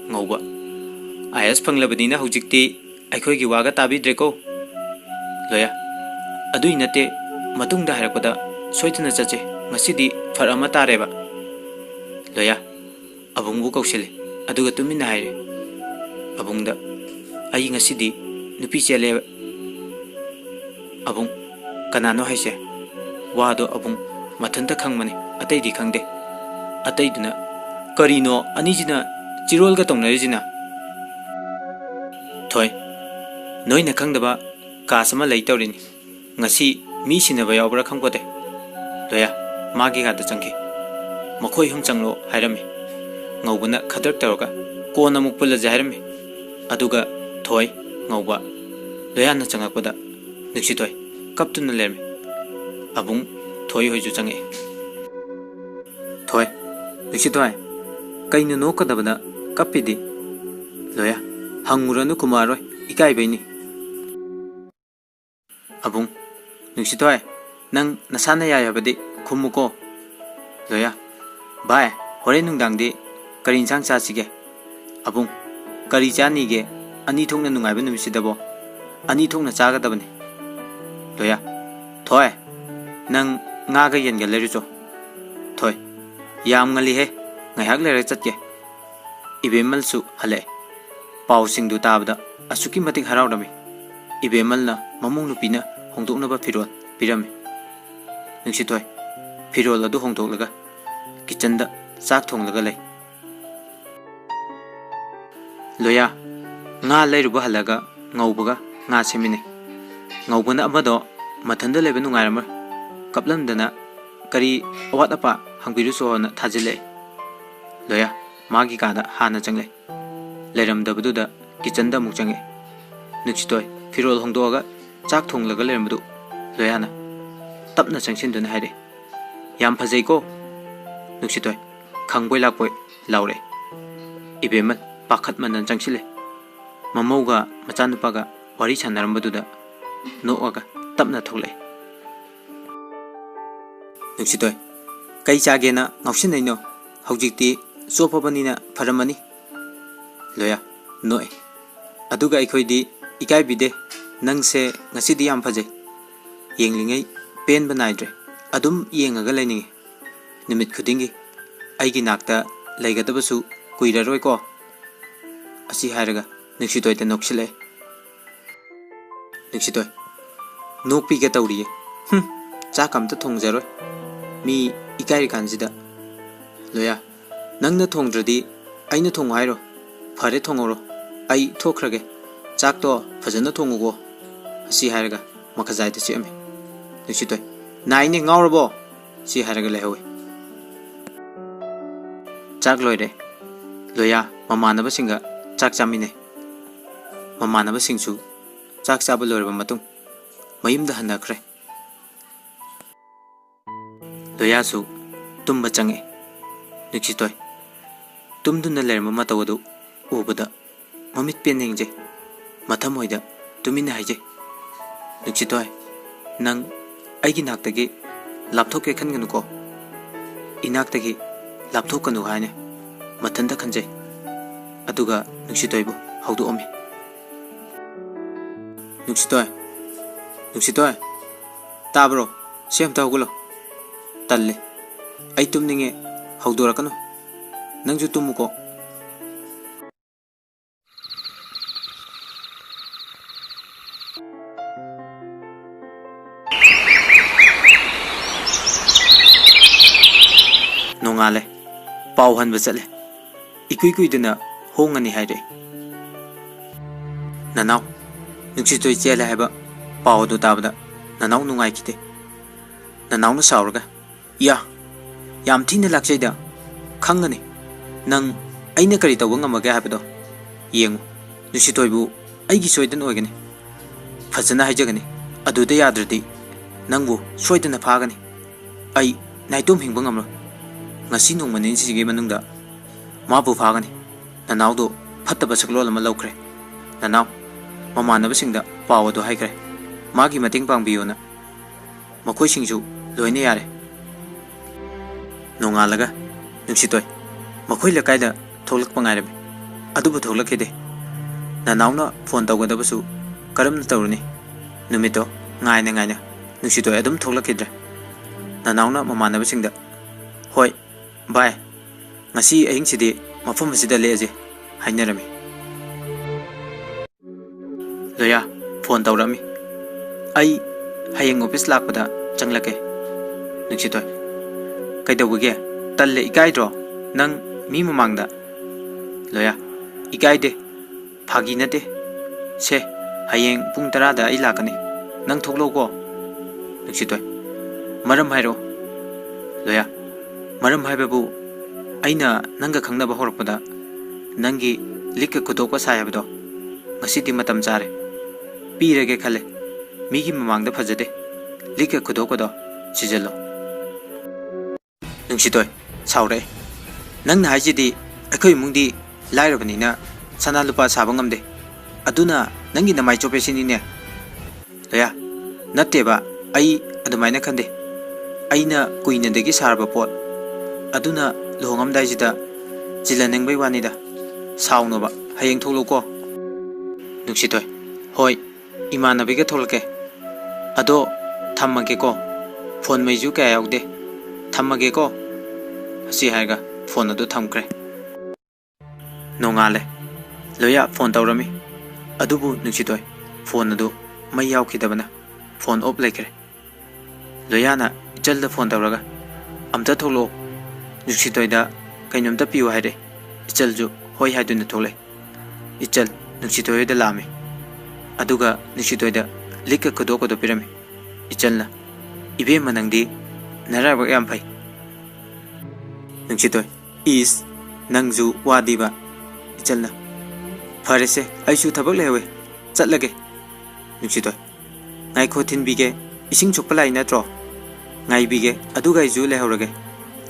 ꯉꯧꯕ IAS ꯐꯪꯂꯕꯅꯤꯅ ꯍꯧꯖꯤꯛꯇꯤ ꯑꯩꯈꯣꯏꯒꯤ ꯋꯥꯒ ꯇꯥꯕꯤꯗ꯭ꯔꯦꯀꯣ ꯂꯣꯌꯥ ꯑꯗꯨꯏ ꯅꯠꯇꯦ ꯃꯇꯨꯡꯗ ꯍꯥꯏꯔꯛꯄꯗ ꯁꯣꯏꯗꯅ ꯆꯠꯁꯦ ꯉꯁꯤꯗꯤ ꯐꯔꯛ ꯑꯃ ꯇꯥꯔꯦꯕ ꯂꯣꯌꯥ ꯑꯕꯨꯡꯕꯨ ꯀꯧꯁꯤꯜꯂꯤ ꯑꯗꯨꯒ ꯇꯨꯃꯤꯟꯅ ꯍꯥꯏꯔꯦ ꯑꯕꯨꯡꯗ ꯑꯩ ꯉꯁꯤꯗꯤ ꯅꯨꯄꯤ ꯆꯦꯜꯂꯦꯕ ꯑꯕꯨꯡ ꯀꯅꯥꯅꯣ ꯍꯥꯏꯁꯦ 와도 아붕 마탄다 ꯈꯪꯕꯅꯤ ꯑꯇꯩꯗꯤ ꯈꯪꯗꯦ ꯑꯇꯩꯗꯨꯅ ꯀꯔꯤꯅꯣ ꯑꯅꯤꯁꯤꯅ ꯆꯤꯔꯣꯜꯒ ꯇꯧꯅꯔꯤꯁꯤꯅ ꯊꯣꯏ ꯅꯣꯏꯅ ꯈꯪꯗꯕ ꯀꯥꯁ ꯑꯃ ꯂꯩ ꯇꯧꯔꯤꯅꯤ ꯉꯁꯤ ꯃꯤ ꯁꯤꯟꯅꯕ ꯌꯥꯎꯕ꯭ꯔꯥ ꯈꯪꯄꯣꯠꯇꯦ ꯂꯣꯌꯥ ꯃꯥꯒꯤ ꯀꯥꯗ ꯆꯪꯈꯤ ꯃꯈꯣꯏ ꯍꯨꯝ ꯆꯪꯂꯣ ꯍꯥꯏꯔꯝꯃꯤ ꯉꯧꯕꯅ ꯈꯗꯔꯛ ꯇꯧꯔꯒ ꯀꯣꯟꯅ ꯑꯃꯨꯛ ꯄꯨꯜꯂꯁꯦ ꯍꯥꯏꯔꯝꯃꯤ ꯑꯗꯨꯒ ꯊꯣꯏ ꯉꯧꯕ ꯂꯣꯌꯥꯅ ꯆꯪꯉꯛꯄꯗ ꯅꯨꯡꯁꯤꯊꯣꯏ ꯀꯞꯇꯨꯅ ꯂꯩꯔꯝꯃꯤ ꯑꯕꯨꯡ ꯊꯣꯏ ꯍꯣꯏꯁꯨ ꯆꯪꯉꯛꯑꯦ ꯊꯣꯏ ꯅꯨꯡꯁꯤꯊꯣꯏ ꯀꯩꯅꯣ ꯅꯣꯛꯀꯗꯕꯗ ꯀꯞꯄꯤꯗꯤ ꯂꯣꯌꯥ ꯍꯪꯉꯨꯔꯅꯨ ꯀꯨꯃꯥꯔꯣꯏ ꯏꯀꯥꯏꯕꯩꯅꯤ ꯑꯕꯨꯡ ꯅꯨꯡꯁꯤꯊꯣꯏ ꯅꯪ ꯅꯁꯥꯅ ꯌꯥꯏ ꯍꯥꯏꯕꯗꯤ ꯈꯨꯝꯃꯨꯀꯣ ꯂꯣꯌꯥ ꯚꯥꯏ ꯍꯣꯔꯦꯟ ꯅꯨꯡꯗꯥꯡꯗꯤ ꯀꯔꯤ ꯏꯟꯁꯥꯡ ꯆꯥꯁꯤꯒꯦ ꯑꯕꯨꯡ ꯀꯔꯤ ꯆꯥꯅꯤꯒꯦ ꯑꯅꯤ ꯊꯣꯛꯅ ꯅꯨꯡꯉꯥꯏꯕ ꯅꯨꯃꯤꯠꯁꯤꯗꯕꯣ ꯑꯅꯤ ꯊꯣꯛꯅ ꯆꯥꯒꯗꯕꯅꯤ ꯂꯣꯌꯥ ꯊꯣꯏ ꯅꯪ ꯉꯥꯒ ꯌꯦꯟꯒ ꯂꯩꯔꯨꯆꯣ ꯊꯣꯏ ꯌꯥꯝ ꯉꯜꯂꯤꯍꯦ ꯉꯥꯏꯍꯥꯛ ꯂꯩꯔ ꯆꯠꯀꯦ ꯏꯕꯦꯝꯃꯜꯁꯨ ꯍꯜꯂꯛꯑꯦ ꯄꯥꯎꯁꯤꯡꯗꯨ ꯇꯥꯕꯗ ꯑꯁꯨꯛꯀꯤ ꯃꯇꯤꯛ ꯍꯔꯥꯎꯔꯝꯃꯤ ꯏꯕꯦꯝꯃꯜꯅ ꯃꯃꯧ ꯅꯨꯄꯤꯅ ꯍꯣꯡꯗꯣꯛꯅꯕ ꯐꯤꯔꯣꯜ ꯄꯤꯔꯝꯃꯤ ꯅꯨꯡꯁꯤꯊꯣꯏ ꯐꯤꯔꯣꯜ ꯑꯗꯨ ꯍꯣꯡꯗꯣꯛꯂꯒ ꯀꯤꯆꯟꯗ ꯆꯥꯛ ꯊꯣꯡꯂꯒ ꯂꯩ ꯂꯣꯌꯥ ꯉꯥ ꯂꯩꯔꯨꯕ ꯍꯜꯂꯒ ꯉꯧꯕꯒ ꯉꯥ ꯁꯦꯝꯃꯤꯟꯅꯩ ꯉꯧꯕꯅ ꯑꯃꯗꯣ ꯃꯊꯟꯗ ꯂꯩꯕ ꯅꯨꯡꯉꯥꯏꯔꯝꯃꯣꯏ ꯀꯞꯂꯝꯗꯅ ꯀꯔꯤ ꯑꯋꯥꯠ ꯑꯄꯥ ꯍꯪꯕꯤꯔꯨꯆꯣꯅ ꯊꯥꯖꯤꯜꯂꯛꯑꯦ ꯂꯣꯌꯥ ꯃꯥꯒꯤ ꯀꯥꯗ ꯍꯥꯟꯅ ꯆꯪꯂꯛꯑꯦ ꯂꯩꯔꯝꯗꯕꯗꯨꯗ ꯀꯤꯆꯟꯗ ꯑꯃꯨꯛ ꯆꯪꯉꯛꯑꯦ ꯅꯨꯡꯁꯤꯊꯣꯏ ꯐꯤꯔꯣꯜ ꯍꯣꯡꯗꯣꯛꯑꯒ ꯆꯥꯛ ꯊꯣꯡꯂꯒ ꯂꯩꯔꯝꯕꯗꯨ ꯂꯣꯌꯥꯅ ꯇꯞꯅ ꯆꯪꯁꯤꯟꯗꯨꯅ ꯍꯥꯏꯔꯦ ꯌꯥꯝ ꯐꯖꯩꯀꯣ ꯅꯨꯡꯁꯤꯊꯣꯏ ꯈꯪꯕꯣꯏ ꯂꯥꯛꯄꯣꯏ ꯂꯥꯎꯔꯛꯑꯦ 이뱀은 पाखꯠꯃꯟꯗꯅ ꯆꯪꯁꯤꯜꯂꯦ ꯃꯃꯧꯒ ꯃꯆꯥꯅꯨꯄꯥꯒ ꯋꯥꯔꯤ ꯁꯥꯟꯅꯔꯝꯕꯗꯨꯗ ꯅꯣꯛꯑꯒ ꯇꯞꯅ ꯊꯣꯛꯂꯛꯑꯦ ꯅꯨꯡꯁꯤꯊꯣꯏ ꯀꯩ ꯆꯥꯒꯦꯅ ꯉꯥꯎꯁꯤꯟꯅꯩꯅꯣ ꯍꯧꯖꯤꯛꯇꯤ ꯆꯣꯞꯄꯕꯅꯤꯅ ꯐꯔꯝꯃꯅꯤ ꯂꯣꯌꯥ ꯅꯣꯛꯑꯦ ꯑꯗꯨꯒ ꯑꯩꯈꯣꯏꯗꯤ ꯏꯀꯥꯏꯕꯤꯗꯦ ꯅꯪꯁꯦ ꯉꯁꯤꯗꯤ ꯌꯥꯝ ꯐꯖꯩ ꯌꯦꯡꯂꯤꯉꯩ ꯄꯦꯟꯕ ꯅꯥꯏꯗ꯭ꯔꯦ ꯑꯗꯨꯝ ꯌꯦꯡꯉꯒ ꯂꯩꯅꯤꯡꯉꯤ ꯅꯨꯃꯤꯠ ꯈꯨꯗꯤꯡꯒꯤ ꯑꯩꯒꯤ ꯅꯥꯛꯇ ꯂꯩꯒꯗꯕꯁꯨ ꯀꯨꯏꯔꯔꯣꯏꯀꯣ ꯑꯁꯤ ꯍꯥꯏꯔꯒ ꯅꯨꯡꯁꯤꯊꯣꯏꯗ ꯅꯣꯛꯁꯤꯜꯂꯛꯑꯦ ꯅꯨꯡꯁꯤꯊꯣꯏ ꯅꯣꯛꯄꯤꯒ ꯇꯧꯔꯤꯌꯦ ꯆꯥꯛ ꯑꯝꯇ ꯊꯣꯡꯖꯔꯣꯏ ꯃꯤ 이까이간지다 ꯂꯣꯌꯥ ꯅꯪꯅ ꯊꯣꯡꯗ꯭ꯔꯗꯤ ꯑꯩꯅ ꯊꯣꯡꯉꯨ ꯍꯥꯏꯔꯣ ꯐꯔꯦ ꯊꯣꯡꯍꯧꯔꯣ ꯑꯩ ꯊꯣꯛꯈ꯭ꯔꯒꯦ ꯆꯥꯛꯇꯣ ꯐꯖꯅ ꯊꯣꯡꯉꯨꯀꯣ ꯑꯁꯤ ꯍꯥꯏꯔꯒ ꯃꯈꯖꯥꯏꯗ ꯆꯤꯛꯑꯝꯃꯤ ꯅꯨꯡꯁꯤꯇꯣꯏ ꯅꯥꯏꯅꯦ ꯉꯥꯎꯔꯕꯣ ꯁꯤ ꯍꯥꯏꯔꯒ ꯂꯩꯍꯧꯏ ꯆꯥꯛ ꯂꯣꯏꯔꯦ ꯂꯣꯌꯥ ꯃꯃꯥꯟꯅꯕꯁꯤꯡꯒ ꯆꯥꯛ ꯆꯥꯃꯤꯟꯅꯩ ꯃꯃꯥꯟꯅꯕꯁꯤꯡꯁꯨ ꯆꯥꯛ ꯆꯥꯕ ꯂꯣꯏꯔꯕ ꯃꯇꯨꯡ ꯃꯌꯨꯝꯗ ꯍꯟꯅꯈ꯭ꯔꯦ ꯂꯣꯌꯥꯁꯨ ꯇꯨꯝꯕ ꯆꯪꯉꯦ ꯅꯨꯡꯁꯤꯇꯣꯏ ꯇꯨꯝꯗꯨꯅ ꯂꯩꯔꯝꯕ ꯃꯇꯧ ꯑꯗꯨ ꯎꯕꯗ ꯃꯃꯤꯠ ꯄꯦꯟꯅ ꯌꯦꯡꯖꯩ ꯃꯊꯃꯣꯏꯗ ꯇꯨꯃꯤꯟꯅ ꯍꯥꯏꯖꯩ ꯅꯨꯡꯁꯤꯇꯣꯏ ꯅꯪ ꯑꯩꯒꯤ ꯅꯥꯛꯇꯒꯤ ꯂꯥꯞꯊꯣꯛꯀꯦ ꯈꯟꯒꯅꯨꯀꯣ ꯏꯅꯥꯛꯇꯒꯤ ꯂꯥꯞꯊꯣꯛꯀꯅꯨ ꯍꯥꯏꯅ ꯃꯊꯟꯇ ꯈꯟꯖꯩ ꯑꯗꯨꯒ ꯅꯨꯡꯁꯤꯇꯣꯏꯕꯨ ꯍꯧꯗꯣꯛꯑꯝꯃꯤ ꯅꯨꯡꯁꯤꯇꯣꯏ ꯅꯨꯡꯁꯤꯇꯣꯏ ꯇꯥꯕ꯭ꯔꯣ ꯁꯤ ꯑꯝꯇ ꯍꯧꯒꯠꯂꯣ ꯇꯜꯂꯦ ꯑꯩ ꯇꯨꯝꯅꯤꯡꯉꯦ ꯍꯧꯗꯣꯔꯛꯀꯅꯨ ꯅꯪꯁꯨ ꯇꯨꯝꯃꯨꯀꯣ ꯅꯣꯡꯉꯥꯜꯂꯦ ꯄꯥꯎ ꯍꯟꯕ ꯆꯠꯂꯦ ꯏꯀꯨꯏ ꯀꯨꯏꯗꯅ ꯍꯣꯡꯉꯅꯤ ꯍꯥꯏꯔꯛꯏ ꯅꯅꯥꯎ ꯅꯨꯡꯁꯤꯇꯣꯏ ꯆꯦꯜꯂꯦ ꯍꯥꯏꯕ ꯄꯥꯎ ꯑꯗꯨ ꯇꯥꯕꯗ ꯅꯅꯥꯎ ꯅꯨꯡꯉꯥꯏꯈꯤꯗꯦ ꯅꯅꯥꯎꯅ ꯁꯥꯎꯔꯒ ꯌꯥꯝ ꯊꯤꯅ ꯂꯥꯛꯆꯩꯗ ꯈꯪꯒꯅꯤ ꯅꯪ ꯑꯩꯅ ꯀꯔꯤ ꯇꯧꯕ ꯉꯝꯃꯒꯦ ꯍꯥꯏꯕꯗꯣ ꯌꯦꯡꯉꯨ ꯅꯨꯡꯁꯤꯇꯣꯏꯕꯨ ꯑꯩꯒꯤ ꯁꯣꯏꯗꯅ ꯑꯣꯏꯒꯅꯤ ꯐꯖꯅ ꯍꯥꯏꯖꯒꯅꯤ ꯑꯗꯨꯗ ꯌꯥꯗ꯭ꯔꯗꯤ ꯅꯪꯕꯨ ꯁꯣꯏꯗꯅ ꯐꯥꯒꯅꯤ ꯑꯩ ꯅꯥꯏꯇꯣꯝ ꯍꯤꯡꯕ ꯉꯝꯂꯣꯏ ngasi nongma ninsi manungda mabu phagani nanaw do fattaba saklol ama lawkhre nanaw mamanaba singda paw do haikre magi mating pangbiyona makoi singju loine yare nongalaga nungsitoi makoi lakaida tholak pangairame adubu tholakide nanawna phone tawgadabasu karamna tawruni numito ngaina nungsitoi adum tholakidre nanawna mamanaba singda hoi Bye. Ngasi ahing sidi mafum sida leje hainarami. Loya phone tawrami. Ai hayeng office lakpada changlake. Nungsitoi. Kaidawge talle ikaidro nang mi mamangda. Loya ikaide phagi nate. Se hayeng pung 10 da ai lakani. Nang thoklo ko. Nungsitoi. Maram hairo. Loya Maram haibabu aina nanga khangnaba horakpada nangi likka kudokpa sayabdo ngasidi matam chare pirage khale migi mamangda phajade likka kudokado sijalo nungsitoi saure nangna haijidi akhoi mungdi lairabanina sana lupa saba ngamde aduna nangi namai chope sinine loya natteba ai adumaina khande aina kuina degi sarba pot aduna lohongamdaisida jilanengbai wanida saunaba hayeng tholuko nuksitoi hoi imanabiga tholke ado thammage ko phone meiju ka yaude thammage ko asi haiga phone adu thamkre nongale loya phone tawrami adubu nuksitoi phone adu mai yaukidabana phone off laikre loyana jalda phone tawraga amta tholo Nuksitoida kainomta piu haire ichalju hoi haiduna thole ichal nuksitoida lame aduga nuksitoida likka kodoko do pirame ichalna ibe manangdi naraba yam phai nuksitoi is nangju wadiba ichalna farese aisu thabak lewe chatlage nuksitoi ngai kho thin bige ising chukpalai natro ngai bige aduga isu lehorage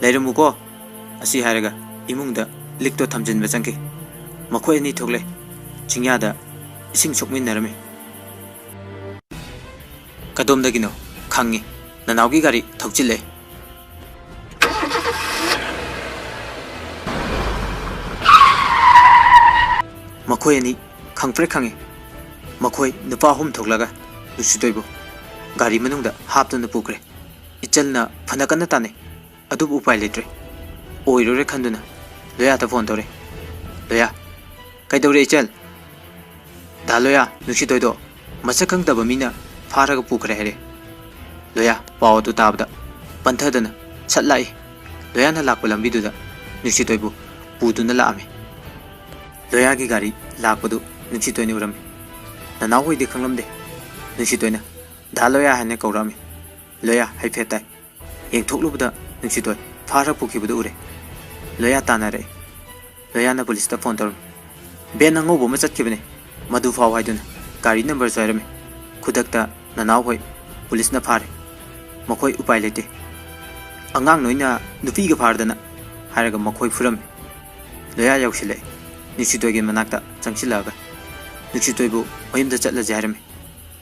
leiramuko asi haraga imungda likto thamjin ba changki makhoi ni thogle chingyada ising chokmin narame kadomdagino khangi nanawgi gari thokchile makhoi ni khangpre khangi makhoi nupa hum thoklaga nusitoibo gari manungda haptuna pukre ichalna phanakana tane adubu upai letre oirore khanduna loya ta phone tore loya kaidore ichal da loya nuksitoi do masakang daba mina pharaga pukre here loya paw tu tabda panthadana chatlai loya na lakpa lambi du da nuksitoi bu puduna laame loya gi gari lakpadu nuksitoi ni uram ननाव होइदे खंगलमदे नुंसितोयना धा लोया हाने कौरामी लोया हाइफेट ताई येंथोकलुबदा नुंसितोय फारा पुखिबदु उरे लोया तानारे लोया ना police ता phone तौर Ben अंगोबो म चटखिबने मधु फाव हाइदुना गाड़ी नंबर सोयरमे खुदकता ननाव होय पुलिस ना फारे मखोय उपाय लेते अंगांग नोइना नुपीगा फारदना हारगा मखोय फुरम लोया यौसिले नुंसितोयगे मनाक्ता चंगसिलागा नुंसितोयबु मयमदा चटलाजे हारमे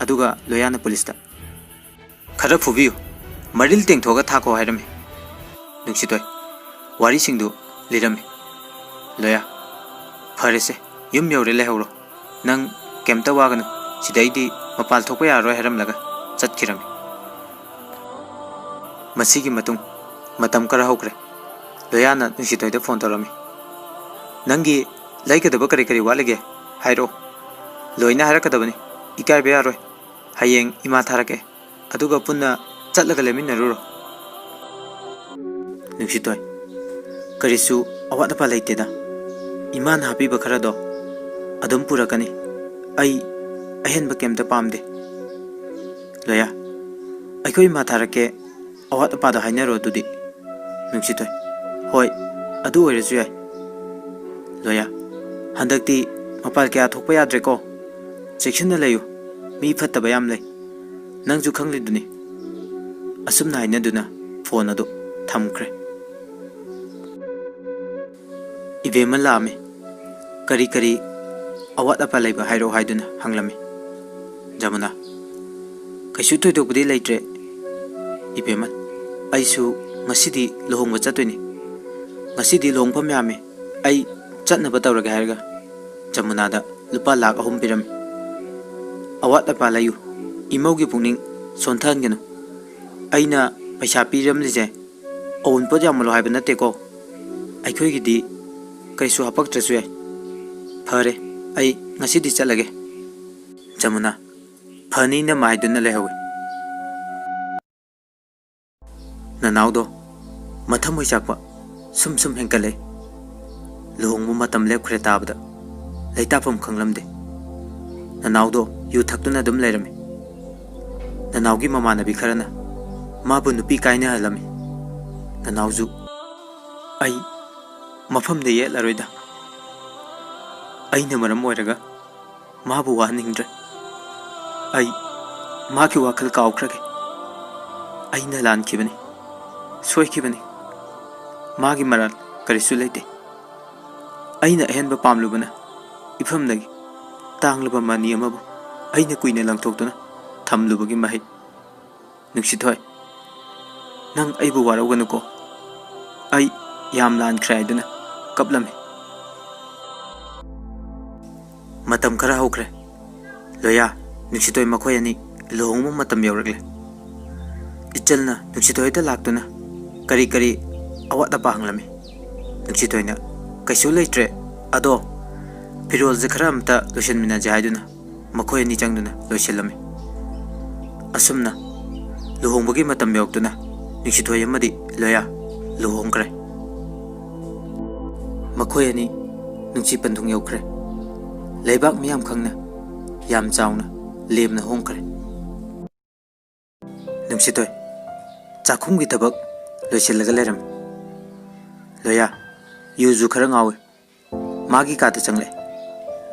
अदुगा लोयाना पुलिस ता खरा फुबियु मरिल तेंथोगा थाको हारमे नुंसितोय वारी सिंगदु लिरमे लोया फरेसे युम यौरे लेहौरो नंग केमता वागनु सिदैदी मपाल थोकपा यारोय हारमलगा चटखिरमे मसीगी मतुंग मतम करा होक्रे लोयाना नुंसितोयदा फोन तौरमे नंगी लैगदबा करी करी वालगे हाइरो लोइना हारकदबनी इकायबे यारोय हयेंग इमा थारके अदुगा पुन्ना चटलगा लेमिनरुरो नुंसितोय करिसु अवादपा लेतेदा इमान हापीबा खरादो अदुम पुरकनी अहेनबा केमता पामदे लोया अखोय इमा थारके अवादपादो हाइनरो दुदी नुंसितोय होय अदु ओइरसु याय लोया हंदक्ति मपाल क्या थोकपा याद्रेको चेक्शनना लेयु मी फत्तबा याम ले नंगजु खंगलिदुनी असुमना हाइनदुना फोन अदु थमख्रे इबेमन लामे करी करी अवाद अपा लेबा हाइरो हाइदुना हंगलमे Jamuna कैसु थोइदोकबुदि लेट्रे इबेमन आइसु ngасidi lohongba chattoini ngасidi longpham yame ai chatnaba tawraga harga jamuna da lupa lakh ahum piram awat apa layu imaugi pungning sonthan genu aina paisa piram lije own po jamalo haiba nate ko aikhoi gidi kaisu hapak trasu ai phare ai ngasidi chalage jamuna phani na maiduna lehawi ननावदो मथम होइचाकपा सुम सुम हेंकले लुहोंगबु मतम लेखरे ताबदा लेताफम खंगलमदे ननावदो यु थक्तुना दुम लेरमे ननावगी ममानबी खरना माबु नुपी कायने हलमे ननावजु आई मफमदे येलरोइदा आइना मरम ओइरगा माबु वानिंग्रे आई माकी वाखल काउख्रगे आइना लानखिबनी सोइखिबनी मागी moral करिसु लेते आइना अहेनबा पामलुबना इफमदगी तांगलबा मानी अमबु आइना कुइना लंगथोक्तुना थमलुबगी माहि नुंसिथोय नंग आइबु वारौगनुको आई याम लानख्राइदुना कपलमे मतम खरा होख्रे लोया नुंसिथोय मखोय अनि लोहंगमु मतम यौरगले इचलना नुंसिथोयदा लाक्तुना करी करी अवाद अपा हंगलमे नुंसिथोयना कैसु लेट्रे अदो फिरोल जे खरा अमता लोशनमिना जायदुना मखोय नि चंगदुना लोशलमे असुमना लुहोंबगी मतम यौक्तुना नुंसिथोय अमदि लोया लुहोंग्रे मखोय अनि नुंसि पन्थुंग यौख्रे लेबाक मियाम खंगना याम चावना लेमना होंख्रे नुंसिथोय चाखुमगी थबक लोइसिलगा लेरम लोया युजु खरा ngawe मागी काते चंगले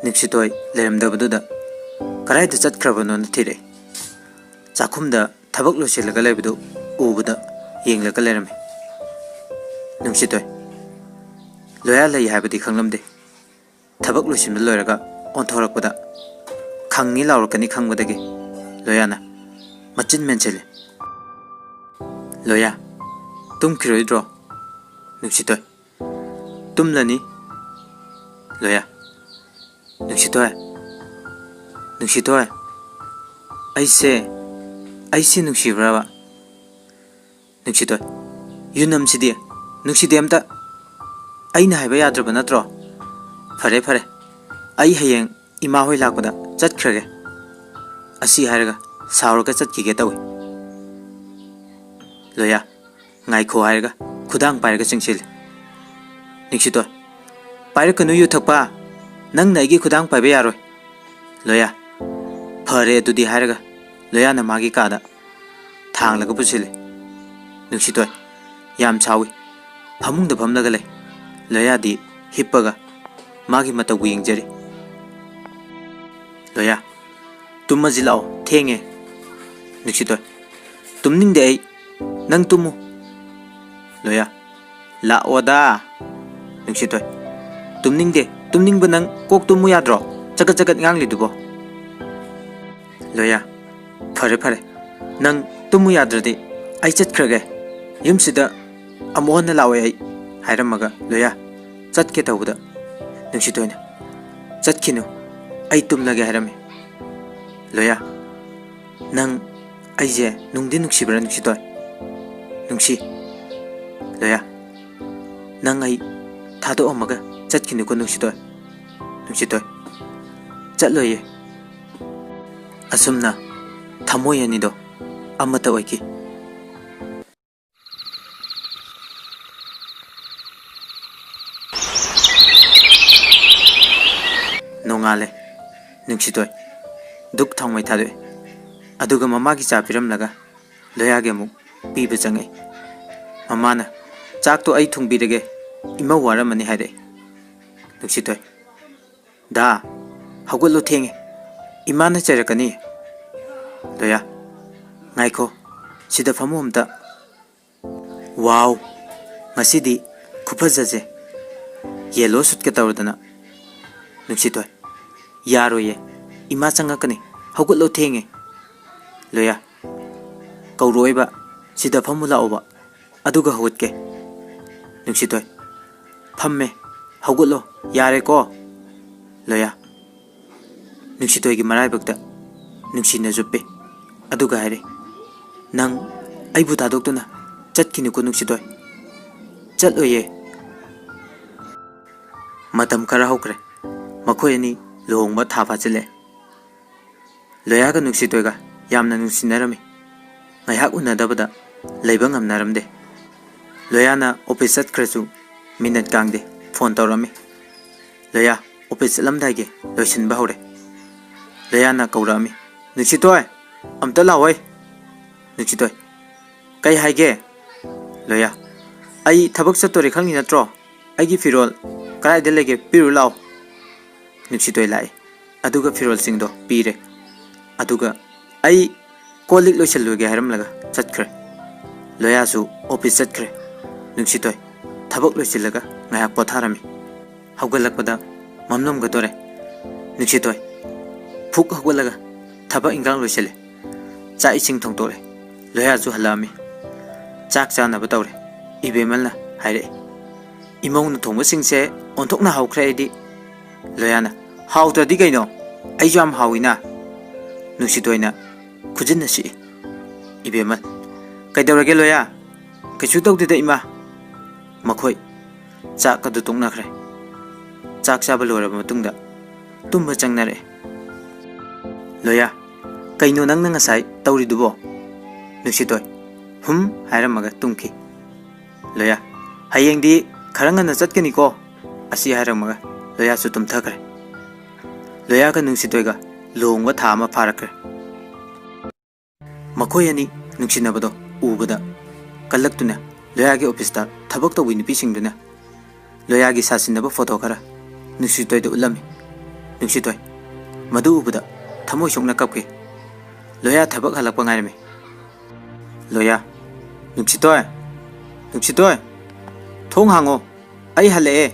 नुंसिथोय लेरमदबदुदा कराइदा चटख्रबनो नथिरे चाखुमदा थबक लोइसिलगा लेबदु उबदा येंगलगा लेरमे नुंसिथोय लोया लई हाबदि खंगलमदे थबक लोइसिम लोइरगा ओंथोरकपदा खंगनि लाउरकनि खंगबदगी लोयाना मचिन मेंचले लोया तुम किरोइद्रो नुंसिथोय तुमलनी लोया नुंसिथोय नुंसिथोय ऐसे नुंसिब्राबा नुंसिथोय युनमसिदि नुंसिदे अमता आइना हाइबा याद्रबा नत्रो फरे फरे आई हयेंग इमा होय लाकपदा चटख्रगे असि हारगा सावरगा चटकिगे तवे लोया ngaikho hairga khudang pairga chingsil नुंसिथोय पाइरकनु यु थकपा नंग नाइगी खुदांग पाइबे यारोय लोया ꯐꯔꯦ ꯑꯗꯨꯗꯤ ꯍꯥꯏꯔꯒ ꯂꯣꯌꯥꯅ ꯃꯥꯒꯤ ꯀꯥꯗ ꯊꯥꯡꯂꯒ ꯄꯨꯁꯤꯜꯂꯦ꯫ ꯅꯨꯡꯁꯤꯇꯣꯏ ꯌꯥꯝ ꯁꯥꯎꯏ ꯐꯃꯨꯡꯗ ꯐꯝꯂꯒ ꯂꯩ꯫ ꯂꯣꯌꯥꯗꯤ ꯍꯤꯞꯄꯒ ꯃꯥꯒꯤ ꯃꯇꯧꯕꯨ ꯌꯦꯡꯖꯔꯤ꯫ ꯂꯣꯌꯥ ꯇꯨꯝꯃꯁꯤ ꯂꯥꯛꯑꯣ ꯊꯦꯡꯉꯦ꯫ ꯅꯨꯡꯁꯤꯇꯣꯏ ꯇꯨꯝꯅꯤꯡꯗꯦ ꯑꯩ ꯅꯪ ꯇꯨꯝꯃꯨ꯫ ꯂꯣꯌꯥ ꯂꯥꯛꯑꯣꯗ꯫ ꯅꯨꯡꯁꯤꯇꯣꯏ ꯇꯨꯝꯅꯤꯡꯗꯦ ꯇꯨꯝꯅꯤꯡꯕ ꯅꯪ ꯀꯣꯛ ꯇꯨꯝꯃꯨ ꯌꯥꯗ꯭ꯔꯣ ꯆꯒꯠ ꯆꯒꯠ ꯉꯥꯡꯂꯤꯗꯨꯕꯣ꯫ ꯂꯣꯌꯥ ꯐꯔꯦ ꯐꯔꯦ ꯅꯪ ꯇꯨꯝꯃꯨ ꯌꯥꯗ꯭ꯔꯗꯤ ꯑꯩ ꯆꯠꯈ꯭ꯔꯒꯦ ꯌꯨꯝꯁꯤꯗ ꯑꯃꯨꯛ ꯍꯟꯅ ꯂꯥꯛꯑꯣꯏ ꯑꯩ ꯍꯥꯏꯔꯝꯃꯒ ꯂꯣꯌꯥ ꯆꯠꯀꯦ ꯇꯧꯕꯗ ꯅꯨꯡꯁꯤꯇꯣꯏꯅ ꯆꯠꯈꯤꯅꯨ ꯑꯩ ꯇꯨꯝꯂꯒꯦ ꯍꯥꯏꯔꯝꯃꯤ꯫ ꯂꯣꯌꯥ ꯅꯪ ꯑꯩꯁꯦ ꯅꯨꯡꯗꯤ ꯅꯨꯡꯁꯤꯕ꯭ꯔꯥ ꯅꯨꯡꯁꯤꯇꯣꯏ꯫ ꯅꯨꯡꯁꯤ꯫ ꯂꯣꯌꯥ ꯅꯪ ꯑꯩ ꯊꯥꯗꯣꯛꯑꯝꯃꯒ ꯆꯠꯈꯤꯅꯨꯀꯣ ꯅꯨꯡꯁꯤꯇꯣꯏ꯫ ꯅꯨꯡꯁꯤꯇꯣꯏ ꯆꯠꯂꯣꯏꯌꯦ꯫ ꯑꯁꯨꯝꯅ ꯊꯃꯣꯏ ꯑꯅꯤꯗꯣ ꯑꯃꯠꯇ ꯑꯣꯏꯈꯤ꯫ ꯅꯣꯡꯉꯥꯜꯂꯦ꯫ ꯅꯨꯡꯁꯤꯇꯣꯏ ꯗꯨꯛ ꯊꯥꯎꯃꯩ ꯊꯥꯗꯣꯛꯑꯦ ꯑꯗꯨꯒ ꯃꯃꯥꯒꯤ ꯆꯥ ꯄꯤꯔꯝꯂꯒ ꯂꯣꯌꯥꯒꯤ ꯑꯃꯨꯛ ꯄꯤꯕ ꯆꯪꯉꯛꯏ꯫ ꯃꯃꯥꯅ ꯆꯥꯛꯇꯣ ꯑꯩ ꯊꯣꯡꯕꯤꯔꯒꯦ ꯏꯃꯧ ꯋꯥꯔꯝꯃꯅꯤ ꯍꯥꯏꯔꯛꯏ꯫ ꯅꯨꯡꯁꯤꯇꯣꯏ ꯗꯥ ꯍꯧꯒꯠꯂꯣ ꯊꯦꯡꯉꯦ ꯏꯃꯥꯅ ꯆꯩꯔꯛꯀꯅꯤ꯫ ꯂꯣꯌꯥ ꯉꯥꯏꯈꯣ ꯁꯤꯗ ꯐꯃꯨ ꯑꯝꯇ꯫ ꯋꯥꯎ ꯉꯁꯤꯗꯤ ꯈꯨꯐꯖꯁꯦ ꯌꯦꯜꯂꯣ ꯁꯨꯠꯀ ꯇꯧꯔꯗꯅ꯫ ꯅꯨꯡꯁꯤꯇꯣꯏ ꯌꯥꯔꯣꯏꯌꯦ ꯏꯃꯥ ꯆꯪꯉꯛꯀꯅꯤ ꯍꯧꯒꯠꯂꯣ ꯊꯦꯡꯉꯦ꯫ ꯂꯣꯌꯥ ꯀꯧꯔꯣꯏꯕ ꯁꯤꯗ ꯐꯝꯃꯨ ꯂꯥꯛꯑꯣꯕ ꯑꯗꯨꯒ ꯍꯧꯒꯠꯀꯦ꯫ ꯅꯨꯡꯁꯤꯇꯣꯏ ꯐꯝꯃꯦ ꯍꯧꯒꯠꯂꯣ ꯌꯥꯔꯦꯀꯣ꯫ ꯂꯣꯌꯥ ꯅꯨꯡꯁꯤꯇꯣꯏꯒꯤ ꯃꯔꯥꯏꯕꯛꯇ ꯅꯨꯡꯁꯤꯅ ꯆꯨꯞꯄꯤ ꯑꯗꯨꯒ ꯍꯥꯏꯔꯦ ꯅꯪ ꯑꯩꯕꯨ ꯊꯥꯗꯣꯛꯇꯨꯅ ꯆꯠꯈꯤꯅꯨꯀꯣ ꯅꯨꯡꯁꯤꯇꯣꯏ꯫ ꯆꯠꯂꯣꯏꯌꯦ꯫ ꯃꯇꯝ ꯈꯔ ꯍꯧꯈ꯭ꯔꯦ ꯃꯈꯣꯏ ꯑꯅꯤ ꯂꯨꯍꯣꯡꯕ ꯊꯥ ꯐꯥꯖꯤꯜꯂꯛꯑꯦ꯫ ꯂꯣꯌꯥꯒ ꯅꯨꯡꯁꯤꯇꯣꯏꯒ ꯌꯥꯝꯅ ꯅꯨꯡꯁꯤꯅꯔꯝꯃꯤ꯫ ꯉꯥꯏꯍꯥꯛ ꯎꯅꯗꯕꯗ ꯂꯩꯕ ꯉꯝꯅꯔꯝꯗꯦ꯫ ꯂꯣꯌꯥꯅ ꯑꯣꯐꯤꯁ ꯆꯠꯈ꯭ꯔꯁꯨ ꯃꯤꯅꯠ ꯀꯥꯡꯗꯦ ꯐꯣꯟ ꯇꯧꯔꯝꯃꯤ꯫ ꯂꯣꯌꯥ ꯑꯣꯐꯤꯁ ꯆꯠꯂꯝꯗꯥꯏꯒꯤ ꯂꯣꯏꯁꯤꯟꯕ ꯍꯧꯔꯦ꯫ ꯂꯣꯌꯥꯅ ꯀꯧꯔꯛꯑꯝꯃꯤ ꯅꯨꯡꯁꯤꯇꯣꯏ ꯑꯝꯇ ꯂꯥꯛꯑꯣꯏ꯫ ꯅꯨꯡꯁꯤꯇꯣꯏ ꯀꯩ ꯍꯥꯏꯒꯦ꯫ ꯂꯣꯌꯥ ꯑꯩ ꯊꯕꯛ ꯆꯠꯇꯣꯔꯦ ꯈꯪꯉꯤ ꯅꯠꯇ꯭ꯔꯣ ꯑꯩꯒꯤ ꯐꯤꯔꯣꯜ ꯀꯗꯥꯏꯗ ꯂꯩꯒꯦ ꯄꯤꯔꯨ ꯂꯥꯛꯑꯣ꯫ ꯅꯨꯡꯁꯤꯇꯣꯏ ꯂꯥꯛꯏ ꯑꯗꯨꯒ ꯐꯤꯔꯣꯜꯁꯤꯡꯗꯣ ꯄꯤꯔꯦ ꯑꯗꯨꯒ ꯑꯩ ꯀꯣꯜ ꯂꯤꯛ ꯂꯣꯏꯁꯤꯜꯂꯨꯒꯦ ꯍꯥꯏꯔꯝꯂꯒ ꯆꯠꯈ꯭ꯔꯦ꯫ ꯂꯣꯌꯥꯁꯨ ꯑꯣꯐꯤꯁ ꯆꯠꯈ꯭ꯔꯦ꯫ ꯅꯨꯡꯁꯤꯇꯣꯏ ꯊꯕꯛ ꯂꯣꯏꯁꯤꯜꯂꯒ ꯉꯥꯏꯍꯥꯛ ꯄꯣꯊꯥꯔꯝꯃꯤ꯫ ꯍꯧꯒꯠꯂꯛꯄꯗ ꯃꯝꯂꯝꯒꯗꯣꯔꯦ꯫ ꯅꯨꯡꯁꯤꯇꯣꯏ ꯐꯨꯛ ꯍꯧꯒꯠꯂꯒ ꯊꯕꯛ ꯏꯟꯈꯥꯡ ꯂꯣꯏꯁꯤꯜꯂꯦ꯫ ꯆꯥꯛ ꯏꯁꯤꯡ ꯊꯣꯡꯇꯣꯛꯑꯦ꯫ ꯂꯣꯌꯥꯁꯨ ꯍꯜꯂꯛꯑꯝꯃꯤ꯫ ꯆꯥꯛ ꯆꯥꯅꯕ ꯇꯧꯔꯦ꯫ ꯏꯕꯦꯃꯜꯅ ꯍꯥꯏꯔꯛꯏ ꯏꯃꯧꯅ ꯊꯣꯡꯕꯁꯤꯡꯁꯦ ꯑꯣꯟꯊꯣꯛꯅ ꯍꯥꯎꯈ꯭ꯔꯦ ꯑꯩꯗꯤ꯫ ꯂꯣꯌꯥꯅ ꯍꯥꯎꯇ꯭ꯔꯗꯤ ꯀꯩꯅꯣ ꯑꯩꯁꯨ ꯌꯥꯝ ꯍꯥꯎꯏꯅ꯫ ꯅꯨꯡꯁꯤꯇꯣꯏꯅ ꯈꯨꯖꯤꯟꯅ ꯁꯤꯛꯏ꯫ ꯏꯕꯦꯃꯜ ꯀꯩꯗꯧꯔꯒꯦ ꯂꯣꯌꯥ ꯀꯩꯁꯨ ꯇꯧꯗꯦꯗ ꯏꯃꯥ꯫ ꯃꯈꯣꯏ ꯆꯥꯛ ꯑꯗꯨ ꯇꯣꯛꯅꯈ꯭ꯔꯦ꯫ ꯆꯥꯛ ꯆꯥꯕ ꯂꯣꯏꯔꯕ ꯃꯇꯨꯡꯗ ꯇꯨꯝꯕ ꯆꯪꯅꯔꯛꯑꯦ꯫ ꯂꯣꯌꯥ ꯀꯩꯅꯣ ꯅꯪꯅ ꯉꯁꯥꯏ ꯇꯧꯔꯤꯗꯨꯕꯣ꯫ ꯅꯨꯡꯁꯤꯇꯣꯏ ꯍꯥꯏꯔꯝꯃꯒ ꯇꯨꯝꯈꯤ꯫ ꯂꯣꯌꯥ ꯍꯌꯦꯡꯗꯤ ꯈꯔ ꯉꯟꯅ ꯆꯠꯀꯅꯤꯀꯣ ꯑꯁꯤ ꯍꯥꯏꯔꯝꯃꯒ ꯂꯣꯌꯥꯁꯨ ꯇꯨꯝꯊꯈ꯭ꯔꯦ꯫ ꯂꯣꯌꯥꯒ ꯅꯨꯡꯁꯤꯇꯣꯏꯒ ꯂꯨꯍꯣꯡꯕ ꯊꯥ ꯑꯃ ꯐꯥꯔꯛꯈ꯭ꯔꯦ꯫ ꯃꯈꯣꯏ ꯑꯅꯤ ꯅꯨꯡꯁꯤꯅꯕꯗꯣ ꯎꯕꯗ ꯀꯜꯂꯛꯇꯨꯅ ꯂꯣꯌꯥꯒꯤ ꯑꯣꯐꯤꯁꯇ ꯊꯕꯛ ꯇꯧꯕꯤ ꯅꯨꯄꯤꯁꯤꯡꯗꯨꯅ ꯂꯣꯌꯥꯒꯤ ꯁꯥꯁꯤꯟꯅꯕ ꯐꯣꯇꯣ ꯈꯔ ꯅꯨꯡꯁꯤꯇꯣꯏꯗ ꯎꯠꯂꯝꯃꯤ꯫ ꯅꯨꯡꯁꯤꯇꯣꯏ ꯃꯗꯨ ꯎꯕꯗ ꯊꯃꯣꯏ ꯁꯣꯛꯅ ꯀꯞꯈꯤ꯫ ꯂꯣꯌꯥ ꯊꯕꯛ ꯍꯜꯂꯛꯄ ꯉꯥꯏꯔꯝꯃꯤ꯫ ꯂꯣꯌꯥ ꯅꯨꯡꯁꯤꯇꯣꯏ ꯅꯨꯡꯁꯤꯇꯣꯏ ꯊꯣꯡ ꯍꯥꯡꯉꯣ ꯑꯩ ꯍꯜꯂꯛꯑꯦ꯫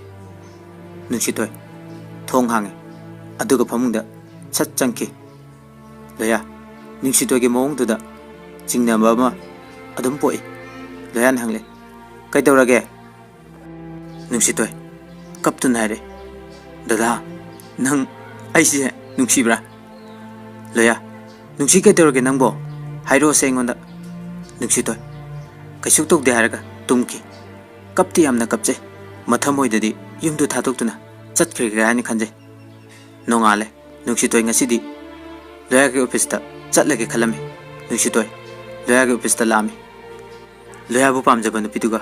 ꯅꯨꯡꯁꯤꯇꯣꯏ ꯊꯣꯡ ꯍꯥꯡꯉꯤ ꯑꯗꯨꯒ ꯐꯃꯨꯡꯗ ꯁꯠ ꯆꯪꯈꯤ꯫ ꯂꯣꯌꯥ ꯅꯨꯡꯁꯤꯇꯣꯏꯒꯤ ꯃꯑꯣꯡꯗꯨꯗ ꯆꯤꯡꯅꯕ ꯑꯃ ꯑꯗꯨꯝ ꯄꯣꯛꯏ꯫ ꯂꯣꯌꯥꯅ ꯍꯪꯂꯦ ꯀꯩꯗꯧꯔꯒꯦ꯫ ꯅꯨꯡꯁꯤꯇꯣꯏ ꯀꯞꯇꯨꯅ ꯍꯥꯏꯔꯦ ꯗꯗꯥ ꯅꯪ ꯑꯩꯁꯦ ꯅꯨꯡꯁꯤꯕ꯭ꯔꯥ꯫ ꯂꯣꯌꯥ ꯅꯨꯡꯁꯤ ꯀꯩꯗꯧꯔꯒꯦ ꯅꯪꯕꯣ ꯍꯥꯏꯔꯛꯑꯣꯁꯦ ꯑꯩꯉꯣꯟꯗ꯫ ꯅꯨꯡꯁꯤꯇꯣꯏ ꯀꯩꯁꯨ ꯇꯧꯗꯦ ꯍꯥꯏꯔꯒ ꯇꯨꯝꯈꯤ꯫ ꯀꯞꯇꯤ ꯌꯥꯝꯅ ꯀꯞꯆꯩ ꯃꯊꯃꯣꯏꯗꯗꯤ ꯌꯨꯝꯗꯨ ꯊꯥꯗꯣꯛꯇꯨꯅ ꯆꯠꯈ꯭ꯔꯒꯦ ꯍꯥꯏꯅ ꯈꯟꯖꯩ꯫ ꯅꯣꯡꯉꯥꯜꯂꯦ꯫ ꯅꯨꯡꯁꯤꯇꯣꯏ ꯉꯁꯤꯗꯤ ꯂꯣꯌꯥꯒꯤ ꯑꯣꯐꯤꯁꯇ ꯆꯠꯂꯒꯦ ꯈꯜꯂꯝꯃꯤ꯫ ꯅꯨꯡꯁꯤꯇꯣꯏ ꯂꯣꯌꯥꯒꯤ ꯑꯣꯐꯤꯁꯇ ꯂꯥꯛꯑꯝꯃꯤ꯫ ꯂꯣꯌꯥꯕꯨ ꯄꯥꯝꯖꯕ ꯅꯨꯄꯤꯗꯨꯒ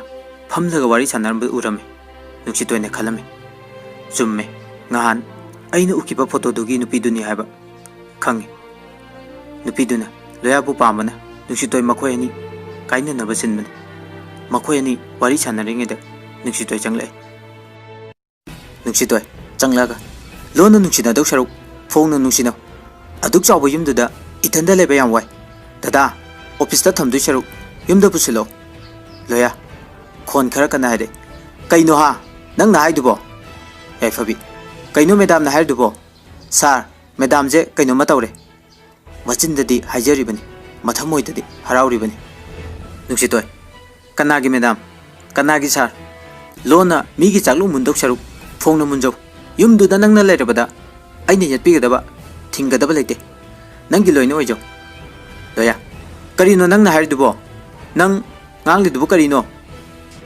ꯐꯝꯂꯒ ꯋꯥꯔꯤ ꯁꯥꯟꯅꯔꯝꯕ ꯎꯔꯝꯃꯤ꯫ ꯅꯨꯡꯁꯤꯇꯣꯏꯅ ꯈꯜꯂꯝꯃꯤ ꯆꯨꯝꯃꯦ ꯉꯍꯥꯟ ꯑꯩꯅ ꯎꯈꯤꯕ ꯐꯣꯇꯣꯗꯨꯒꯤ ꯅꯨꯄꯤꯗꯨꯅꯤ ꯍꯥꯏꯕ ꯈꯪꯉꯤ꯫ नुपीदुना लोयाबु पामना नुक्सितोय मखोय अनि काइननबा सिनबने मखोय अनि वारी सानरिङेदा नुक्सितोय चंगले नुक्सितोय चंगलागा लोना नुक्सिनादौ सरुक फोंना नुक्सिना अदुक चावबा युमदुदा इथंदा लेबा याम वाय दादा ऑफिसता थमदु सरुक युमदा पुसिलो लोया खोन खरा कना हायदे कइनो हा नंग ना हायदुबो याइफबी कइनो मैडम ना हायदुबो सर मैडम जे कइनो मा तौरे मचिनददी हाइजरिबनी मथमोयददी हराउरिबनी नुक्सितोय कनागी मैडम कनागी सर लोना मीगी चाकलु मुंदोक सरुक फोंना मुंजौ युमदुदा नंगना लेरबदा आइने यतपीगदबा थिंगदबा लेते नंगी लोइनो ओइजौ लोया करिनो नंगना हायदुबो नंग ngang karino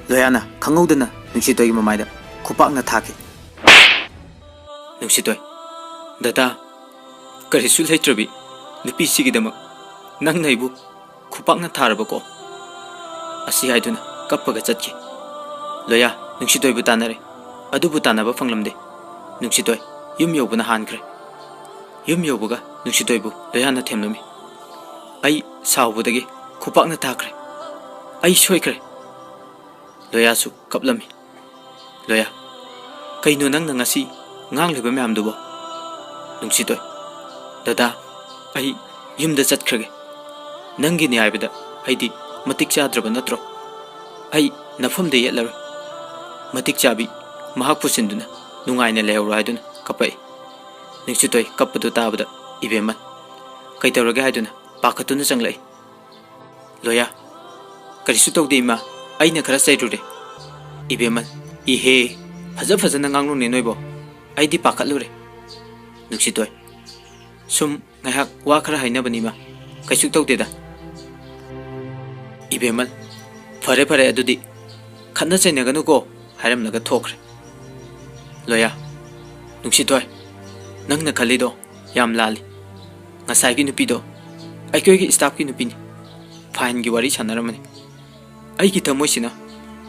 loyana khangudana nuksitoi mamaida khupakna thaki nuksitoi dada karisu leitrabi nupi sigidama nang naibu khupakna tharaba ko asi haiduna kappaga chatki loya nuksitoi bu tanare adu bu tanaba phanglamde nuksitoi yum yobuna hankre yum yobuga nuksitoi bu loyana themlumi ai sawbudagi khupakna thakre आई सोइक्रे लोयासु कपलमी लोया कइनो नंग नंगासी ngang लेबा ma'am दुबो नुंसितोय दादा आई युमदा चटख्रगे नंगी नि आइबदा आइदि मतिक चाद्रब नत्रो आई नफम दे येलर मतिक चाबी महाक पुसिंदुना नुंगाइने लेहरो हाइदुना कपै नुंसितोय कपदु ताबदा इबेमन कइतरगे हाइदुना पाखतुना चंगलै लोया करिसु तौदे इमा आइना खरा चैरुरे इबेमल इहे फज फजना nganglune noibo आइदि पाखतलुरे नुक्सितोय सुम ngahak wa khara haina bani ma kaisu taude da इबेमल फरे फरे अदुदि खन्ना चैना गनु को हारम लगा थोखरे लोया नुक्सितोय नंगना खलिदो याम लाली ngasai gi nupi do aikoi gi staff gi nupi ni fine की वारी सानरमनी आई की थमोइसिना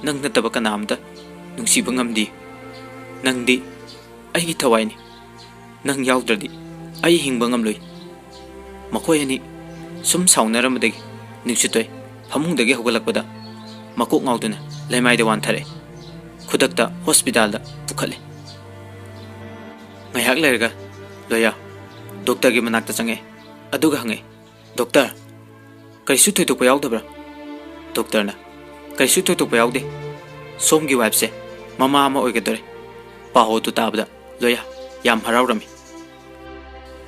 नंग नतब कनामदा नुंसीबा ngamdi नंगदी आई की थवाइनी नंग याउद्रदी आई हिंगबा ngamloi मखोय अनि सुम साउनरमदगी नुंसितोय फमुंगदगी होगलकपदा मकोक ngawduna लेमाइदा वानथरे खुदकता हॉस्पिटल दा पुखले ngayhak lerga लोया डॉक्टर की मनाकता चंगे अदुगा हंगे डॉक्टर करिसु थोइतोकपा याउदब्रा डॉक्टर ना करिसु थोइतोकपा याउदे सोमगी वाइफ से ममा अमा ओइगदरे पाहो तु ताबदा लोया याम हराउरमी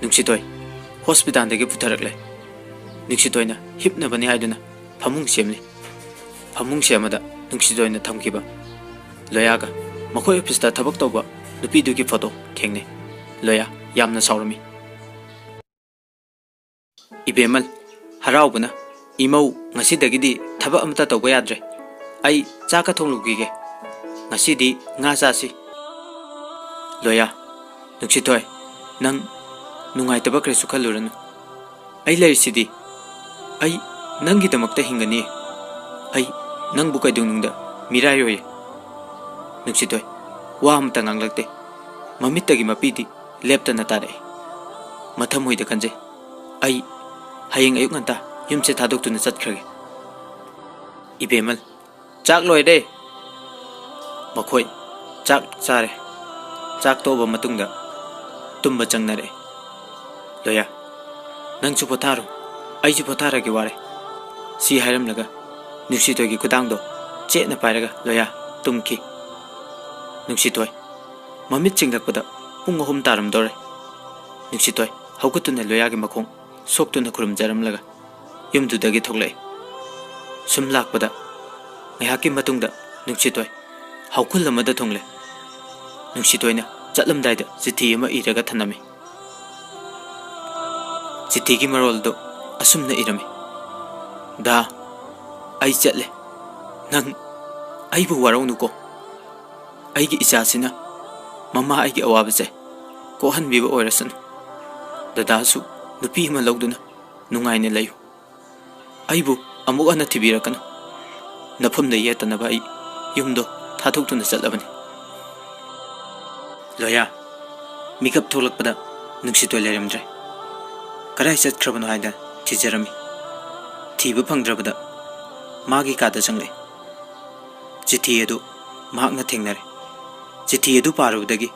नुंसितोय हॉस्पिटल दगे पुथरकले नुंसितोयना हिपनबनी हाइदुना फमुंग सेमले फमुंग सेमदा नुंसितोयना थमखिबा लोयागा मखोय ऑफिसता थबक तौबा नुपीदुगी फोटो थेंगने लोया यामना साउरमी इबेमल हराउबना इमौ ngasiदagidi thaba amta tawba yadre ai chaka thonglugi ngasidi nga chasi loya nuksitoy nang nungai taba kre sukhaluranu ai lerisidi ai nangi damakta hingani ai nangbu kaidungnungda mirai roye nuksitoy wa amta nganglakte mamittagi mapidi leptana tare matham hoide kanje ai hayeng ayuk nganta yumse thadoktuna chatkhage इबेमल चाक लोइदे मखोय चाक चारे चाक तोबा मतुंगदा तुम्बा चंगनरे लोया नंगसु पोथारो आइसु पोथारगे वारे सी हाइरम लगा नुक्सितोयगी खुदांगदो चेना पाइरगा लोया तुमखी नुक्सितोय ममित चिंगलकपदा पुंग अहुम तारम दोरे नुक्सितोय हौगतुना लोयागी मखोंग सोक्तुना खुरुम जरम लगा युमदुदगी थोगलै सुम लाकपदा ngayhaki matungda nuksitoy haukhul amada thongle nuksitoyna chatlamdaida chithi ama iraga thanami chithi gi marol do asumna irami da ai chatle nang ai bu warau nu ko ai gi icha sina mama ai gi awaba se ko han bi ba oirasan dada su nupi ma logduna nungai ne layu ai bu amuk ana thibirakana नफमदा येतनबा आई युमदो थाथोक्तुना चलबनी लोया मिकअप थोलकपदा नुक्सितोय लेरमद्रे कराय चटख्रबनो हाइदा थिजरमी थीब फंगद्रबदा मागी कादा चंगले चिठी अदु महाकना थेंगनरे चिठी अदु पारुबदगी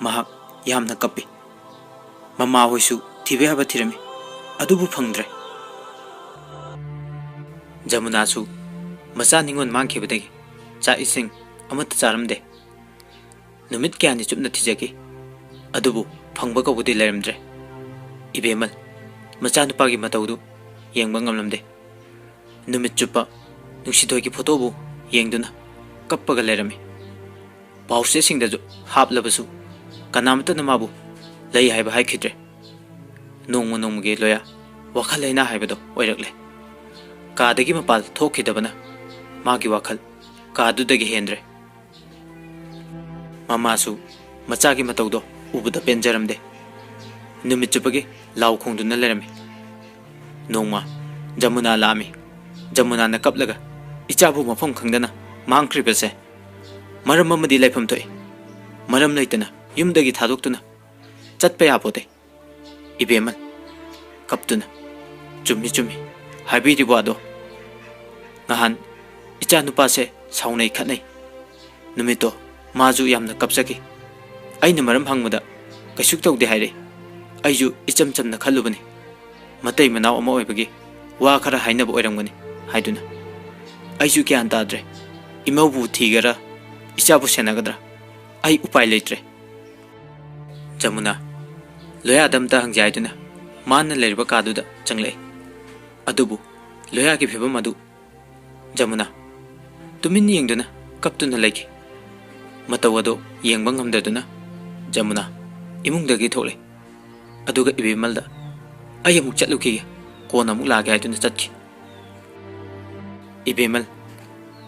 महाक यामना कप्पी mama होइसु थीबे हाबा थिरमी अदुबु फंगद्रे जमुनासु मचा निंगोन मांगखिबदगी चा इसिंग अमत चारमदे नुमित क्यानि चुपना थिजगी अदुबु फंगबा कबुदि लेरमद्रे इबेमल मचा नुपागी मतौदु येंगबा ngamlamde नुमित चुपा नुसिथोयगी फोटोबु येंगदुना कप्पगा लेरमी पाउसे सिंगदजु हापलबसु कनामतन माबु लई हाइबा हाइखिद्रे नोंगमो नोंगमगे लोया वाखल लेना हाइबदो ओइरकले कादगी मपाल थोखिदबना मागी वाखल कादुदगी हेंद्रे ममासु मचागी मतौदो उबुदा पेंजरमदे नुमित चुपगे लाउ खोंदुना लेरमी नोंमा जमुना लामी जमुना न कपलगा इचाबु मफम खंगदना मांगख्रिबसे मरम अमदि लाइफम थोइ मरम लैतना युमदगी थादोक्तुना चटपे यापोते इबेमल कपतुना चुम्मी चुम्मी हाइबिदि वादो नहान इचा नुपासे साउनै खनै नुमितो माजु यामना कपसकी अइना मरम हंगमदा कैसुक तौदे हाइरे अइजु इचम चमना खल्लुबनी मतै मनाव अमा ओइबगी वा खरा हाइनब ओइरंगनी हाइदुना अइजु क्यान ताद्रे इमौबु थीगरा इचाबु सेनागद्रा आई उपाय लेत्रे जमुना लोया दमता हंगजाइदुना मान लेरबा कादुदा चंगले अदुबु लोया की फिबम अदु जमुना तुमिन येंगदुना कपतुना लेखि मतवदो येंगबा ngamdaduna जमुना इमुंगदगी थोले अदुगा इबेमलदा आई अमुक चलुकी कोन अमुक लागे हाइदुना चटखि इबेमल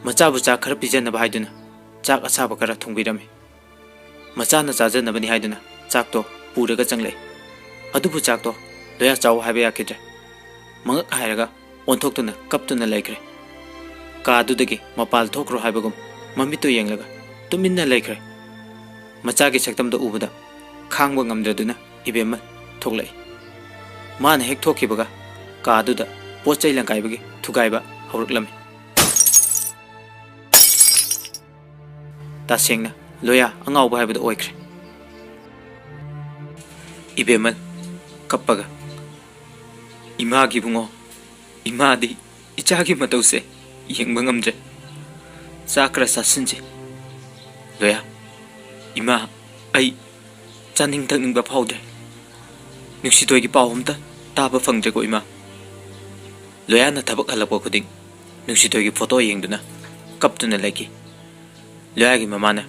मचाबु चा खर पिजनबा हाइदुना चाक असाबा खरा थुंबिरमे मचाना चाजनबनी हाइदुना चाकतो पुरगा चंगले अदुबु चाकतो लोया चाव हाइबा याखिद्रे मंगक हाइरगा ओंथोक्तुना कपतुना लेख्रे कादुदगी मपाल थोक्रो हाइबगुम ममितो येंगलगा तुमिन्ना लेख्रे मचागी सक्तमदो उबदा खांगबा ngamdraduna इबेमल थोक्लै मान हेक थोखिबगा कादुदा पोचै लंकाइबगी थुगाइबा हौरक्लमी तासेंगना लोया अंगाउबा हाइबदो ओइख्रे इबेमल कप्पगा इमागी बुंगो इमादी इचागी मतौसे येंगबा ngamdre चाकरा सासिनजे लोया इमा आई चानिंग थकनिंगबा फाउद्रे नुसितोयगी पाउ हमता ताबा फंगद्रेको इमा लोया न थबक हलपो खुदिंग नुसितोयगी फोटो येंगदुना कपतुना लेखि लोया की ममाना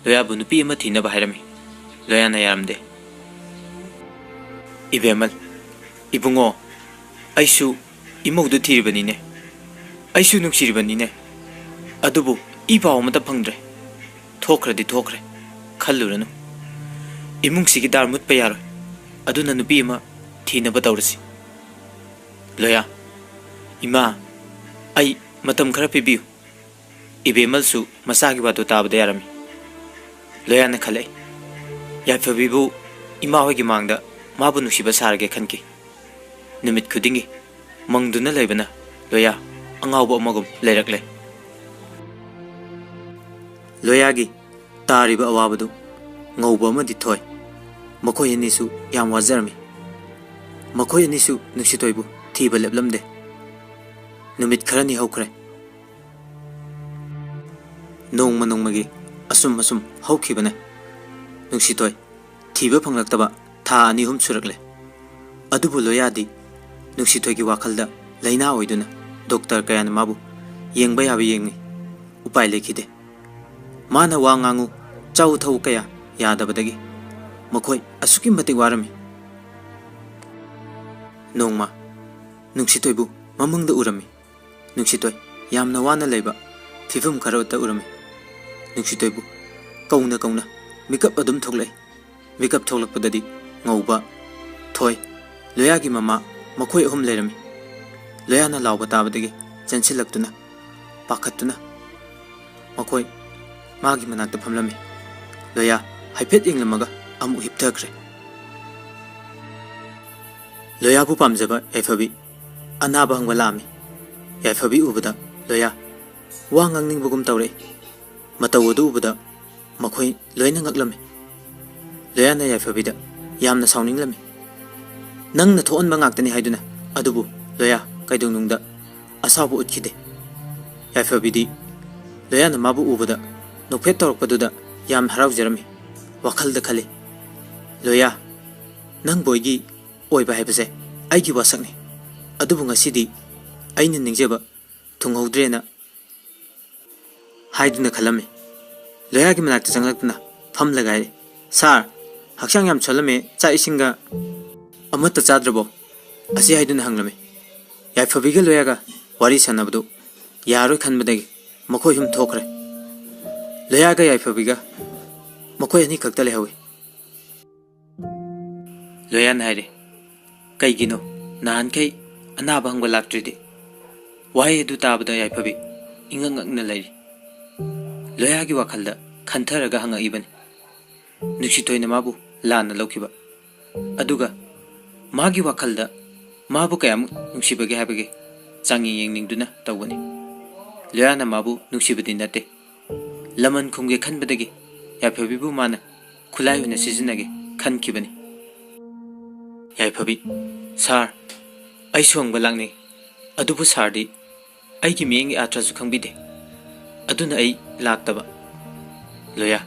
लोया बु नुपी अमा थीनबा हाइरमी लोया न यारमदे इबेमल इबुंगो आइसु इमौदु थीरिबनीने आइसु नुक्सिरिबनीने अदुबु इ पाउ अमता फंगद्रे थोख्रदि थोख्रे खल्लुरनु इमुंगसिगी दार मुतपा यारोय अदुना नुपी अमा थीनबा तौरसि लोया इमा आई मतम खरा पिबियु इबेमलसु मसागी बातो ताबदे यारमी लोया न खले याफबिबु इमा होगी मांगदा माबु नुसिबा सारगे खनकी नुमित खुदिंगी मंगदुना लेबना लोया अंगाउबो अमगुम लेरकले लोयागी तारिबा अवाबदु ngauba amadi thoi makhoi anisu yam wajarmi makhoi anisu nuksitoibu thiba leplamde numit kharani hokre nongma nongmagi asum asum hokhibane nuksitoi thiba phanglaktaba tha ani hum surakle adubu loyadi nuksitoigi wakhalda laina oiduna doctor kayana mabu yengba yabi yengi upai lekhide mana wangangu chau thau kaya यादबदगी मखोय असुकी मति वारमी नोंगमा नुक्सितोयबु ममंगद उरमी नुक्सितोय यामना वाना लेबा फिफम खरवता उरमी नुक्सितोयबु कौना कौना मिकअप अदुम थोक्लै मिकअप थोक्लकपददी ngौबा थोय लोयागी mama मखोय अहुम Laramie लोयाना लावबा ताबदगी चनसिलक्तुना पाखत्तुना मखोय मागी मनाक्ता फमलमी लोया हाइफेट इंगलमगा अमु हिपथख्रे लोयाबु पामजबा FB अनाब हंग लामी याफबी उबदा लोया वा ngangningबगुम तौरे मतौ अदु उबदा मखोई लोइना ngakलमे लोयाना याफबीदा यामना साउनिंगलमे नंगना थोअनबा ngakतनी हाइदुना अदुबु लोया काइदुंगनुंगदा असाबु उतखिदे याफबीदी लोयाना माबु उबदा नोफेट तौरकपदुदा याम हराउजरमी वखलदा खले लोया नंग बोयगी ओइबा हाइबसे आइगी वासकनी अदुबु ngasiदी आइना निंगजेबा थुंगौद्रेना हाइदुना खलमे लोयागी मनाक्ता चंगलक्तुना फम लगाए सार हक्सांग याम छलमे चा इसिंगा अमत्ता चाद्रबो असी हाइदुना हंगलमे याफबीगा लोयागा वारी सनबदु यारोय खनबदगी मखोय हुम थोखरे लोयागा याफबीगा मखोय अनि खक्ता लेहवे लोयान हाइरे कईगिनो नानखै अनाब हंगबा लाक्ट्रिदि वाई अदु ताबदा याफबी इंगंगंगना लैरि लोयागी वाखलदा खंथरगा हंगइबनि नुक्सितोयना माबु लाना लौखिबा अदुगा मागी वाखलदा माबु कयाम नुक्सिबगे हाबगे चांगी येंगनिंगदुना तौबनि लोयाना माबु नुक्सिबदि नते लमन खुंगे खनबदगी याफबीबु माना खुलाई होना सिजनगे खनखिबनि याफबी सार आई सोंगबा लांगनि अदुबु सारदी आइगी मियेंगी आत्रासु खंबिदे अदुना आई लाक्तबा लोया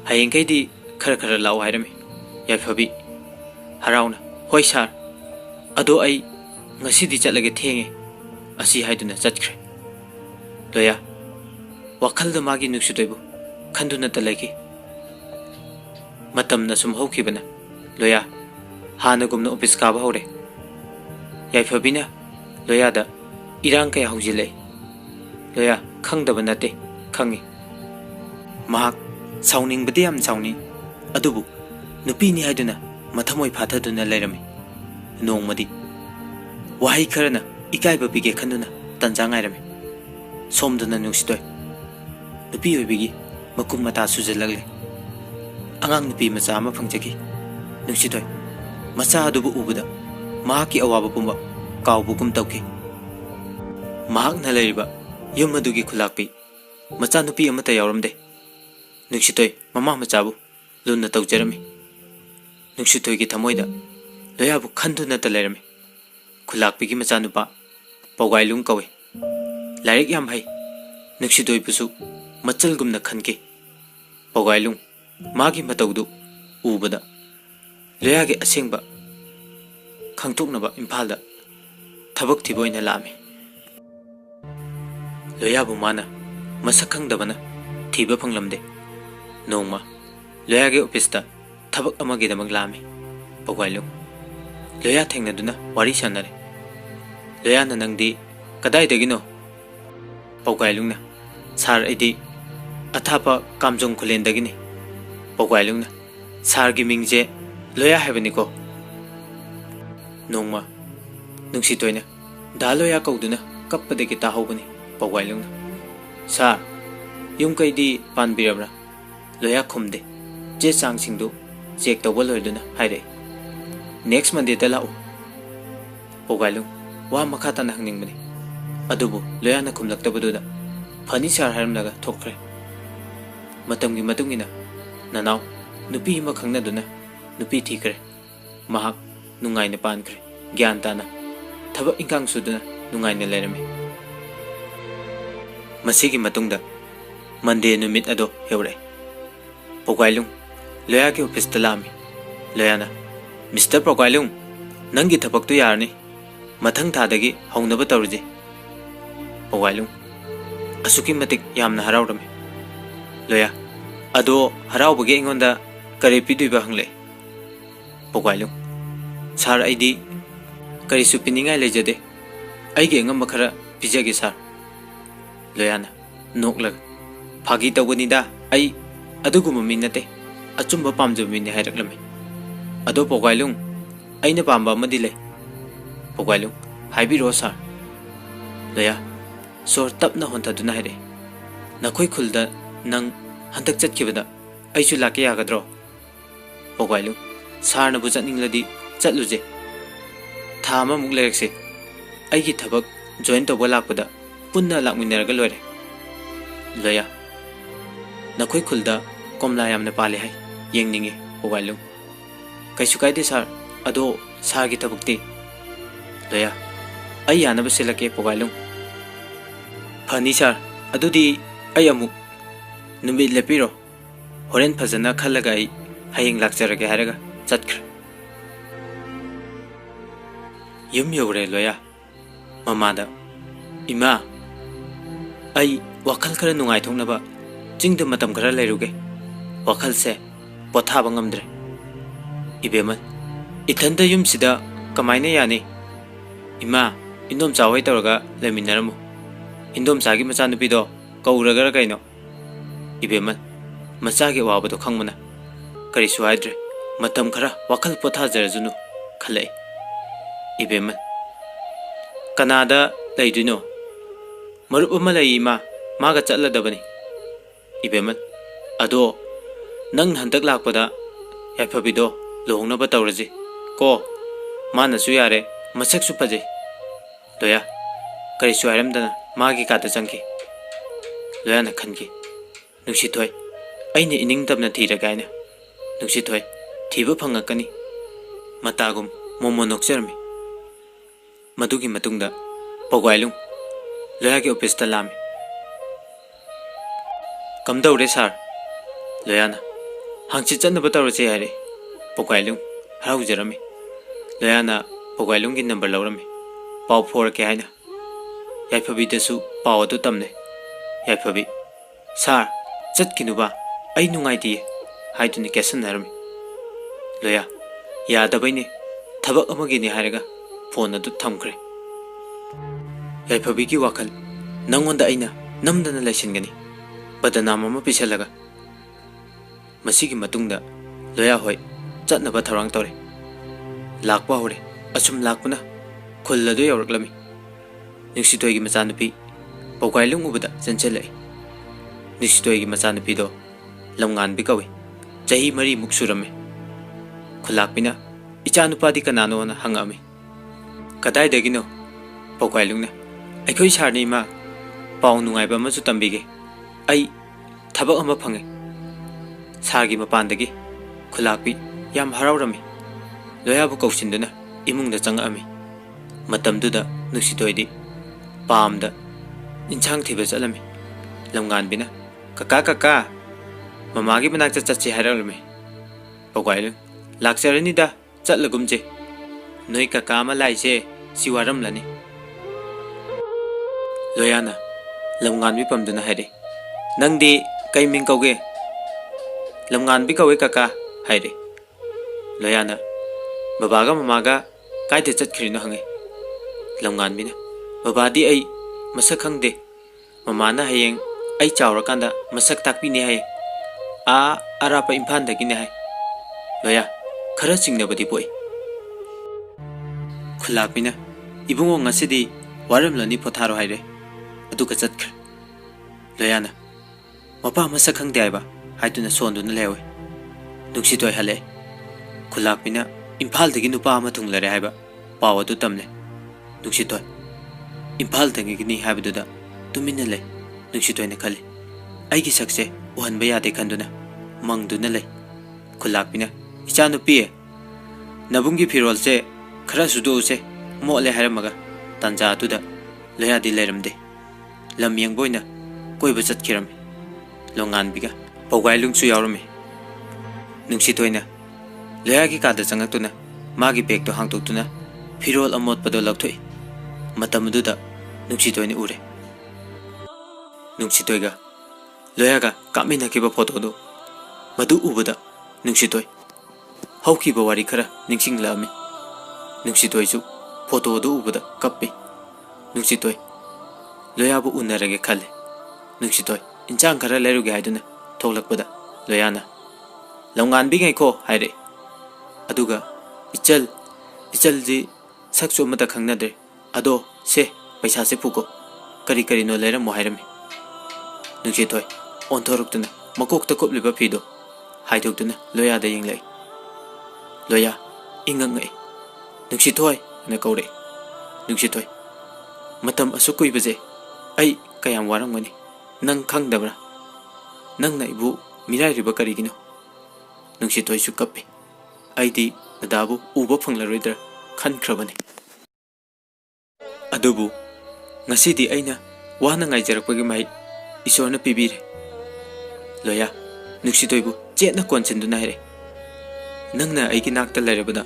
हयेंगैदी खर खर लाउ हाइरमे याफबी हराउना होय सार अदो आई ngasiदी चलगे थेंगे असी हाइदुना चटख्रे लोया वखलदा मागी नुक्सुतोयबु खंदुना तलैकी मतमना सुम हौखिबना लोया हानगुमना ऑफिस काबा हौरे याफबीना लोयादा इरांग कया हौजिले लोया खंगदबा नते खंगी महाक साउनिंगबदि याम साउनी अदुबु नुपीनी हाइदुना मथमोय फाथदुना लेरमी नोंगमदी वाही खरना इकाइबा पिगे खंदुना तंजा गाइरमी सोमदुना नुक्सितोय नुपी ओइबिगी मकुम मता सुजलगले अंगांग नुपी मचा अमा फंगजगी नुक्सितोय मचा अदुबु उबदा महाकी अवाबा पुंबा कावबुगुम तौखि महाकना लेरिबा युम अदुगी खुलाकपी मचा नुपी अमता यावरमदे नुक्सितोय ममा मचाबु लुन्ना तौजरमी नुक्सितोयगी थमोयदा लोयाबु खंदुना त लेरमी खुलाकपीगी मचा नुपा पौगाइलुंग कवे लाइरिक याम है नुक्सितोयबुसु मचलगुमना खनके पौगाइलुंग मागी मतौदु उबदा लोयागे असेंगबा खंगतोकनबा इम्फालदा थबक थिबोइना लामे लोयाबु माना मसक खंगदबना थिबा फंगलमदे नोंमा लोयागे ऑफिसदा थबक अमगेदमक लामे पौगाइलुंग लोया थेंगनदुना वारी सनरे लोयाना नंगदी कदाइदगिनो पौगाइलुंगना सार आइदी अथापा कामजोंग खुलेंदगिनी पौगाइलुंगना सारगी मिंगजे लोया हैबनिको नोंमा नुक्सितोयना दा लोया कौदुना कप्पदगी ताहौबनी पौगाइलुंगना सार युम कैदी पानबिरब्रा लोया खुमदे जे चांगसिंगदु चेक तौबा लोयदुना हाइरे नेक्स्ट मंडे दा लाउ पौगाइलुंग वा मखा तना हंगनिंगबनी अदुबु लोयाना खुमलक्तबदुदा फनी सार हारमलगा थोखरे मतमगी मतुंगिना ननाव नुपी म खंगनदुना नुपी थीखरे महाक नुंगाइना पानखरे ज्ञान ताना थबक इंकांग सुदुना नुंगाइना लेरमे मसीगी मतुंगदा मंडे नुमित अदो हेवरे पौगाइलुंग लोयागे ऑफिस दा लामी लोयाना मिस्टर पौगाइलुंग नंगी थबकतु यारनी मथंग थादगी हौनबा तौरजे पौगाइलुंग असुकी मतिक यामना हराउरमे लोया अदो हराउबगे इंगोंदा करी पिदुइबा हंगले पौगाइलुंग सार आइदी करीसु पिनिंगाय लेजदे आइगे अंगम खरा पिजगे सार लोयाना नोकलग फागी तौगनिदा आई अदुगुम मि नते अचुंबा पामजब मिने हाइरक्लमे अदो पौगाइलुंग आइना पामबा मदि ले पौगाइलुंग हाइबिरो सार लोया सोर तपना होंथदुना हाइरे नखोय खुलदा नंग हंतक चटखिबदा आइसु लाके यागद्रो पौगाइलुंग सारनबु चटनिंगलदी चटलुजे था अममुक लेरक्से ꯑꯩꯒꯤ ꯊꯕꯛ ꯖꯣꯏꯟ ꯇꯧꯕ ꯂꯥꯛꯄꯗ ꯄꯨꯟꯅ ꯂꯥꯛꯃꯤꯟꯅꯔꯒ ꯂꯣꯏꯔꯦ ꯂꯣꯌꯥ ꯅꯈꯣꯏ ꯈꯨꯜꯗ ꯀꯣꯝꯂꯥ ꯌꯥꯝꯅ ꯄꯥꯜꯂꯦ ꯍꯥꯏ ꯌꯦꯡꯅꯤꯡꯉꯦ ꯄꯣꯒꯥꯏꯂꯨꯡ ꯀꯩꯁꯨ ꯀꯥꯏꯗꯦ ꯁꯥꯔ ꯑꯗꯣ ꯁꯥꯔꯒꯤ ꯊꯕꯛꯇꯤ ꯂꯣꯌꯥ ꯑꯩ ꯌꯥꯅꯕ ꯁꯤꯜꯂꯛꯀꯦ ꯄꯣꯒꯥꯏꯂꯨꯡ ꯐꯅꯤ ꯁꯥꯔ ꯑꯗꯨꯗꯤ ꯑꯩ ꯑꯃꯨꯛ ꯅꯨꯃꯤꯠ ꯂꯦꯞꯄꯤꯔꯣ ꯍꯣꯔꯦꯟ ꯐꯖꯅ ꯈꯜꯂꯒ ꯑꯩ ꯍꯌꯦꯡ ꯂꯥꯛꯆꯔꯒꯦ ꯍꯥꯏꯔꯒ ꯆꯠꯈ꯭ꯔꯦ ꯌꯨꯝ ꯌꯧꯔꯦ ꯂꯣꯌꯥ ꯃꯃꯥꯗ ꯏꯃꯥ ꯑꯩ ꯋꯥꯈꯜ ꯈꯔ ꯅꯨꯡꯉꯥꯏꯊꯣꯛꯅꯕ ꯆꯤꯡꯗ ꯃꯇꯝ ꯈꯔ ꯂꯩꯔꯨꯒꯦ ꯋꯥꯈꯜꯁꯦ ꯄꯣꯊꯥꯕ ꯉꯝꯗ꯭ꯔꯦ 이뱀은 이탄다 윰시다 그마이네 야니 이마 인돔 자와이 떨어가 레미나르무 인돔 자기 마차누피도 거우라가라 가이노 이뱀은 마차게 와바도 캉무나 그리수 하이드레 마탐 카라 와칼 포타자르주누 칼레 이뱀은 까나다 레이두노 머룹 엄마레이 이마 마가 짤라다바니 이뱀은 아도 능 한덕 락보다 야파비도 ꯂꯨꯍꯣꯡꯅꯕ ꯇꯧꯔꯁꯤ ꯀꯣ ꯃꯥꯅꯁꯨ ꯌꯥꯔꯦ ꯃꯁꯛꯁꯨ ꯐꯖꯩ ꯂꯣꯌꯥ ꯀꯔꯤꯁꯨ ꯍꯥꯏꯔꯝꯗꯅ ꯃꯥꯒꯤ ꯀꯥꯗ ꯆꯪꯈꯤ ꯂꯣꯌꯥꯅ ꯈꯟꯈꯤ ꯅꯨꯡꯁꯤꯊꯣꯏ ꯑꯩꯅ ꯏꯅꯤꯡꯇꯝꯅ ꯊꯤꯔꯒ ꯍꯥꯏꯅ ꯅꯨꯡꯁꯤꯊꯣꯏ ꯊꯤꯕ ꯐꯪꯉꯛꯀꯅꯤ ꯃꯇꯥꯒꯨꯝ ꯃꯣꯃꯣ ꯅꯣꯛꯆꯔꯝꯃꯤ ꯃꯗꯨꯒꯤ ꯃꯇꯨꯡꯗ ꯄꯧꯒꯥꯏꯂꯨꯡ ꯂꯣꯌꯥꯒꯤ ꯑꯣꯐꯤꯁꯇ ꯂꯥꯛꯑꯝꯃꯤ ꯀꯝꯗꯧꯔꯦ ꯁꯥꯔ ꯂꯣꯌꯥꯅ ꯍꯪꯆꯤꯠ ꯆꯠꯅꯕ ꯇꯧꯔꯁꯤ ꯍꯥꯏꯔꯦ ꯄꯧꯒꯥꯏꯂꯨꯡ ꯍꯔꯥꯎꯖꯔꯝꯃꯤ ꯂꯣꯌꯥꯅ ꯄꯧꯒꯥꯏꯂꯨꯡꯒꯤ ꯅꯝꯕꯔ ꯂꯧꯔꯝꯃꯤ ꯄꯥꯎ ꯐꯥꯎꯔꯛꯀꯦ ꯍꯥꯏꯅ ꯌꯥꯏꯐꯕꯤꯗꯁꯨ ꯄꯥꯎ ꯑꯗꯨ ꯇꯝꯅꯩ ꯌꯥꯏꯐꯕꯤ ꯁꯥꯔ ꯆꯠꯈꯤꯅꯨꯕ ꯑꯩ ꯅꯨꯡꯉꯥꯏꯇꯤꯌꯦ ꯍꯥꯏꯗꯨꯅ ꯀꯦꯁꯟꯅꯔꯝꯃꯤ ꯂꯣꯌꯥ ꯌꯥꯗꯕꯩꯅꯦ ꯊꯕꯛ ꯑꯃꯒꯤꯅꯤ ꯍꯥꯏꯔꯒ ꯐꯣꯟ ꯑꯗꯨ ꯊꯝꯈ꯭ꯔꯦ ꯌꯥꯏꯐꯕꯤꯒꯤ ꯋꯥꯈꯜ ꯅꯪꯉꯣꯟꯗ ꯑꯩꯅ ꯅꯝꯗꯅ ꯂꯩꯁꯤꯟꯒꯅꯤ ꯕꯗꯅꯥꯝ ꯑꯃ ꯄꯤꯁꯜꯂꯒ ꯃꯁꯤꯒꯤ ꯃꯇꯨꯡꯗ ꯂꯣꯌꯥ ꯍꯣꯏ ꯆꯠꯅꯕ ꯊꯧꯔꯥꯡ ꯇꯧꯔꯦ ꯂꯥꯛꯄ ꯍꯧꯔꯦ ꯑꯁꯨꯝ ꯂꯥꯛꯄꯅ ꯈꯨꯜ ꯑꯗꯨ ꯌꯧꯔꯛꯂꯝꯃꯤ ꯅꯨꯡꯁꯤꯊꯣꯏꯒꯤ ꯃꯆꯥꯅꯨꯄꯤ ꯄꯧꯒꯥꯏꯂꯨꯡ ꯎꯕꯗ ꯆꯦꯟꯁꯤꯜꯂꯛꯏ ꯅꯨꯡꯁꯤꯊꯣꯏꯒꯤ ꯃꯆꯥꯅꯨꯄꯤꯗꯣ ꯂꯝꯉꯥꯟꯕꯤ ꯀꯧꯏ ꯆꯍꯤ 4ꯃꯨꯛ ꯁꯨꯔꯝꯃꯤ ꯈꯨꯜꯂꯥꯛꯄꯤꯅ ꯏꯆꯥꯅꯨꯄꯥꯗꯤ ꯀꯅꯥꯅꯣꯅ ꯍꯪꯉꯛꯑꯝꯃꯤ ꯀꯗꯥꯏꯗꯒꯤꯅꯣ ꯄꯧꯒꯥꯏꯂꯨꯡꯅ ꯑꯩꯈꯣꯏ ꯁꯥꯔꯅꯤ ꯏꯃꯥ ꯄꯥꯎ ꯅꯨꯡꯉꯥꯏꯕ ꯑꯃꯁꯨ ꯇꯝꯕꯤꯒꯦ ꯑꯩ ꯊꯕꯛ ꯑꯃ ꯐꯪꯉꯦ ꯁꯥꯔꯒꯤ ꯃꯄꯥꯟꯗꯒꯤ ꯈꯨꯜꯂꯥꯛꯄꯤ ꯌꯥꯝ ꯍꯔꯥꯎꯔꯝꯃꯤ ꯂꯣꯌꯥꯕꯨ ꯀꯧꯁꯤꯟꯗꯨꯅ ꯏꯃꯨꯡꯗ ꯆꯪꯉꯛꯑꯝꯃꯤ ꯃꯇꯝꯗꯨꯗ ꯅꯨꯡꯁꯤꯊꯣꯏꯗꯤ ꯄꯥꯝꯗ ꯏꯟꯁꯥꯡ ꯊꯤꯕ ꯆꯠꯂꯝꯃꯤ ꯂꯝꯉꯥꯟꯕꯤꯅ ꯀꯀꯥ ꯀꯀꯥ ꯃꯃꯥꯒꯤ ꯃꯅꯥꯛꯇ ꯆꯠꯁꯤ ꯍꯥꯏꯔꯛꯂꯝꯃꯤ ꯄꯧꯒꯥꯏꯂꯨꯡ ꯂꯥꯛꯆꯔꯅꯤꯗ ꯆꯠꯂꯒꯨꯝꯁꯦ ꯅꯣꯏ ꯀꯀꯥ ꯑꯃ ꯂꯥꯛꯏꯁꯦ ꯁꯤ ꯋꯥꯔꯝꯂꯅꯤ ꯂꯣꯌꯥꯅ ꯂꯝꯉꯥꯟꯕꯤ ꯄꯝꯗꯨꯅ ꯍꯥꯏꯔꯦ ꯅꯪꯗꯤ ꯀꯩ ꯃꯤꯡ ꯀꯧꯒꯦ ꯂꯝꯉꯥꯟꯕꯤ ꯀꯧꯏ ꯀꯀꯥ ꯍꯥꯏꯔꯦ ꯂꯣꯌꯥꯅ ꯕꯕꯥꯒ ꯃꯃꯥꯒ ꯀꯥꯏꯗ ꯆꯠꯈ꯭ꯔꯤꯅꯣ ꯍꯪꯉꯦ ꯂꯝꯉꯥꯟꯕꯤꯅ ꯕꯕꯥꯗꯤ ꯑꯩ ꯃꯁꯛ ꯈꯪꯗꯦ ꯃꯃꯥꯅ ꯍꯌꯦꯡ ꯑꯩ ꯆꯥꯎꯔꯀꯥꯟꯗ ꯃꯁꯛ ꯇꯥꯛꯄꯤꯅꯦ ꯍꯥꯏꯌꯦ ꯑꯔꯥꯞꯄ ꯏꯝꯐꯥꯜꯗꯒꯤꯅꯦ ꯍꯥꯏ ꯂꯣꯌꯥ ꯈꯔ ꯆꯤꯡꯅꯕꯗꯤ ꯄꯣꯛꯏ ꯈꯨꯜꯂꯥꯛꯄꯤꯅ 이붕어 ngасidi 와름러니 포타로 하이래 ꯑꯗꯨꯒ ꯆꯠꯈ꯭ꯔꯦ ꯂꯣꯌꯥꯅ ꯃꯄꯥ ꯃꯁꯛ ꯈꯪꯗꯦ ꯍꯥꯏꯕ ꯍꯥꯏꯗꯨꯅ ꯁꯣꯟꯗꯨꯅ ꯂꯩꯍꯧꯏ ꯅꯨꯡꯁꯤꯊꯣꯏ ꯍꯜꯂꯛꯑꯦ ꯈꯨꯜꯂꯥꯛꯄꯤꯅ ꯏꯝꯐꯥꯜꯗꯒꯤ ꯅꯨꯄꯥ ꯑꯃ ꯊꯨꯡꯂꯔꯦ ꯍꯥꯏꯕ ꯄꯥꯎ ꯑꯗꯨ ꯇꯝꯂꯦ ꯅꯨꯡꯁꯤꯊꯣꯏ ꯏꯝꯐꯥꯜꯗꯒꯤꯅꯤ ꯍꯥꯏꯕꯗꯨꯗ ꯇꯨꯃꯤꯟꯅ ꯂꯩ ꯅꯨꯡꯁꯤꯊꯣꯏꯅ ꯈꯜꯂꯤ ꯑꯩꯒꯤ ꯁꯛꯁꯦ ꯎꯍꯟꯕ ꯌꯥꯗꯦ ꯈꯟꯗꯨꯅ ꯃꯪꯗꯨꯅ ꯂꯩ ꯈꯨꯜꯂꯥꯛꯄꯤꯅ ꯏꯆꯥꯅꯨꯄꯤ ꯅꯕꯨꯡꯒꯤ ꯐꯤꯔꯣꯜꯁꯦ ꯈꯔ ꯁꯨꯗꯣꯛꯎꯁꯦ ꯃꯣꯠꯂꯦ ꯍꯥꯏꯔꯝꯃꯒ ꯇꯥꯟꯖꯥ ꯑꯗꯨꯗ ꯂꯣꯌꯥꯗꯤ ꯂꯩꯔꯝꯗꯦ ꯂꯝ ꯌꯦꯡꯕ ꯑꯣꯏꯅ ꯀꯣꯏꯕ ꯆꯠꯈꯤꯔꯝꯃꯤ ꯂꯣꯡꯉꯥꯟꯕꯤꯒ ꯄꯧꯒꯥꯏꯂꯨꯡꯁꯨ ꯌꯥꯎꯔꯝꯃꯤ ꯅꯨꯡꯁꯤꯊꯣꯏꯅ ꯂꯣꯌꯥꯒꯤ ꯀꯥꯗ ꯆꯪꯉꯛꯇꯨꯅ ꯃꯥꯒꯤ ꯕꯦꯒꯇꯣ ꯍꯥꯡꯗꯣꯛꯇꯨꯅ ꯐꯤꯔꯣꯜ ꯑꯃꯣꯠꯄꯗꯣ ꯂꯧꯊꯣꯛꯏ ꯃꯇꯝ ꯑꯗꯨꯗ ꯅꯨꯡꯁꯤꯊꯣꯏꯅ ꯎꯔꯦ ꯅꯨꯡꯁꯤꯊꯣꯏꯒ ꯂꯣꯌꯥꯒ ꯀꯥꯞꯃꯤꯟꯅꯈꯤꯕ ꯐꯣꯇꯣꯗꯨ ꯃꯗꯨ ꯎꯕꯗ ꯅꯨꯡꯁꯤꯊꯣꯏ ꯍꯧꯈꯤꯕ ꯋꯥꯔꯤ ꯈꯔ ꯅꯤꯡꯁꯤꯡꯂꯛꯑꯝꯃꯤ ꯅꯨꯡꯁꯤꯊꯣꯏꯁꯨ ꯐꯣꯇꯣꯗꯨ ꯎꯕꯗ ꯀꯞꯄꯤ ꯅꯨꯡꯁꯤꯊꯣꯏ ꯂꯣꯌꯥꯕꯨ ꯎꯅꯔꯒꯦ ꯈꯜꯂꯦ ꯅꯨꯡꯁꯤꯊꯣꯏ ꯏꯟꯁꯥꯡ ꯈꯔ ꯂꯩꯔꯨꯒꯦ ꯍꯥꯏꯗꯨꯅ ꯊꯣꯛꯂꯛꯄꯗ ꯂꯣꯌꯥꯅ ꯂꯝꯉꯥꯟꯕꯤ ꯉꯥꯏꯈꯣ ꯍꯥꯏꯔꯦ ꯑꯗꯨꯒ ꯏꯆꯜꯗꯤ ꯁꯛꯁꯨ ꯑꯃꯠꯇ ꯈꯪꯅꯗ꯭ꯔꯦ ꯑꯗꯣ ꯁꯦ ꯄꯩꯁꯥꯁꯦ ꯄꯨꯀꯣ ꯀꯔꯤ ꯀꯔꯤꯅꯣ ꯂꯩꯔꯝꯃꯣ ꯍꯥꯏꯔꯝꯃꯤ ꯅꯨꯡꯁꯤꯊꯣꯏ ꯑꯣꯟꯊꯣꯔꯛꯇꯨꯅ ꯃꯀꯣꯛꯇ ꯀꯨꯞꯂꯤꯕ ꯐꯤꯗꯣ ꯍꯥꯏꯗꯣꯛꯇꯨꯅ ꯂꯣꯌꯥꯗ ꯌꯦꯡꯂꯛꯏ ꯂꯣꯌꯥ ꯏꯪꯉꯛꯉꯛꯏ ꯅꯨꯡꯁꯤꯊꯣꯏ ꯍꯥꯏꯅ ꯀꯧꯔꯛꯏ ꯅꯨꯡꯁꯤꯊꯣꯏ ꯃꯇꯝ ꯑꯁꯨꯛ ꯀꯨꯏꯕꯁꯦ ꯑꯩ ꯀꯌꯥꯝ ꯋꯥꯔꯝꯒꯅꯤ ꯅꯪ ꯈꯪꯗꯕ꯭ꯔꯥ ꯅꯪꯅ ꯑꯩꯕꯨ ꯃꯤꯔꯥꯏꯔꯤꯕ ꯀꯔꯤꯒꯤꯅꯣ ꯅꯨꯡꯁꯤꯊꯣꯏꯁꯨ ꯀꯞꯄꯤ ꯑꯩꯗꯤ ꯗꯗꯥꯕꯨ ꯎꯕ ꯐꯪꯂꯔꯣꯏꯗ꯭ꯔꯥ ꯈꯟꯈ꯭ꯔꯕꯅꯤ ꯑꯗꯨꯕꯨ ꯉꯁꯤꯗꯤ ꯑꯩꯅ ꯋꯥꯅ ꯉꯥꯏꯖꯔꯛꯄꯒꯤ ꯃꯍꯩ ꯏꯁꯣꯔꯅ ꯄꯤꯕꯤꯔꯦ ꯂꯣꯌꯥ ꯅꯨꯡꯁꯤꯊꯣꯏꯕꯨ ꯆꯦꯠꯅ ꯀꯣꯟꯁꯤꯟꯗꯨꯅ ꯍꯥꯏꯔꯦ ꯅꯪꯅ ꯑꯩꯒꯤ ꯅꯥꯛꯇ ꯂꯩꯔꯕꯗ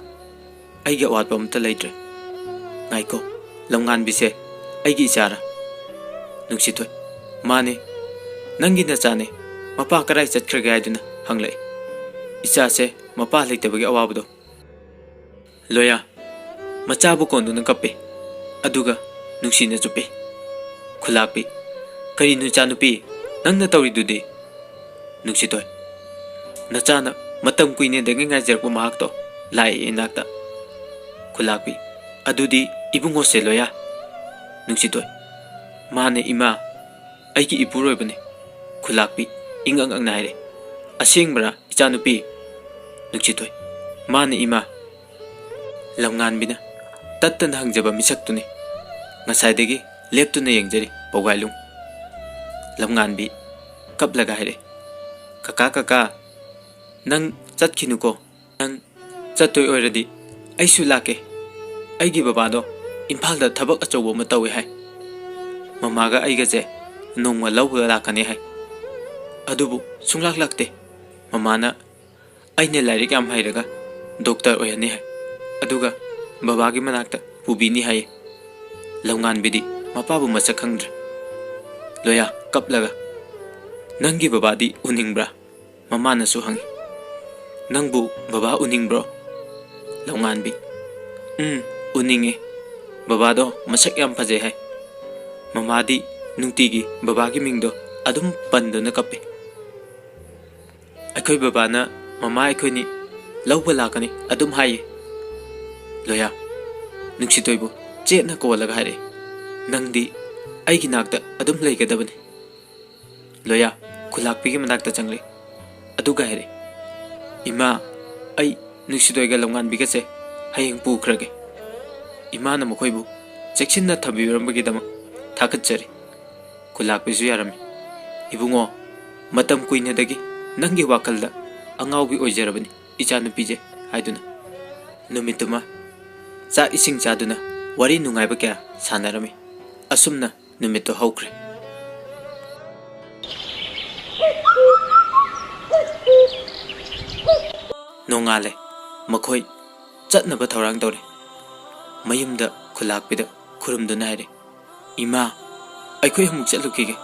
ꯑꯩꯒꯤ ꯑꯋꯥꯠꯄ ꯑꯃꯠꯇ ꯂꯩꯇ꯭ꯔꯦ ꯉꯥꯏꯈꯣ ꯂꯝꯉꯥꯟꯕꯤꯁꯦ ꯑꯩꯒꯤ ꯏꯆꯥꯔꯥ ꯅꯨꯡꯁꯤꯊꯣꯏ ꯃꯥꯅꯦ ꯅꯪꯒꯤ ꯅꯆꯥꯅꯦ ꯃꯄꯥ ꯀꯔꯥꯏ ꯆꯠꯈ꯭ꯔꯒꯦ ꯍꯥꯏꯗꯨꯅ ꯍꯪꯂꯛꯏ ꯏꯆꯥꯁꯦ ꯃꯄꯥ ꯂꯩꯇꯕꯒꯤ ꯑꯋꯥꯕꯗꯣ ꯂꯣꯌꯥ ꯃꯆꯥꯕꯨ ꯀꯣꯟꯗꯨꯅ ꯀꯞꯄꯤ ꯑꯗꯨꯒ ꯅꯨꯡꯁꯤꯅ ꯆꯨꯞꯄꯤ ꯈꯨꯂꯥꯛꯄꯤ ꯀꯔꯤꯅꯣ ꯏꯆꯥꯅꯨꯄꯤ ꯅꯪꯅ ꯇꯧꯔꯤꯗꯨꯗꯤ ꯅꯨꯡꯁꯤꯊꯣꯏ ꯅꯆꯥꯅ ꯃꯇꯝ ꯀꯨꯏꯅꯗꯒꯤ ꯉꯥꯏꯖꯔꯛꯄ ꯃꯍꯥꯛꯇꯣ ꯂꯥꯛꯑꯦ ꯏꯅꯥꯛꯇ ꯈꯨꯂꯥꯛꯄꯤ ꯑꯗꯨꯗꯤ ꯏꯕꯨꯡꯉꯣꯁꯦ ꯂꯣꯌꯥ ꯅꯨꯡꯁꯤꯊꯣꯏ ꯃꯥꯅꯦ ꯏꯃꯥ ꯑꯩꯒꯤ ꯏꯄꯨꯔꯣꯏꯕꯅꯦ ꯈꯨꯂꯥꯛꯄꯤ ꯏꯪꯑꯪ ꯑꯪꯅ ꯍꯥꯏꯔꯦ ꯑꯁꯦꯡꯕꯔꯥ ꯏꯆꯥꯅꯨꯄꯤ ꯅꯨꯡꯁꯤꯊꯣꯏ ꯃꯥꯅꯦ ꯏꯃꯥ ꯂꯝꯉꯥꯟꯕꯤꯅ ꯇꯠꯇꯅ ꯍꯪꯖꯕ ꯃꯤꯁꯛꯇꯨꯅꯤ ꯉꯁꯥꯏꯗꯒꯤ ꯂꯦꯞꯇꯨꯅ ꯌꯦꯡꯖꯔꯤ ꯄꯧꯒꯥꯏꯂꯨꯡ ꯂꯝꯉꯥꯟꯕꯤ ꯀꯞꯂꯒ ꯍꯥꯏꯔꯦ ꯀꯀꯥ ꯀꯀꯥ ꯅꯪ ꯆꯠꯈꯤꯅꯨꯀꯣ ꯅꯪ ꯆꯠꯇꯣꯏ ꯑꯣꯏꯔꯗꯤ ꯑꯩꯁꯨ ꯂꯥꯛꯀꯦ ꯑꯩꯒꯤ ꯕꯕꯥꯗꯣ ꯏꯝꯐꯥꯜꯗ ꯊꯕꯛ ꯑꯆꯧꯕ ꯑꯃ ꯇꯧꯋꯦ ꯍꯥꯏ ꯃꯃꯥꯒ ꯑꯩꯒꯁꯦ ꯅꯣꯡꯃ ꯂꯧꯕ ꯂꯥꯛꯀꯅꯤ ꯍꯥꯏ ꯑꯗꯨꯕꯨ ꯁꯨꯡꯂꯥꯛ ꯂꯥꯛꯇꯦ ꯃꯃꯥꯅ ꯑꯩꯅ ꯂꯥꯏꯔꯤꯛ ꯌꯥꯝ ꯍꯩꯔꯒ ꯗꯣꯛꯇꯔ ꯑꯣꯏꯍꯟꯅꯤ ꯍꯥꯏ ꯑꯗꯨꯒ ꯕꯕꯥꯒꯤ ꯃꯅꯥꯛꯇ ꯄꯨꯕꯤꯅꯤ ꯍꯥꯏꯌꯦ ꯂꯝꯉꯥꯟꯕꯤꯗꯤ ꯃꯄꯥꯕꯨ ꯃꯁꯛ ꯈꯪꯗ꯭ꯔꯦ ꯂꯣꯌꯥ ꯀꯞꯂꯒ ꯅꯪꯒꯤ ꯕꯕꯥꯗꯤ ꯎꯅꯤꯡꯕ꯭ꯔꯥ ꯃꯃꯥꯅꯁꯨ ꯍꯪꯉꯤ ꯅꯪꯕꯨ ꯕꯕꯥ ꯎꯅꯤꯡꯕ꯭ꯔꯣ ꯂꯝꯉꯥꯟꯕꯤ ꯎꯅꯤꯡꯉꯦ ꯕꯕꯥꯗꯣ ꯃꯁꯛ ꯌꯥꯝ ꯐꯖꯩ ꯍꯥꯏ ꯃꯃꯥꯗꯤ ꯅꯨꯡꯇꯤꯒꯤ ꯕꯕꯥꯒꯤ ꯃꯤꯡꯗꯣ ꯑꯗꯨꯝ ꯄꯟꯗꯨꯅ ꯀꯞꯄꯤ ꯑꯩꯈꯣꯏ ꯕꯕꯥꯅ ꯃꯃꯥ ꯑꯩꯈꯣꯏꯅꯤ ꯂꯧꯕ ꯂꯥꯛꯀꯅꯤ ꯑꯗꯨꯝ ꯍꯥꯏꯌꯦ ꯂꯣꯌꯥ ꯅꯨꯡꯁꯤꯊꯣꯏꯕꯨ ꯆꯦꯠꯅ ꯀꯣꯜꯂꯒ ꯍꯥꯏꯔꯛꯏ ꯅꯪꯗꯤ ꯑꯩꯒꯤ ꯅꯥꯛꯇ ꯑꯗꯨꯝ ꯂꯩꯒꯗꯕꯅꯤ ꯂꯣꯌꯥ ꯈꯨꯂꯥꯛꯄꯤꯒꯤ ꯃꯅꯥꯛꯇ ꯆꯪꯂꯛꯏ ꯑꯗꯨꯒ ꯍꯥꯏꯔꯛꯏ ꯏꯃꯥ ꯑꯩ ꯅꯨꯡꯁꯤꯊꯣꯏꯒ ꯂꯝꯉꯥꯟꯕꯤꯒꯁꯦ ꯍꯌꯦꯡ ꯄꯨꯈ꯭ꯔꯒꯦ ꯏꯃꯥꯅ ꯃꯈꯣꯏꯕꯨ ꯆꯦꯛꯁꯤꯟꯅ ꯊꯝꯕꯤꯔꯝꯕꯒꯤꯗꯃꯛ ꯊꯥꯒꯠꯆꯔꯤ ꯈꯨꯂꯥꯛꯄꯤꯁꯨ ꯌꯥꯔꯝꯃꯤ ꯏꯕꯨꯡꯉꯣ ꯃꯇꯝ ꯀꯨꯏꯅꯗꯒꯤ ꯅꯪꯒꯤ ꯋꯥꯈꯜꯗ ꯑꯉꯥꯎꯕꯤ ꯑꯣꯏꯖꯔꯕꯅꯤ ꯏꯆꯥꯅꯨꯄꯤꯁꯦ ꯍꯥꯏꯗꯨꯅ ꯅꯨꯃꯤꯠꯇꯨꯃ ꯆꯥꯛ ꯏꯁꯤꯡ ꯆꯥꯗꯨꯅ ꯋꯥꯔꯤ ꯅꯨꯡꯉꯥꯏꯕ ꯀꯌꯥ ꯁꯥꯟꯅꯔꯝꯃꯤ ꯑꯁꯨꯝꯅ ꯅꯨꯃꯤꯠꯇꯨ ꯍꯧꯈ꯭ꯔꯦ ꯅꯣꯡꯉꯥꯜꯂꯦ ꯃꯈꯣꯏ ꯆꯠꯅꯕ ꯊꯧꯔꯥꯡ ꯇꯧꯔꯦ ꯃꯌꯨꯝꯗ ꯈꯨꯂꯥꯛꯄꯤꯗ ꯈꯨꯔꯨꯝꯗꯨꯅ ꯍꯥꯏꯔꯦ ꯏꯃꯥ ꯑꯩꯈꯣꯏ ꯑꯃꯨꯛ ꯆꯠꯂꯨꯈꯤꯒꯦ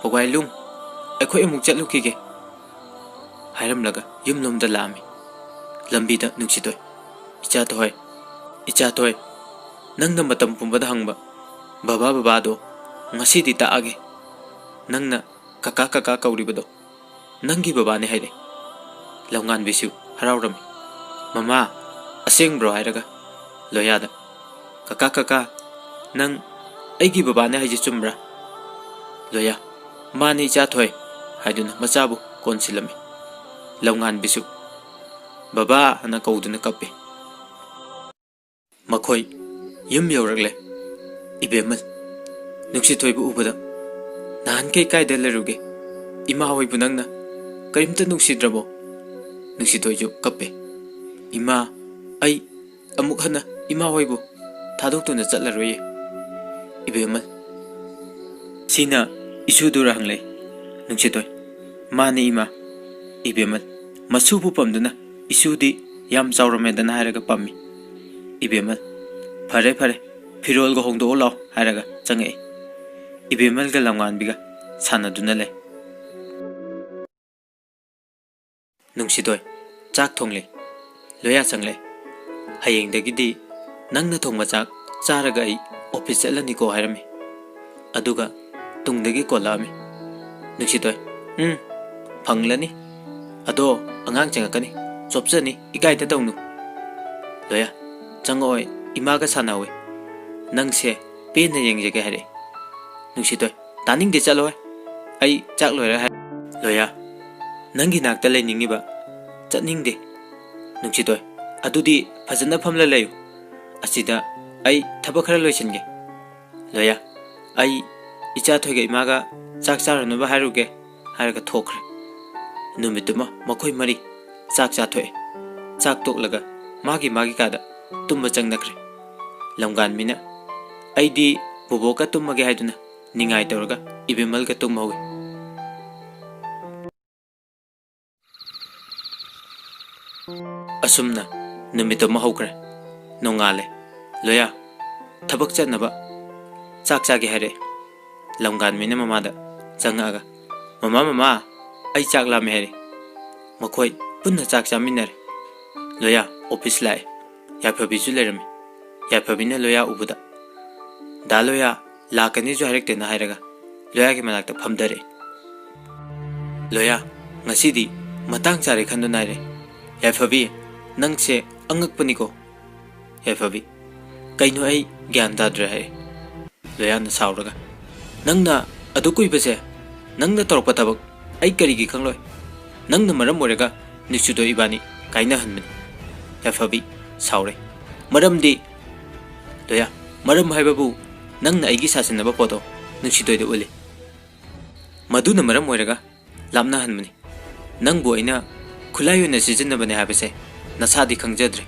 ꯄꯧꯒꯥꯏꯂꯨꯡ ꯑꯩꯈꯣꯏ ꯑꯃꯨꯛ ꯆꯠꯂꯨꯈꯤꯒꯦ ꯍꯥꯏꯔꯝꯂꯒ ꯌꯨꯝꯂꯣꯝꯗ ꯂꯥꯛꯑꯝꯃꯤ ꯂꯝꯕꯤꯗ ꯅꯨꯡꯁꯤꯊꯣꯏ ꯏꯆꯥꯊꯣꯏ ꯅꯪꯅ ꯃꯇꯝ ꯄꯨꯝꯕꯗ ꯍꯪꯕ ꯕꯕꯥ ꯕꯕꯥꯗꯣ ꯉꯁꯤꯗꯤ ꯇꯥꯛꯑꯒꯦ ꯅꯪꯅ ꯀꯀꯥ ꯀꯀꯥ ꯀꯧꯔꯤꯕꯗꯣ ꯅꯪꯒꯤ ꯕꯕꯥꯅꯦ ꯍꯥꯏꯔꯦ ꯂꯝꯉꯥꯟꯕꯤꯁꯨ ꯍꯔꯥꯎꯔꯝꯃꯤ ꯃꯃꯥ ꯑꯁꯦꯡꯕ꯭ꯔꯣ ꯍꯥꯏꯔꯒ ꯂꯣꯌꯥꯗ ꯀꯀꯥ ꯀꯀꯥ ꯅꯪ ꯑꯩꯒꯤ ꯕꯕꯥꯅꯦ ꯍꯥꯏꯁꯦ ꯆꯨꯝꯕ꯭ꯔꯥ ꯂꯣꯌꯥ ꯃꯥꯅꯦ ꯏꯆꯥꯊꯣꯏ ꯍꯥꯏꯗꯨꯅ ꯃꯆꯥꯕꯨ ꯀꯣꯟꯁꯤꯜꯂꯝꯃꯤ ꯂꯝꯉꯥꯟꯕꯤꯁꯨ ꯕꯕꯥ ꯍꯥꯏꯅ ꯀꯧꯗꯨꯅ ꯀꯞꯄꯤ ꯃꯈꯣꯏ ꯌꯨꯝ ꯌꯧꯔꯛꯂꯦ ꯏꯕꯦꯝꯃꯜ ꯅꯨꯡꯁꯤꯊꯣꯏꯕꯨ ꯎꯕꯗ ꯅꯍꯥꯟꯈꯩ ꯀꯥꯏꯗ ꯂꯩꯔꯨꯒꯦ ꯏꯃꯥ ꯍꯣꯏꯕꯨ ꯅꯪꯅ ꯀꯔꯤꯝꯇ ꯅꯨꯡꯁꯤꯗ꯭ꯔꯕꯣ ꯅꯨꯡꯁꯤꯊꯣꯏꯁꯨ ꯀꯞꯄꯤ ꯏꯃꯥ ꯑꯩ ꯑꯃꯨꯛ ꯍꯟꯅ ꯏꯃꯥ ꯍꯣꯏꯕꯨ ꯊꯥꯗꯣꯛꯇꯨꯅ ꯆꯠꯂꯔꯣꯏꯌꯦ ꯏꯕꯦꯝꯃꯜ ꯁꯤꯅ ꯏꯁꯨꯗꯨꯔ ꯍꯪꯂꯛꯏ ꯅꯨꯡꯁꯤꯊꯣꯏ ꯃꯥꯅꯦ ꯏꯃꯥ ꯏꯕꯦꯝꯃꯜ ꯃꯁꯨꯕꯨ ꯄꯝꯗꯨꯅ ꯏꯁꯨꯗꯤ ꯌꯥꯝ ꯆꯥꯎꯔꯝꯃꯦꯗꯅ ꯍꯥꯏꯔꯒ ꯄꯝꯃꯤ ꯏꯕꯦꯝꯃꯜ ꯐꯔꯦ ꯐꯔꯦ ꯐꯤꯔꯣꯜꯒ ꯍꯣꯡꯗꯣꯛꯑꯣ ꯂꯥꯎ ꯍꯥꯏꯔꯒ ꯆꯪꯉꯛꯏ ꯏꯕꯦꯝꯃꯜꯒ ꯂꯝꯉꯥꯟꯕꯤꯒ ꯁꯥꯟꯅꯗꯨꯅ ꯂꯩ ꯅꯨꯡꯁꯤꯊꯣꯏ ꯆꯥꯛ ꯊꯣꯡꯂꯤ ꯂꯣꯌꯥ ꯆꯪꯂꯛꯏ ꯍꯌꯦꯡꯗꯒꯤꯗꯤ ꯅꯪꯅ ꯊꯣꯡꯕ ꯆꯥꯛ ꯆꯥꯔꯒ ꯑꯩ ꯑꯣꯐꯤꯁ ꯆꯠꯂꯅꯤꯀꯣ ꯍꯥꯏꯔꯝꯃꯤ ꯑꯗꯨꯒ ꯇꯨꯡꯗꯒꯤ ꯀꯣꯜꯂꯛꯑꯝꯃꯤ ꯅꯨꯡꯁꯤꯊꯣꯏ ꯐꯪꯂꯅꯤ ꯑꯗꯣ ꯑꯉꯥꯡ ꯆꯪꯉꯛꯀꯅꯤ ꯆꯣꯞꯆꯅꯤ ꯏꯀꯥꯏꯗ ꯇꯧꯅꯨ ꯂꯣꯌꯥ ꯆꯪꯉꯛꯑꯣꯏ ꯏꯃꯥꯒ ꯁꯥꯟꯅꯍꯧꯏ ꯅꯪꯁꯦ ꯄꯦꯟꯅ ꯌꯦꯡꯖꯒꯦ ꯍꯥꯏꯔꯛꯏ ꯅꯨꯡꯁꯤꯊꯣꯏ ꯇꯥꯅꯤꯡꯗꯦ ꯆꯠꯂꯣꯏ ꯑꯩ ꯆꯥꯛ ꯂꯣꯏꯔ ꯍꯥꯏ ꯂꯣꯌꯥ ꯅꯪꯒꯤ ꯅꯥꯛꯇ ꯂꯩꯅꯤꯡꯉꯤꯕ ꯆꯠꯅꯤꯡꯗꯦ ꯅꯨꯡꯁꯤꯊꯣꯏ ꯑꯗꯨꯗꯤ ꯐꯖꯅ ꯐꯝꯂ ꯂꯩꯌꯨ ꯑꯁꯤꯗ ꯑꯩ ꯊꯕꯛ ꯈꯔ ꯂꯣꯏꯁꯤꯟꯒꯦ ꯂꯣꯌꯥ ꯑꯩ ꯏꯆꯥꯊꯣꯏꯒ ꯏꯃꯥꯒ ꯆꯥꯛ ꯆꯥꯔꯨꯅꯕ ꯍꯥꯏꯔꯨꯒꯦ ꯍꯥꯏꯔꯒ ꯊꯣꯛꯈ꯭ꯔꯦ꯫ ꯅꯨꯃꯤꯠꯇꯨꯃ ꯃꯈꯣꯏ ꯃꯔꯤ ꯆꯥꯛ ꯆꯥꯊꯣꯛꯑꯦ꯫ ꯆꯥꯛ ꯇꯣꯛꯂꯒ ꯃꯥꯒꯤ ꯀꯥꯗ ꯇꯨꯝꯕ ꯆꯪꯅꯈ꯭ꯔꯦ꯫ ꯂꯝꯒꯥꯟꯕꯤꯅ ꯑꯩꯗꯤ ꯕꯣꯕꯣꯛꯀ ꯇꯨꯝꯃꯒꯦ ꯍꯥꯏꯗꯨꯅ ꯅꯤꯡꯉꯥꯏ ꯇꯧꯔꯒ ꯏꯕꯦꯝꯃꯜꯒ ꯇꯨꯝꯍꯧꯏ꯫ ꯑꯁꯨꯝꯅ ꯅꯨꯃꯤꯠꯇꯨꯃ ꯍꯧꯈ꯭ꯔꯦ꯫ ꯅꯣꯡꯉꯥꯜꯂꯦ꯫ ꯂꯣꯌꯥ ꯊꯕꯛ ꯆꯠꯅꯕ ꯆꯥꯛ ꯆꯥꯒꯦ ꯍꯥꯏꯔꯛꯑꯦ꯫ ꯂꯝꯒꯥꯟꯕꯤꯅ ꯃꯃꯥꯗ ꯆꯪꯉꯛꯑꯒ ꯃꯃꯥ ꯑꯩ ꯆꯥꯛ ꯂꯥꯝꯃꯦ ꯍꯥꯏꯔꯦ꯫ ꯃꯈꯣꯏ ꯄꯨꯟꯅ ꯆꯥꯛ ꯆꯥꯃꯤꯟꯅꯔꯦ꯫ ꯂꯣꯌꯥ ꯑꯣꯐꯤꯁ ꯂꯥꯛꯑꯦ꯫ ꯌꯥꯏꯐꯕꯤꯁꯨ ꯂꯩꯔꯝꯃꯤ꯫ ꯌꯥꯏꯐꯕꯤꯅ ꯂꯣꯌꯥ ꯎꯕꯗ ꯗꯥ ꯂꯣꯌꯥ ꯂꯥꯛꯀꯅꯤꯁꯨ ꯍꯥꯏꯔꯛꯇꯦꯅ ꯍꯥꯏꯔꯒ ꯂꯣꯌꯥꯒꯤ ꯃꯅꯥꯛꯇ ꯐꯝꯊꯔꯛꯑꯦ꯫ ꯂꯣꯌꯥ ꯉꯁꯤꯗꯤ ꯃꯇꯥꯡ ꯆꯥꯔꯦ ꯈꯟꯗꯨꯅ ꯍꯥꯏꯔꯦ꯫ ꯌꯥꯏꯐꯕꯤ ꯅꯪꯁꯦ ꯑꯉꯛꯄꯅꯤꯀꯣ꯫ ꯌꯥꯏꯐꯕꯤ ꯀꯩꯅꯣ ꯑꯩ ꯒ꯭ꯌꯥꯟ ꯇꯥꯗ꯭ꯔꯦ ꯍꯥꯏꯔꯦ꯫ ꯂꯣꯌꯥꯅ ꯁꯥꯎꯔꯒ ꯅꯪꯅ ꯑꯗꯨ ꯀꯨꯏꯕꯁꯦ ꯅꯪꯅ ꯇꯧꯔꯛꯄ ꯊꯕꯛ ꯑꯩ ꯀꯔꯤꯒꯤ ꯈꯪꯂꯣꯏ? ꯅꯪꯅ ꯃꯔꯝ ꯑꯣꯏꯔꯒ ꯅꯤꯛꯁꯨꯗꯣ ꯏꯕꯥꯅꯤ ꯀꯥꯏꯅꯍꯟꯕꯅꯤ꯫ ꯌꯥꯏꯐꯕꯤ ꯁꯥꯎꯔꯦ꯫ ꯃꯔꯝꯗꯤ ꯂꯣꯌꯥ ꯃꯔꯝ ꯍꯥꯏꯕꯕꯨ ꯅꯪꯅ ꯑꯩꯒꯤ ꯁꯥꯁꯤꯟꯅꯕ ꯄꯣꯠꯇꯣ ꯅꯨꯡꯁꯤꯗꯣꯏꯗ ꯎꯠꯂꯤ꯫ ꯃꯗꯨꯅ ꯃꯔꯝ ꯑꯣꯏꯔꯒ ꯂꯥꯞꯅꯍꯟꯕꯅꯤ꯫ ꯅꯪꯕꯨ ꯑꯩꯅ ꯈꯨꯠꯂꯥꯏ ꯑꯣꯏꯅ ꯁꯤꯖꯤꯟꯅꯕꯅꯦ ꯍꯥꯏꯕꯁꯦ ꯅꯁꯥꯗꯤ ꯈꯪꯖꯗ꯭ꯔꯦ,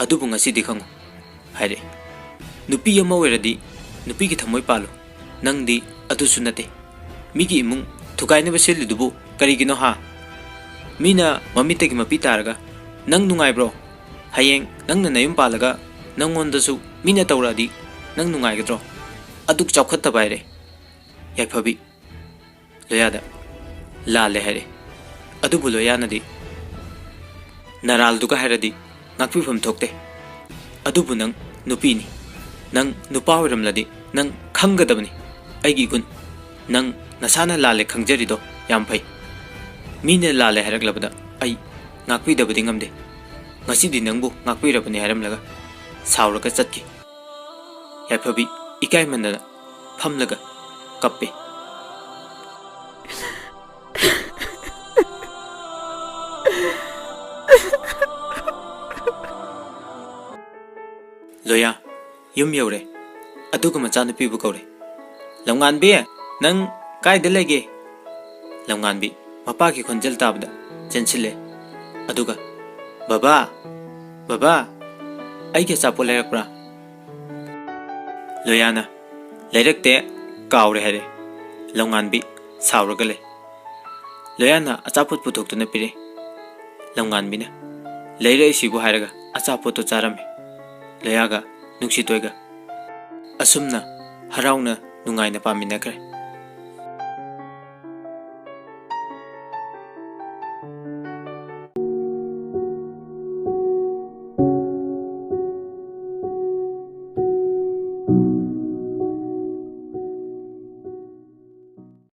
ꯑꯗꯨꯕꯨ ꯉꯁꯤꯗꯤ ꯈꯪꯉꯨ ꯍꯥꯏꯔꯛꯑꯦ꯫ ꯅꯨꯄꯤ ꯑꯃ ꯑꯣꯏꯔꯗꯤ ꯅꯨꯄꯤꯒꯤ ꯊꯃꯣꯏ ꯄꯥꯜꯂꯨ꯫ ꯅꯪꯗꯤ ꯑꯗꯨꯁꯨ ꯅꯠꯇꯦ꯫ ꯃꯤꯒꯤ ꯏꯃꯨꯡ ꯊꯨꯒꯥꯏꯅꯕ ꯁꯤꯜꯂꯤꯗꯨꯕꯨ ꯀꯔꯤꯒꯤꯅꯣ ꯍꯥ? ꯃꯤꯅ ꯃꯃꯤꯠꯇꯒꯤ ꯃꯄꯤ ꯇꯥꯔꯒ ꯅꯪ ꯅꯨꯡꯉꯥꯏꯕ꯭ꯔꯣ? ꯍꯌꯦꯡ ꯅꯪꯅ ꯅꯌꯨꯝ ꯄꯥꯜꯂꯒ ꯅꯪꯉꯣꯟꯗꯁꯨ ꯃꯤꯅ ꯇꯧꯔꯛꯑꯗꯤ ꯅꯪ ꯅꯨꯡꯉꯥꯏꯒꯗ꯭ꯔꯣ? ꯑꯗꯨꯛ ꯆꯥꯎꯈꯠꯇꯕ ꯍꯥꯏꯔꯦ꯫ ꯌꯥꯏꯐꯕꯤ ꯂꯣꯌꯥꯗ ꯂꯥꯜꯂꯦ ꯍꯥꯏꯔꯦ꯫ ꯑꯗꯨꯕꯨ ꯂꯣꯌꯥꯅꯗꯤ ꯅꯔꯥꯜꯗꯨꯒ ꯍꯥꯏꯔꯗꯤ ꯉꯥꯛꯄꯤꯐꯝ ꯊꯣꯛꯇꯦ꯫ ꯑꯗꯨꯕꯨ ꯅꯪ ꯅꯨꯄꯤꯅꯤ꯫ ꯅꯪ ꯅꯨꯄꯥ ꯑꯣꯏꯔꯝꯂꯗꯤ ꯅꯪ ꯈꯪꯒꯗꯕꯅꯤ ꯑꯩꯒꯤ ꯒꯨꯟ꯫ ꯅꯪ ꯅꯁꯥꯅ ꯂꯥꯜꯂꯦ ꯈꯪꯖꯔꯤꯗꯣ ꯌꯥꯝ ꯐꯩ꯫ ꯃꯤꯅ ꯂꯥꯜꯂꯦ ꯍꯥꯏꯔꯛꯂꯕꯗ ꯑꯩ ꯉꯥꯛꯄꯤꯗꯕꯗꯤ ꯉꯝꯗꯦ꯫ ꯉꯁꯤꯗꯤ ꯅꯪꯕꯨ ꯉꯥꯛꯄꯤꯔꯕꯅꯤ ꯍꯥꯏꯔꯝꯂꯒ ꯁꯥꯎꯔꯒ ꯆꯠꯈꯤ꯫ ꯌꯥꯏꯐꯕꯤ ꯏꯀꯥꯏꯃꯟꯗꯅ ꯐꯝꯂꯒ ꯀꯞꯄꯦ꯫ ꯂꯣꯌꯥ ꯌꯨꯝ ꯌꯧꯔꯦ꯫ ꯑꯗꯨꯒ ꯃꯆꯥꯅꯨꯄꯤꯕꯨ ꯀꯧꯔꯦ꯫ ꯂꯝꯉꯥꯟꯕꯤ ꯅꯪ ꯀꯥꯏꯗ ꯂꯩꯒꯦ? ꯂꯝꯉꯥꯟꯕꯤ ꯃꯄꯥꯒꯤ ꯈꯣꯟꯖꯦꯜ ꯇꯥꯕꯗ ꯆꯦꯟꯁꯤꯜꯂꯦ꯫ ꯑꯗꯨꯒ ꯕꯕꯥ ꯑꯩꯒꯤ ꯑꯆꯥꯄꯣꯠ ꯂꯩꯔꯛꯄ꯭ꯔꯥ? ꯂꯣꯌꯥꯅ ꯂꯩꯔꯛꯇꯦ ꯀꯥꯎꯔꯦ ꯍꯥꯏꯔꯦ꯫ ꯂꯝꯉꯥꯟꯕꯤ ꯁꯥꯎꯔꯒ ꯂꯩ꯫ ꯂꯣꯌꯥꯅ ꯑꯆꯥꯄꯣꯠ ꯄꯨꯊꯣꯛꯇꯨꯅ ꯄꯤꯔꯛꯑꯦ꯫ ꯂꯝꯉꯥꯟꯕꯤꯅ ꯂꯩꯔꯛꯏꯁꯤꯕꯨ ꯍꯥꯏꯔꯒ ꯑꯆꯥꯄꯣꯠꯇꯣ ꯆꯥꯔꯝꯃꯤ꯫ ꯂꯣꯌꯥꯒ ꯅꯨꯡꯁꯤꯇꯣꯏꯒ ꯑꯁꯨꯝꯅ ꯍꯔꯥꯎꯅ ꯅꯨꯡꯉꯥꯏꯅ ꯄꯥꯃꯤꯟꯅꯈ꯭ꯔꯦ꯫